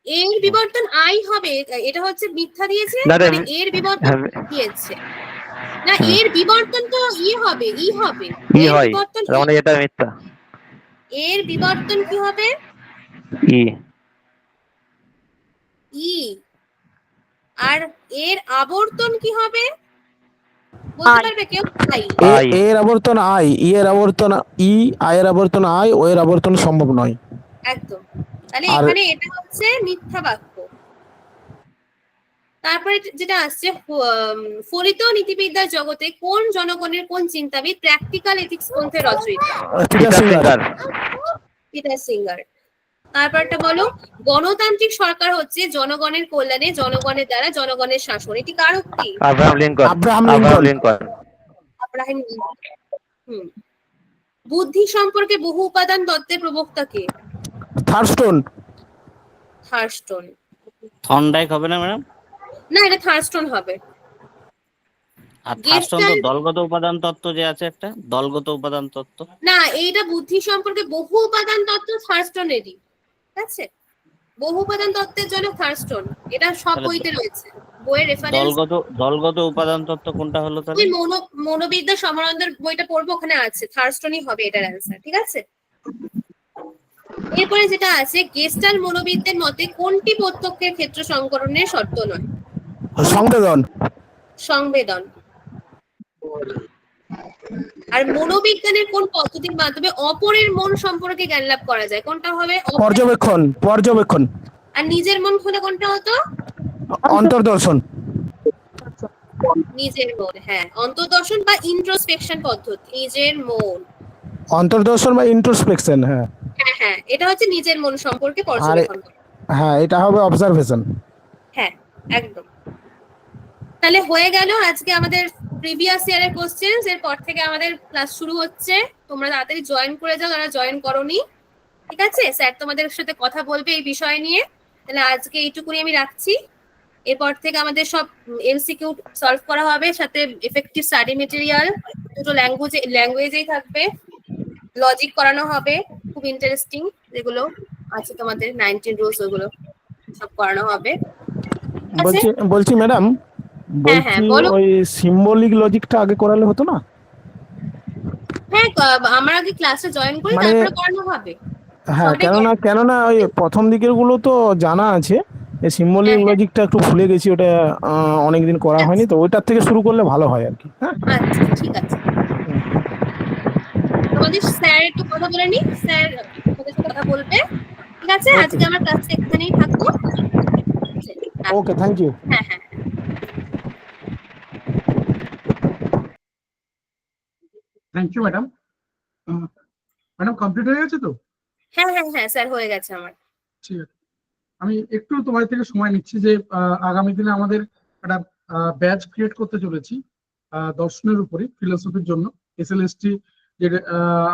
B: এর বিবর্তন আই হবে, এটা হচ্ছে মিথ্যা দিয়েছে,
F: না রে,
B: মানে এর বিবর্তন
F: হ্যাঁ,
B: দিয়েছে না,
F: হুম,
B: এর বিবর্তন তো ই হবে, ই হবে।
F: ই
B: এর
F: হয়,
B: বিবর্তন
F: তার মানে এটা মিথ্যা।
B: এর বিবর্তন কি হবে?
F: ই।
B: ই। আর এর আবর্তন কি হবে বলতে
C: আই।
B: পারবে কেউ? আই।
F: আই।
G: এর আবর্তন আই, ই এর আবর্তন ই, আয়ের আবর্তন আই, ও এর আবর্তন সম্ভব নয়।
B: একদম। তাহলে
G: আর
B: এখানে এটা হচ্ছে মিথ্যা বাক্য। তারপরে যেটা আসছে, ফলিত নীতিবিদ্যার জগতে কোন জনগণের কোন চিন্তাবিদ প্র্যাকটিক্যাল এথিক্স গ্রন্থের রচয়িতা?
G: Peter Singer.
B: Peter Singer. তারপরটা বলো, গণতান্ত্রিক সরকার হচ্ছে জনগণের কল্যাণে, জনগণের দ্বারা, জনগণের শাসন। এটি কার উক্তি?
F: Abraham Lincoln.
G: Abraham
F: Abraham
G: Lincoln.
F: Lincoln.
B: Abraham Lincoln. হুম। বুদ্ধি সম্পর্কে বহু উপাদান তত্ত্বের প্রবক্তা কে?
G: থার্স্টোন।
B: থার্স্টন।
D: থর্নডাইক হবে না ম্যাডাম?
B: না, এটা থার্স্টন হবে।
D: আর থার্স্টন তো
B: গেস্টাল্ট।
D: দলগত উপাদান তত্ত্ব যে আছে একটা, দলগত উপাদান তত্ত্ব।
B: না, এইটা বুদ্ধি সম্পর্কে বহু উপাদান তত্ত্ব থার্স্টনেরই, ঠিক আছে? বহু উপাদান তত্ত্বের জন্য থার্স্টন, এটা সব
D: তাহলে
B: বইতে রয়েছে, বইয়ের রেফারেন্স।
D: দলগত উপাদান তত্ত্ব কোনটা হলো তাহলে?
B: ওই মনোবিদ্যা সমানন্দের বইটা পড়বো, ওখানে আছে, থার্স্টনই হবে এটার অ্যান্সার, ঠিক আছে? এরপরে যেটা আছে, গেস্টাল মনোবিদদের মতে কোনটি প্রত্যক্ষের ক্ষেত্র সংকরণের শর্ত নয়?
G: সংবেদন।
B: সংবেদন। আর মনোবিজ্ঞানের কোন পদ্ধতির মাধ্যমে অপরের মন সম্পর্কে জ্ঞান লাভ করা যায়? কোনটা হবে?
G: পর্যবেক্ষণ। পর্যবেক্ষণ।
B: আর নিজের মন হলে কোনটা হতো?
G: অন্তর্দর্শন।
B: নিজের মন, হ্যাঁ, অন্তর্দর্শন বা ইন্ট্রোস্পেকশন পদ্ধতি, নিজের মন।
G: অন্তর্দর্শন বা ইন্ট্রোস্পেকশন, হ্যাঁ।
B: হ্যাঁ হ্যাঁ, এটা হচ্ছে নিজের মন সম্পর্কে
G: আর
B: পর্যবেক্ষণ করা।
G: হ্যাঁ, এটা হবে অবজারভেশন।
B: হ্যাঁ, একদম। তাহলে হয়ে গেল আজকে আমাদের প্রিভিয়াস ইয়ারের কোশ্চেন্স। এরপর থেকে আমাদের ক্লাস শুরু হচ্ছে, তোমরা তাড়াতাড়ি জয়েন করে যাও যারা জয়েন করোনি, ঠিক আছে? স্যার তোমাদের সাথে কথা বলবে এই বিষয় নিয়ে। তাহলে আজকে এইটুকুনি আমি রাখছি। এরপর থেকে আমাদের সব এমসিকিউ সলভ করা হবে, সাথে এফেক্টিভ স্টাডি মেটেরিয়াল, দুটো ল্যাঙ্গুয়েজেই থাকবে, লজিক করানো হবে, খুব ইন্টারেস্টিং যেগুলো আছে তোমাদের 19 রুলস, ওগুলো সব করানো হবে, ঠিক আছে?
G: বলছি ম্যাডাম,
B: হ্যাঁ হ্যাঁ,
G: বলছি
B: বলো।
G: ওই সিম্বলিক লজিকটা আগে করালে হতো না?
B: হ্যাঁ, আমরা আগে ক্লাসে জয়েন করি,
G: মানে
B: তারপরে করানো হবে।
G: হ্যাঁ,
B: সবটাই
G: কেননা ওই প্রথম দিকের গুলো তো জানা আছে, এই সিম্বলিক
B: হ্যাঁ, হ্যাঁ।
G: লজিকটা একটু ভুলে গেছি, ওটা অনেকদিন করা হয়নি, তো ওইটার থেকে শুরু করলে ভালো হয় আর কি। হ্যাঁ,
B: আচ্ছা, ঠিক আছে। তোমাদের স্যার একটু কথা বলে নি, স্যার তোমাদের সাথে কথা বলবে, ঠিক আছে?
G: ওকে।
B: আজকে আমার ক্লাসটা এখানেই থাকবো।
G: Okay, thank you.
B: হ্যাঁ হ্যাঁ।
A: Thank you madam. Madam complete হয়ে গেছে তো?
B: হ্যাঁ হ্যাঁ হ্যাঁ স্যার, হয়ে গেছে আমার।
A: ঠিক আছে, আমি একটু তোমাদের থেকে সময় নিচ্ছি যে আগামী দিনে আমাদের একটা ব্যাচ ক্রিয়েট করতে চলেছি দর্শনের উপরে, ফিলোসফির জন্য, এসএলএসটি যে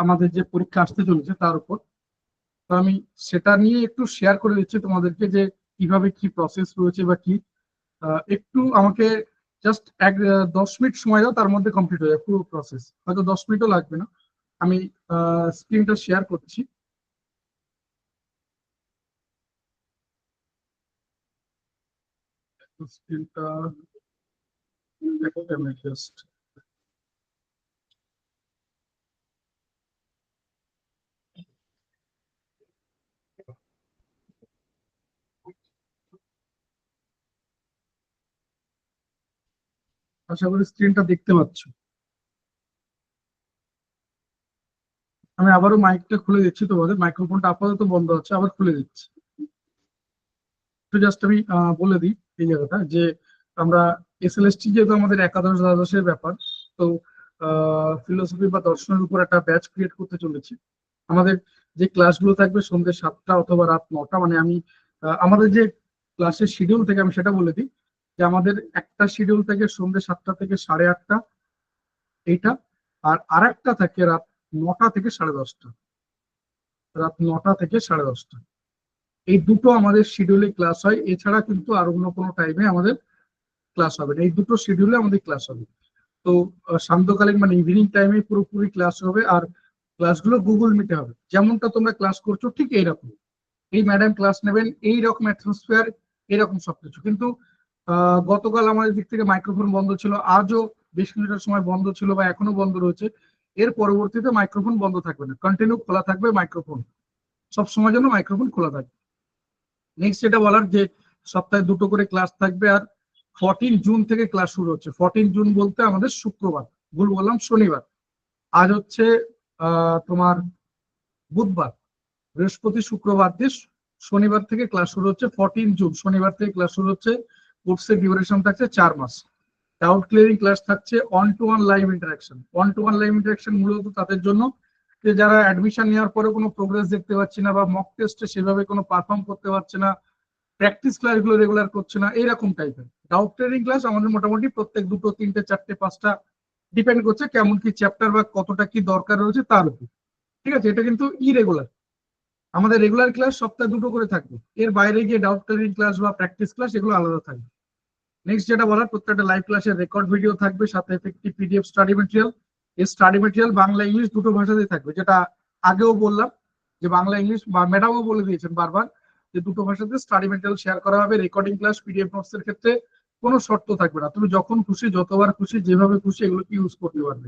A: আমাদের যে পরীক্ষা আসতে চলেছে তার উপর। তো আমি সেটা নিয়ে একটু শেয়ার করে দিচ্ছি তোমাদেরকে যে কিভাবে কি প্রসেস রয়েছে বা কি। একটু আমাকে জাস্ট 10 মিনিট সময় দাও, তার মধ্যে কমপ্লিট হয়ে যাবে পুরো প্রসেস, হয়তো 10 মিনিটও লাগবে না। আমি স্ক্রিনটা শেয়ার করছি। স্ক্রিনটা জাস্ট আশা করি স্ক্রিনটা দেখতে পাচ্ছ। আমি আবারও মাইকটা খুলে দিচ্ছি, তোমাদের মাইক্রোফোনটা আপাতত বন্ধ আছে, আবার খুলে দিচ্ছি। তো জাস্ট আমি বলে দিই এই জায়গাটা যে আমরা এসএলএসটি যেহেতু আমাদের একাদশ দ্বাদশের ব্যাপার, তো ফিলোসফি বা দর্শনের উপর একটা ব্যাচ ক্রিয়েট করতে চলেছি। আমাদের যে ক্লাসগুলো থাকবে সন্ধ্যে 7টা অথবা রাত 9টা, মানে আমি আমাদের যে ক্লাসের শিডিউল থেকে আমি সেটা বলে দিই যে আমাদের একটা শিডিউল থেকে সন্ধ্যে 7টা থেকে 8:30 এইটা, আর আরেকটা থাকে রাত 9টা থেকে 10:30, রাত 9টা থেকে 10:30। এই দুটো আমাদের শিডিউলে ক্লাস হয়, এছাড়া কিন্তু আর অন্য কোনো টাইমে আমাদের ক্লাস হবে না। এই দুটো শিডিউলে আমাদের ক্লাস হবে। তো সান্ধ্যকালীন মানে ইভিনিং টাইমে পুরোপুরি ক্লাস হবে, আর ক্লাসগুলো গুগল মিটে হবে। যেমনটা তোমরা ক্লাস করছো ঠিক এইরকম, এই ম্যাডাম ক্লাস নেবেন, এইরকম অ্যাটমসফিয়ার, এরকম সবকিছু। কিন্তু গতকাল আমাদের দিক থেকে মাইক্রোফোন বন্ধ ছিল, আজও বেশ কিছুটা সময় বন্ধ ছিল বা এখনো বন্ধ রয়েছে। এর পরবর্তীতে মাইক্রোফোন বন্ধ থাকবে না, কন্টিনিউ খোলা থাকবে মাইক্রোফোন, সব সময় জন্য মাইক্রোফোন খোলা থাকবে। নেক্সট যেটা বলার যে সপ্তাহে 2টো করে ক্লাস থাকবে, আর 14 জুন থেকে ক্লাস শুরু হচ্ছে। 14 জুন বলতে আমাদের শুক্রবার, ভুল বললাম শনিবার। আজ হচ্ছে তোমার বুধবার, বৃহস্পতি শুক্রবার দিয়ে শনিবার থেকে ক্লাস শুরু হচ্ছে। 14 জুন শনিবার থেকে ক্লাস শুরু হচ্ছে। কোর্সের ডিউরেশন থাকছে 4 মাস। ডাউট ক্লিয়ারিং ক্লাস থাকছে, 1-to-1 live interaction. 1-to-1 live interaction মূলত তাদের জন্য যে যারা অ্যাডমিশন নেওয়ার পরে কোনো প্রোগ্রেস দেখতে পাচ্ছি না, বা মক টেস্টে সেভাবে কোনো পারফর্ম করতে পারছে না, প্র্যাকটিস ক্লাসগুলো রেগুলার করছে না, এইরকম টাইপের। ডাউট ক্লিয়ারিং ক্লাস আমাদের মোটামুটি প্রত্যেক 2, 3, 4, 5টা ডিপেন্ড করছে কেমন কি চ্যাপ্টার বা কতটা কি দরকার রয়েছে তার উপর। ঠিক আছে, এটা কিন্তু ইরেগুলার। আমাদের রেগুলার ক্লাস সপ্তাহে 2টো করে থাকবে, এর বাইরে গিয়ে ডাউট ক্লিয়ারিং ক্লাস বা প্র্যাকটিস ক্লাস এগুলো আলাদা থাকবে। নেক্সট যেটা বলার, প্রত্যেকটা লাইভ ক্লাসের রেকর্ড ভিডিও থাকবে, সাথে এফেক্টিভ পিডিএফ স্টাডি মেটেরিয়াল। এই স্টাডি মেটেরিয়াল বাংলা ইংলিশ দুটো ভাষাতেই থাকবে, যেটা আগেও বললাম যে বাংলা ইংলিশ, বা ম্যাডামও বলে দিয়েছেন বারবার যে দুটো ভাষাতে স্টাডি মেটেরিয়াল শেয়ার করা হবে। রেকর্ডিং ক্লাস পিডিএফ নোটস এর ক্ষেত্রে কোনো শর্ত থাকবে না, তুমি যখন খুশি যতবার খুশি যেভাবে খুশি এগুলোকে ইউজ করতে পারবে।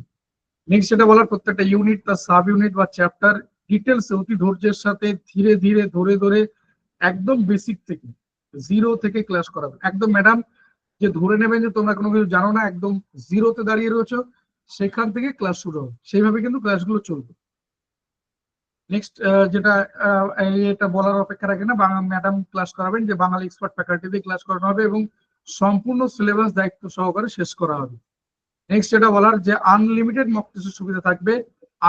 A: নেক্সট যেটা বলার, প্রত্যেকটা ইউনিট বা সাব ইউনিট বা চ্যাপ্টার ডিটেলস অতি ধৈর্যের সাথে ধীরে ধীরে ধরে ধরে একদম বেসিক থেকে 0 থেকে ক্লাস করাবে। একদম ম্যাডাম যে ধরে নেবেন যে তোমরা কোনো কিছু জানো না, একদম 0তে দাঁড়িয়ে রয়েছো, সেখান থেকে ক্লাস শুরু হবে, সেইভাবে কিন্তু ক্লাসগুলো চলবে। নেক্সট যেটা এটা বলার অপেক্ষা রাখে না, ম্যাডাম ক্লাস করাবেন যে বাঙালি এক্সপার্ট ফ্যাকাল্টি দিয়ে ক্লাস করানো হবে, এবং সম্পূর্ণ সিলেবাস দায়িত্ব সহকারে শেষ করা হবে। নেক্সট যেটা বলার, যে আনলিমিটেড মক টেস্টের সুবিধা থাকবে।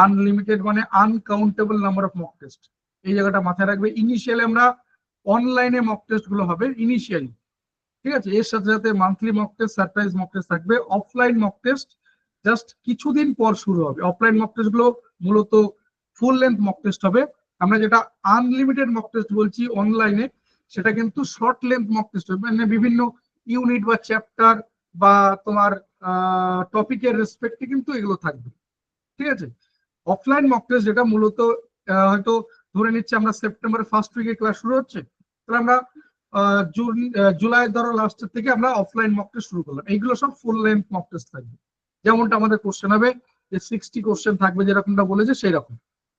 A: আনলিমিটেড মানে uncountable number of mock test, এই জায়গাটা মাথায় রাখবে। ইনিশিয়ালি আমরা অনলাইনে মক টেস্ট গুলো হবে ইনিশিয়ালি, ঠিক আছে। এর সাথে সাথে monthly mock test, surprise mock test থাকবে। অফলাইন মক টেস্ট জাস্ট কিছুদিন পর শুরু হবে। অফলাইন মক টেস্ট গুলো মূলত ফুল লেন্থ মক টেস্ট হবে। আমরা যেটা আনলিমিটেড মক টেস্ট বলছি অনলাইনে, সেটা কিন্তু শর্ট লেন্থ মক টেস্ট হবে, মানে বিভিন্ন ইউনিট বা চ্যাপ্টার বা তোমার টপিকের রেসপেক্টে কিন্তু এগুলো থাকবে, ঠিক আছে। অফলাইন মক টেস্ট যেটা মূলত হয়তো ধরে নিচ্ছে আমরা সেপ্টেম্বরের ফার্স্ট উইকে ক্লাস শুরু হচ্ছে, তাহলে আমরা জুলাই ধরো লাস্টের থেকে আমরা অফলাইন মক টেস্ট শুরু করলাম। এইগুলো সব ফুল লেন্থ মক টেস্ট থাকবে। যেমনটা আমাদের কোশ্চেন হবে যে 60 কোশ্চেন থাকবে, যেরকমটা বলেছে সেই রকম,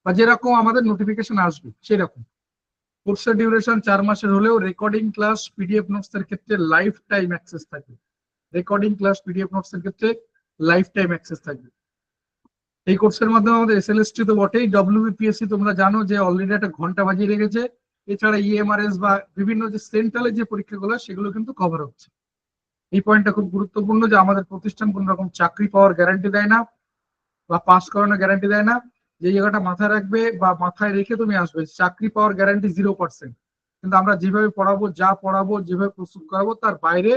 A: বা যেরকম আমাদের নোটিফিকেশন আসবে সেই রকম। কোর্সের ডিউরেশন 4 মাসের হলেও রেকর্ডিং ক্লাস পিডিএফ নোটস এর ক্ষেত্রে লাইফ টাইম অ্যাক্সেস থাকবে। রেকর্ডিং ক্লাস পিডিএফ নোটস এর ক্ষেত্রে লাইফ টাইম অ্যাক্সেস থাকবে। এই কোর্সের মাধ্যমে আমাদের এসএলএসটি তো বটেই, ডব্লিউবিপিএসসি তোমরা জানো যে অলরেডি একটা ঘন্টা বাজিয়ে রেখেছে। এছাড়া ইএমআরএস বা বিভিন্ন যে সেন্ট্রালের যে পরীক্ষাগুলো সেগুলো কিন্তু কভার হচ্ছে। এই পয়েন্টটা খুব গুরুত্বপূর্ণ যে আমাদের প্রতিষ্ঠান কোন রকম চাকরি পাওয়ার গ্যারান্টি দেয় না বা পাস করানোর গ্যারান্টি দেয় না। যে জায়গাটা মাথায় রাখবে বা মাথায় রেখে তুমি আসবে, চাকরি পাওয়ার গ্যারান্টি 0%, কিন্তু আমরা যেভাবে পড়াবো, যা পড়াবো, যেভাবে প্রস্তুত করাবো তার বাইরে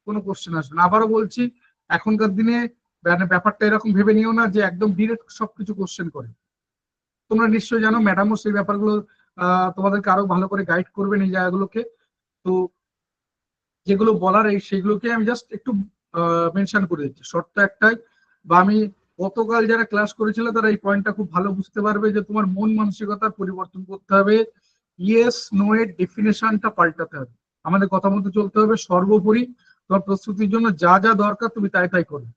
A: কোনো কোশ্চেন আসবে না। আবারও বলছি, এখনকার দিনে ব্যাপারটা এরকম ভেবে নিও না যে একদম ডিরেক্ট সবকিছু কোশ্চেন করে। তোমরা নিশ্চয়ই জানো, ম্যাডামও সেই ব্যাপারগুলো তোমাদেরকে আরো ভালো করে গাইড করবেন এই জায়গাগুলোকে। তো যেগুলো বলার সেগুলোকে আমি জাস্ট একটু মেনশন করে দিচ্ছি, শর্ত একটাই, বা আমি গতকাল যারা ক্লাস করেছিল তারা এই পয়েন্টটা খুব ভালো বুঝতে পারবে যে তোমার মন মানসিকতার পরিবর্তন করতে হবে। ইয়েস নো এর ডেফিনেশনটা পাল্টাতে হবে, আমাদের কথা মতো চলতে হবে। সর্বোপরি তোমার প্রস্তুতির জন্য যা যা দরকার তুমি তাই তাই করবে,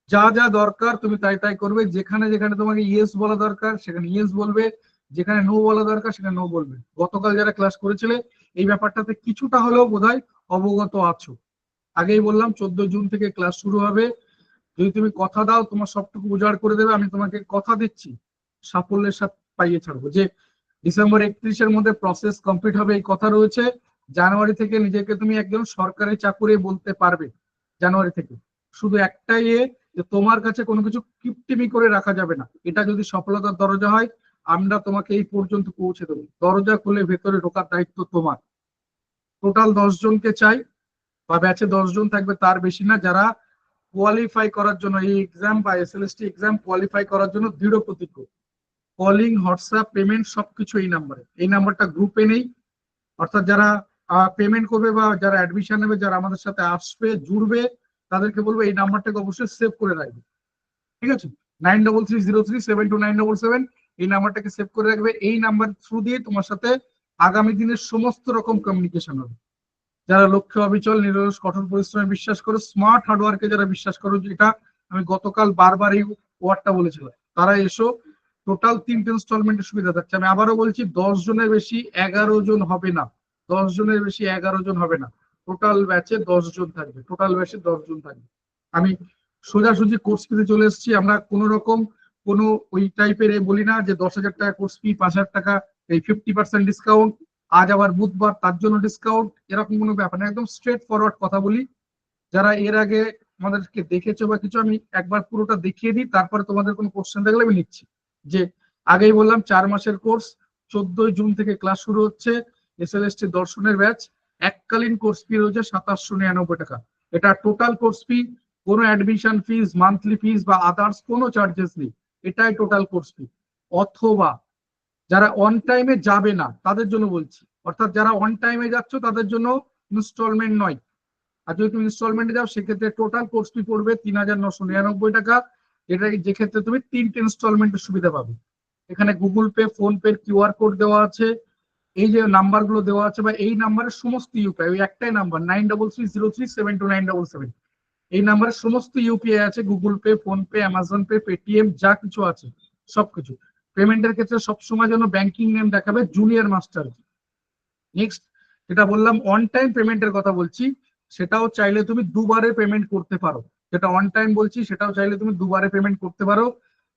A: যা যা দরকার তুমি তাই তাই করবে। যেখানে যেখানে তোমাকে ইয়েস বলা দরকার সেখানে ইয়েস বলবে, যেখানে নো বলা দরকার সেখানে নো বলবে। গতকাল যারা ক্লাস করেছিলে এই ব্যাপারটাতে কিছুটা হলেও বোধহয় অবগত আছো। আগেই বললাম 14 জুন থেকে ক্লাস শুরু হবে। যদি তুমি কথা দাও তোমার সবটুকু উজাড় করে দেবে, আমি তোমাকে কথা দিচ্ছি সাফল্যের সাথে পাইয়ে ছাড়বো যে ডিসেম্বর 31-এর মধ্যে প্রসেস কমপ্লিট হবে, এই কথা রয়েছে। জানুয়ারি থেকে নিজেকে তুমি একজন সরকারি চাকুরি বলতে পারবে। জানুয়ারি থেকে শুধু একটাই যে তোমার কাছে কোনো কিছু কিপটিমি করে রাখা যাবে না। এটা যদি সফলতার দরজা হয়, আমরা তোমাকে এই পর্যন্ত পৌঁছে দেবো। দরজা খুলে ভেতরে ঢোকার দায়িত্ব তোমার। টোটাল 10 জনকে চাই, বা ব্যাচে 10 জন থাকবে, তার বেশি না, যারা কোয়ালিফাই করার জন্য এই এক্সাম বা এসএলএসটি এক্সাম কোয়ালিফাই করার জন্য দৃঢ় প্রতিজ্ঞ। কলিং, হোয়াটসঅ্যাপ, পেমেন্ট সবকিছু এই নাম্বারে। এই নাম্বারটা গ্রুপে নেই, অর্থাৎ যারা পেমেন্ট করবে বা যারা অ্যাডমিশন নেবে, যারা আমাদের সাথে আসবে জুড়বে, তাদেরকে বলবো এই নাম্বারটাকে অবশ্যই সেভ করে রাখবে। ঠিক আছে, 9330372977 এই নাম্বারটাকে সেভ করে রাখবে। এই নাম্বার থ্রু দিয়ে তোমার সাথে আগামী দিনের সমস্ত রকম কমিউনিকেশন হবে। যারা লক্ষ্য অবিচল, নিরলস, কঠোর পরিশ্রমে বিশ্বাস করো, স্মার্ট হার্ডওয়ার্কে যারা বিশ্বাস করো, যেটা আমি গতকাল বারবার এই ওয়ার্ডটা বলেছিলাম, তারা এসো। টোটাল 3টে ইনস্টলমেন্টের সুবিধা থাকছে। আমি আবারও বলছি, 10 জনের বেশি 11 জন হবে না। 10 জনের বেশি 11 জন হবে না। টোটাল ব্যাচে 10 জন থাকবে। টোটাল ব্যাচে 10 জন থাকবে। আমি সোজাসুজি কোর্স ফিতে চলে এসেছি। আমরা কোন রকম কোনো ওই টাইপের বলি না যে 10,000 টাকা কোর্স ফি, 5,000 টাকা এই 50% ডিসকাউন্ট, আজ আবার বুধবার তার জন্য ডিসকাউন্ট, এরকম কোনো ব্যাপার না। একদম স্ট্রেট ফরওয়ার্ড কথা বলি। যারা এর আগে আমাদেরকে দেখেছো বা কিছু, আমি একবার পুরোটা দেখিয়ে দিই, তারপরে তোমাদের কোনো কোশ্চেন থাকলে আমি নিচ্ছি। যে আগেই বললাম 4 মাসের কোর্স, 14 জুন থেকে ক্লাস শুরু হচ্ছে। এসএলএসটি দর্শনের ব্যাচ, এককালীন কোর্স ফি রয়েছে 2799 টাকা। এটা টোটাল কোর্স ফি, কোনো অ্যাডমিশন ফিস, মান্থলি ফিস বা আদার্স কোনো চার্জেস নেই। এটাই টোটাল কোর্স ফি। অথবা যারা অন টাইমে যাবে না তাদের জন্য বলছি, অর্থাৎ যারা অন টাইমে যাচ্ছ তাদের জন্য ইনস্টলমেন্ট নয়। আর যদি তুমি ইনস্টলমেন্টে যাও সেক্ষেত্রে টোটাল কোর্স ফি পড়বে 3999 টাকা। এটা যে ক্ষেত্রে তুমি 3টে ইনস্টলমেন্টের সুবিধা পাবে। এখানে Google pay, phone pay QR code দেওয়া আছে। এই যে নাম্বারগুলো দেওয়া আছে বা এই নাম্বারের সমস্ত ইউপিআই, ওই একটাই নাম্বার 9330372977, এই নাম্বারের সমস্ত ইউপিআই আছে। Google pay, phone pay, Amazon pay, Paytm, যা কিছু আছে সবকিছু। পেমেন্টের ক্ষেত্রে সবসময় যেন ব্যাংকিং নেম দেখাবে জুনিয়র মাস্টার। নেক্সট যেটা বললাম অন টাইম পেমেন্টের কথা বলছি, সেটাও চাইলে তুমি দুবারে পেমেন্ট করতে পারো। যেটা অন টাইম বলছি সেটাও চাইলে তুমি দুবারে পেমেন্ট করতে পারো।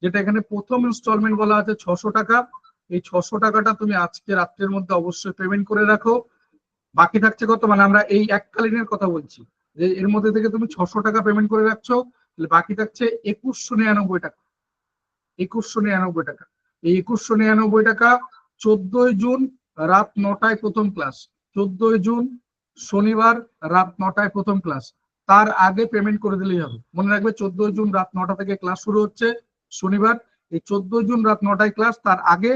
A: যেটা এখানে প্রথম ইনস্টলমেন্ট বলা আছে 600 টাকা। এই 600 টাকাটা তুমি আজকে রাত্রের মধ্যে অবশ্যই পেমেন্ট করে রাখো। বাকি থাকছে কত, মানে আমরা এই এককালীনের কথা বলছি, যে এর মধ্যে থেকে তুমি 600 টাকা পেমেন্ট করে রাখছো, বাকি থাকছে 2199 টাকা। 2199 টাকা। এই 2199 টাকা 14 জুন রাত 9টায় প্রথম ক্লাস। 14 জুন শনিবার রাত 9টায় প্রথম ক্লাস। তার আগে পেমেন্ট করে দিলেই হবে। মনে রাখবে 14 জুন রাত 9টা থেকে ক্লাস শুরু হচ্ছে শনিবার। এই 14 জুন রাত 9টায় ক্লাস, তার আগে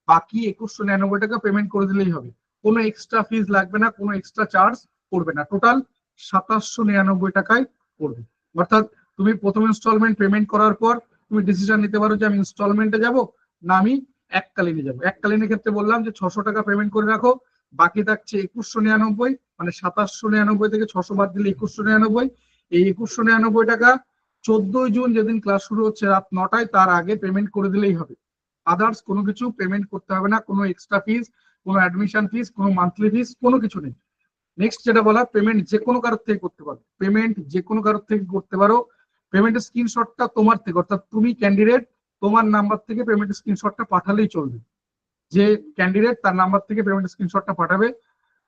A: বাকি 2199 টাকা পেমেন্ট করে দিলেই হবে। কোনো এক্সট্রা ফিস লাগবে না, কোনো এক্সট্রা চার্জ পড়বে না। টোটাল 2799 টাকায় পড়বে। অর্থাৎ তুমি প্রথম ইনস্টলমেন্ট পেমেন্ট করার পর তুমি ডিসিশন নিতে পারো যে আমি ইনস্টলমেন্টে যাব না আমি এককালীনে যাব। এককালীনের ক্ষেত্রে বললাম যে 600 টাকা পেমেন্ট করে রাখো, বাকি থাকছে 2199, মানে 2799 থেকে 600 বাদ দিলে 2199। এই 2199 টাকা 14 জুন যেদিন ক্লাস শুরু হচ্ছে রাত 9টায়, তার আগে পেমেন্ট করে দিলেই হবে। আদার্স কোনো কিছু পেমেন্ট করতে হবে না, কোনো এক্সট্রা ফিস, কোনো অ্যাডমিশন ফিস, কোনো মান্থলি ফিস, কোনো কিছু নেই। নেক্সট যেটা বলা, পেমেন্ট যে কোনো কারোর থেকে করতে পারো। পেমেন্ট যে কোনো কারোর থেকে করতে পারো। পেমেন্টের স্ক্রিনশটটা তোমার থেকে, অর্থাৎ তুমি ক্যান্ডিডেট, তোমার নাম্বার থেকে পেমেন্টের স্ক্রিনশটটা পাঠালেই চলবে। যে ক্যান্ডিডেট তার নাম্বার থেকে পেমেন্টের স্ক্রিনশটটা পাঠাবে।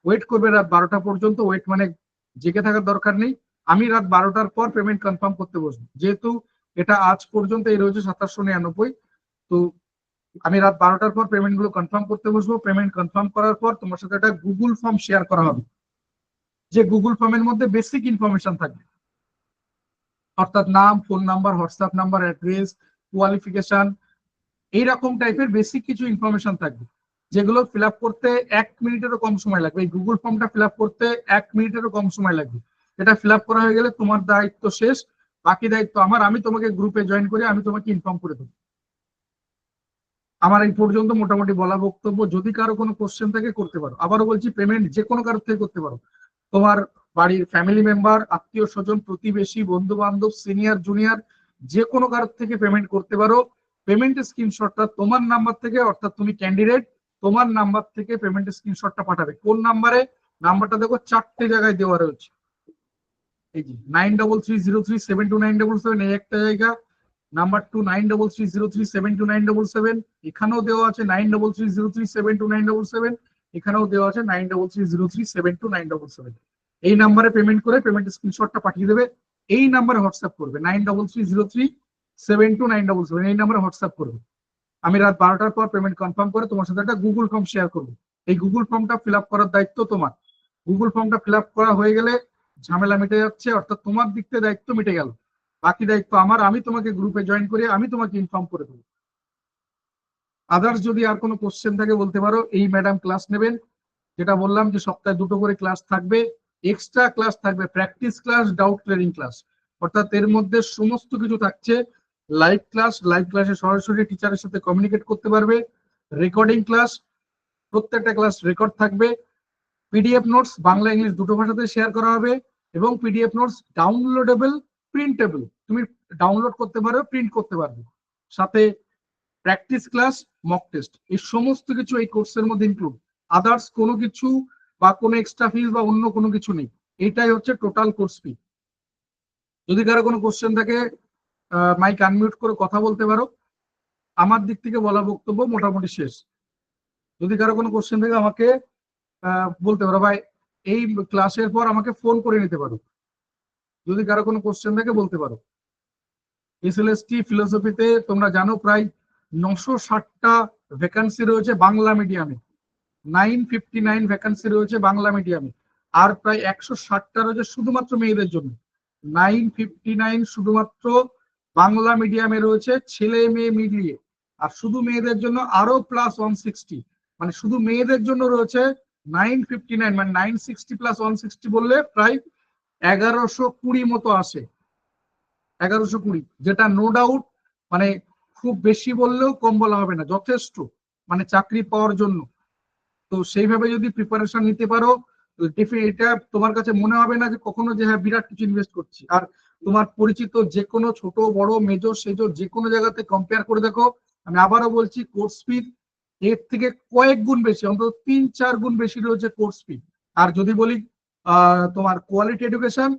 A: ওয়েট করবে রাত 12টা পর্যন্ত। ওয়েট মানে জেগে থাকার দরকার নেই। আমি রাত 12টার পর পেমেন্ট কনফার্ম করতে বসবো, যেহেতু এটা আজ পর্যন্ত এই রয়েছে 2799। তো আমি রাত 12টার পর পেমেন্ট গুলো কনফার্ম করতে বসবো। পেমেন্ট কনফার্ম করার পর তোমার সাথে একটা গুগল ফর্ম শেয়ার করা হবে, যে গুগল ফর্মের মধ্যে বেসিক ইনফরমেশন থাকবে, অর্থাৎ নাম, phone number, WhatsApp number, address, qualification, এইরকম টাইপের বেসিক কিছু ইনফরমেশন থাকবে, যেগুলো ফিল আপ করতে 1 মিনিটেরও কম সময় লাগবে। এই গুগল ফর্মটা ফিল আপ করতে 1 মিনিটেরও কম সময় লাগবে। এটা ফিল আপ করা হয়ে গেলে তোমার দায়িত্ব শেষ, বাকি দায়িত্ব আমার। আমি তোমাকে গ্রুপে জয়েন করে আমি তোমাকে ইনফর্ম করে দেবো। আমার এই পর্যন্ত মোটামুটি বলা বক্তব্য। যদি কারো কোনো কোশ্চেন থাকে করতে পারো। আবারও বলছি, পেমেন্ট যে কোনো কারোর থেকে করতে পারো। তোমার বাড়ির ফ্যামিলি মেম্বার, আত্মীয় স্বজন, প্রতিবেশী, বন্ধু বান্ধব, সিনিয়র জুনিয়র, যে কোনো কারোর থেকে পেমেন্ট করতে পারো। পেমেন্টের স্ক্রিনশটটা তোমার নাম্বার থেকে, অর্থাৎ তুমি ক্যান্ডিডেট, তোমার নাম্বার থেকে পেমেন্টের স্ক্রিনশটটা পাঠাবে। কোন নাম্বারে? নাম্বারটা দেখো 4টে জায়গায় দেওয়া রয়েছে। এই যে 9330372977 এই একটা জায়গা, নাম্বার 2 9330372977, এখানেও দেওয়া আছে 9330372977, এখানেও দেওয়া আছে 9330372977। এই নাম্বারে পেমেন্ট করে পেমেন্ট স্ক্রিনশটটা পাঠিয়ে দেবে, এই নাম্বারে হোয়াটসঅ্যাপ করবে 9330372977, এই নাম্বারে হোয়াটসঅ্যাপ করবে। আমি রাত 12টার পর পেমেন্ট কনফার্ম করে তোমার সাথে একটা গুগল ফর্ম শেয়ার করবো। এই গুগল ফর্মটা ফিল আপ করার দায়িত্ব তোমার। গুগল ফর্মটা ফিল আপ করা হয়ে গেলে ঝামেলা মিটে যাচ্ছে, অর্থাৎ তোমার দিক থেকে দায়িত্ব মিটে গেল, বাকি দায়িত্ব আমার। আমি তোমাকে গ্রুপে জয়েন করে আমি তোমাকে ইনফর্ম করে দেবো। আদার্স যদি আর কোনো কোশ্চেন থাকে বলতে পারো। এই ম্যাডাম ক্লাস নেবেন, যেটা বললাম যে সপ্তাহে 2টো করে ক্লাস থাকবে, এক্সট্রা ক্লাস থাকবে, practice class, doubt clearing class, অর্থাৎ এর মধ্যে সমস্ত কিছু থাকছে। লাইভ ক্লাস, লাইভ ক্লাসে সরাসরি টিচারের সাথে কমিউনিকেট করতে পারবে, রেকর্ডিং ক্লাস, প্রত্যেকটা ক্লাস রেকর্ড থাকবে, পিডিএফ নোটস বাংলা ইংলিশ দুটো ভাষাতে শেয়ার করা হবে, এবং পিডিএফ নোটস ডাউনলোডেবল, প্রিন্টেবল, তুমি ডাউনলোড করতে পারবে, প্রিন্ট করতে পারবে, সাথে প্র্যাকটিস ক্লাস, মক টেস্ট, এই সমস্ত কিছু এই কোর্সের মধ্যে ইনক্লুড। আদার্স কোনো কিছু বা কোনো এক্সট্রা ফিস বা অন্য কোনো কিছু নেই, এইটাই হচ্ছে টোটাল কোর্স ফি। যদি কারো কোনো কোশ্চেন থাকে মাইক আনমিউট করে কথা বলতে পারো। আমার দিক থেকে বলা বক্তব্য মোটামুটি শেষ। যদি কারো কোনো কোশ্চেন থাকে আমাকে বলতে পারো, ভাই এই ক্লাসের পর আমাকে ফোন করে নিতে পারো। যদি কারো কোনো কোশ্চেন থাকে বলতে পারো। এসএলএসটি ফিলোসফিতে তোমরা জানো প্রায় 960টা ভ্যাকান্সি রয়েছে বাংলা মিডিয়ামে, 959 ভ্যাকান্সি রয়েছে বাংলা মিডিয়ামে, আর প্রায় 160টা রয়েছে শুধুমাত্র মেয়েদের জন্য। 959 শুধুমাত্র বাংলা মিডিয়ামে রয়েছে, ছেলে মেয়ে মিলিয়ে। আর শুধু মেয়েদের জন্য আরো প্লাস 160, মানে শুধু মেয়েদের জন্য রয়েছে 959, মানে 960 প্লাস 160 বললে প্রায় 1120 মতো আসে, 1120, যেটা নো ডাউট মানে খুব বেশি বললেও কম বলা হবে না, যথেষ্ট মানে চাকরি পাওয়ার জন্য। তো সেইভাবে যদি প্রিপারেশন নিতে পারো, এটা তোমার কাছে মনে হবে না যে কখনো যে হ্যাঁ বিরাট কিছু ইনভেস্ট করছি। আর তোমার পরিচিত যে কোনো ছোট বড় মেজর সেজর যে কোনো জায়গাতে কম্পেয়ার করে দেখো, আমি আবারও বলছি কোর্স ফি এর থেকে কয়েক গুণ বেশি, অন্তত 3-4 গুণ বেশি রয়েছে কোর্স ফি। আর যদি বলি তোমার কোয়ালিটি এডুকেশন,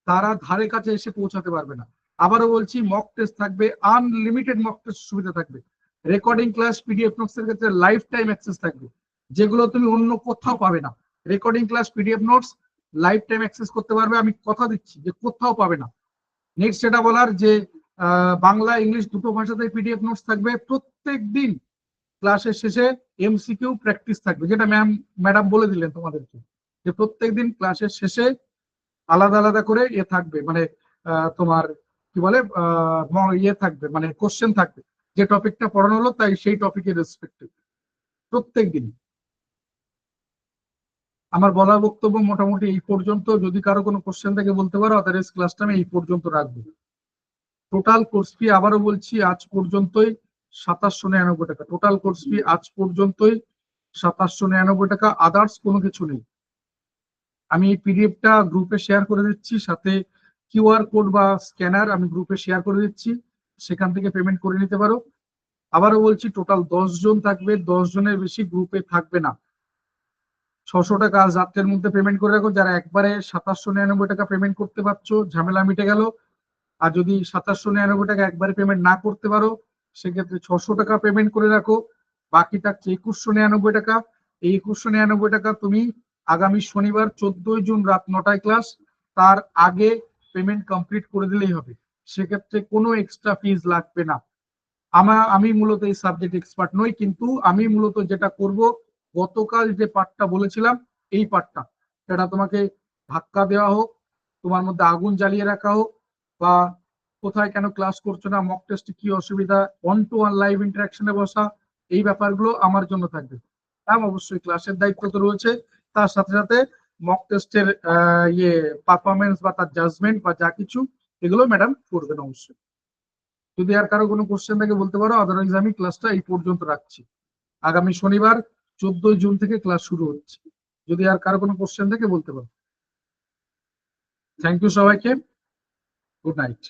A: তারা ধারে কাছে এসে পৌঁছাতে পারবে না। আবারও বলছি মক টেস্ট থাকবে, আনলিমিটেড মক টেস্ট সুবিধা থাকবে, রেকর্ডিং ক্লাস, পিডিএফ নোটস এর ক্ষেত্রে লাইফ টাইম অ্যাক্সেস থাকবে, যেগুলো তুমি অন্য কোথাও পাবে না। Recording class, PDF notes life time access করতে পারবে, আমি কথা দিচ্ছি যে কোথাও পাবে না। নেক্সট যেটা বলার যে বাংলা ইংলিশ দুটো ভাষাতে পিডিএফ নোটস থাকবে, প্রত্যেক দিন ক্লাসের শেষে এমসিকিউ প্র্যাকটিস থাকবে, যেটা ম্যাডাম বলে দিলেন তোমাদেরকে, যে প্রত্যেকদিন ক্লাসের শেষে আলাদা আলাদা করে থাকবে, মানে তোমার কি বলে ইয়ে থাকবে, মানে কোশ্চেন থাকবে, যে টপিকটা পড়ানো হলো তাই সেই টপিকের রেসপেক্টিভ প্রত্যেক দিন। আমার বলার বক্তব্য মোটামুটি এই পর্যন্ত। যদি কারো কোনো কোশ্চেন থাকে বলতে পারো, আদারওয়াইজ ক্লাসটা আমি এই পর্যন্ত রাখবো। টোটাল কোর্স ফি আবারও বলছি আজ পর্যন্তই 2799 টাকা। টোটাল কোর্স ফি আজ পর্যন্তই 2799 টাকা, আদার্স কোনো কিছু নেই। আমি এই পিডিএফটা গ্রুপে শেয়ার করে দিচ্ছি, সাথে কিউআর কোড বা স্ক্যানার আমি গ্রুপে শেয়ার করে দিচ্ছি, সেখান থেকে পেমেন্ট করে নিতে পারো। আবারও বলছি টোটাল 10 জন থাকবে, 10 জনের বেশি গ্রুপে থাকবে না। 600 টাকা আজ রাত্রের মধ্যে পেমেন্ট করে রাখো। যারা একবারে 2799 টাকা পেমেন্ট করতে পারছো, ঝামেলা মিটে গেল। আর যদি 2799 টাকা একবারে পেমেন্ট না করতে পারো, সেক্ষেত্রে 600 টাকা পেমেন্ট করে রাখো, বাকি থাকছে 2199 টাকা। এই 2199 টাকা তুমি আগামী শনিবার 14 জুন রাত 9টায় ক্লাস, তার আগে পেমেন্ট কমপ্লিট করে দিলেই হবে। সেক্ষেত্রে কোনো এক্সট্রা ফিজ লাগবে না। আমি মূলত এই সাবজেক্ট এক্সপার্ট নই, কিন্তু আমি মূলত যেটা করব, গতকাল যে পার্টটা বলেছিলাম এই পার্টটা, সেটা তোমাকে ধাক্কা দেওয়া হোক, তোমার মধ্যে আগুন জ্বালিয়ে রাখা হোক, বা কোথায় কেন ক্লাস করছো না, মক টেস্টে কি অসুবিধা, 1-to-1 লাইভ ইন্টারাকশনে বসা, এই ব্যাপারগুলো আমার জন্য থাকবে। অবশ্যই ক্লাসের দায়িত্ব তো রয়েছে, তার সাথে সাথে মক টেস্টের পারফরমেন্স বা তার জাজমেন্ট বা যা কিছু, এগুলো ম্যাডাম করবেন অবশ্যই। যদি আর কারো কোনো কোশ্চেন থাকে বলতে পারো, আদারওয়াইজ আমি ক্লাসটা এই পর্যন্ত রাখছি। আগামী শনিবার 14 জুন থেকে ক্লাস শুরু হচ্ছে। যদি আর কারো কোনো কোশ্চেন থাকে বলতে পারো। থ্যাংক ইউ সবাইকে, গুড নাইট।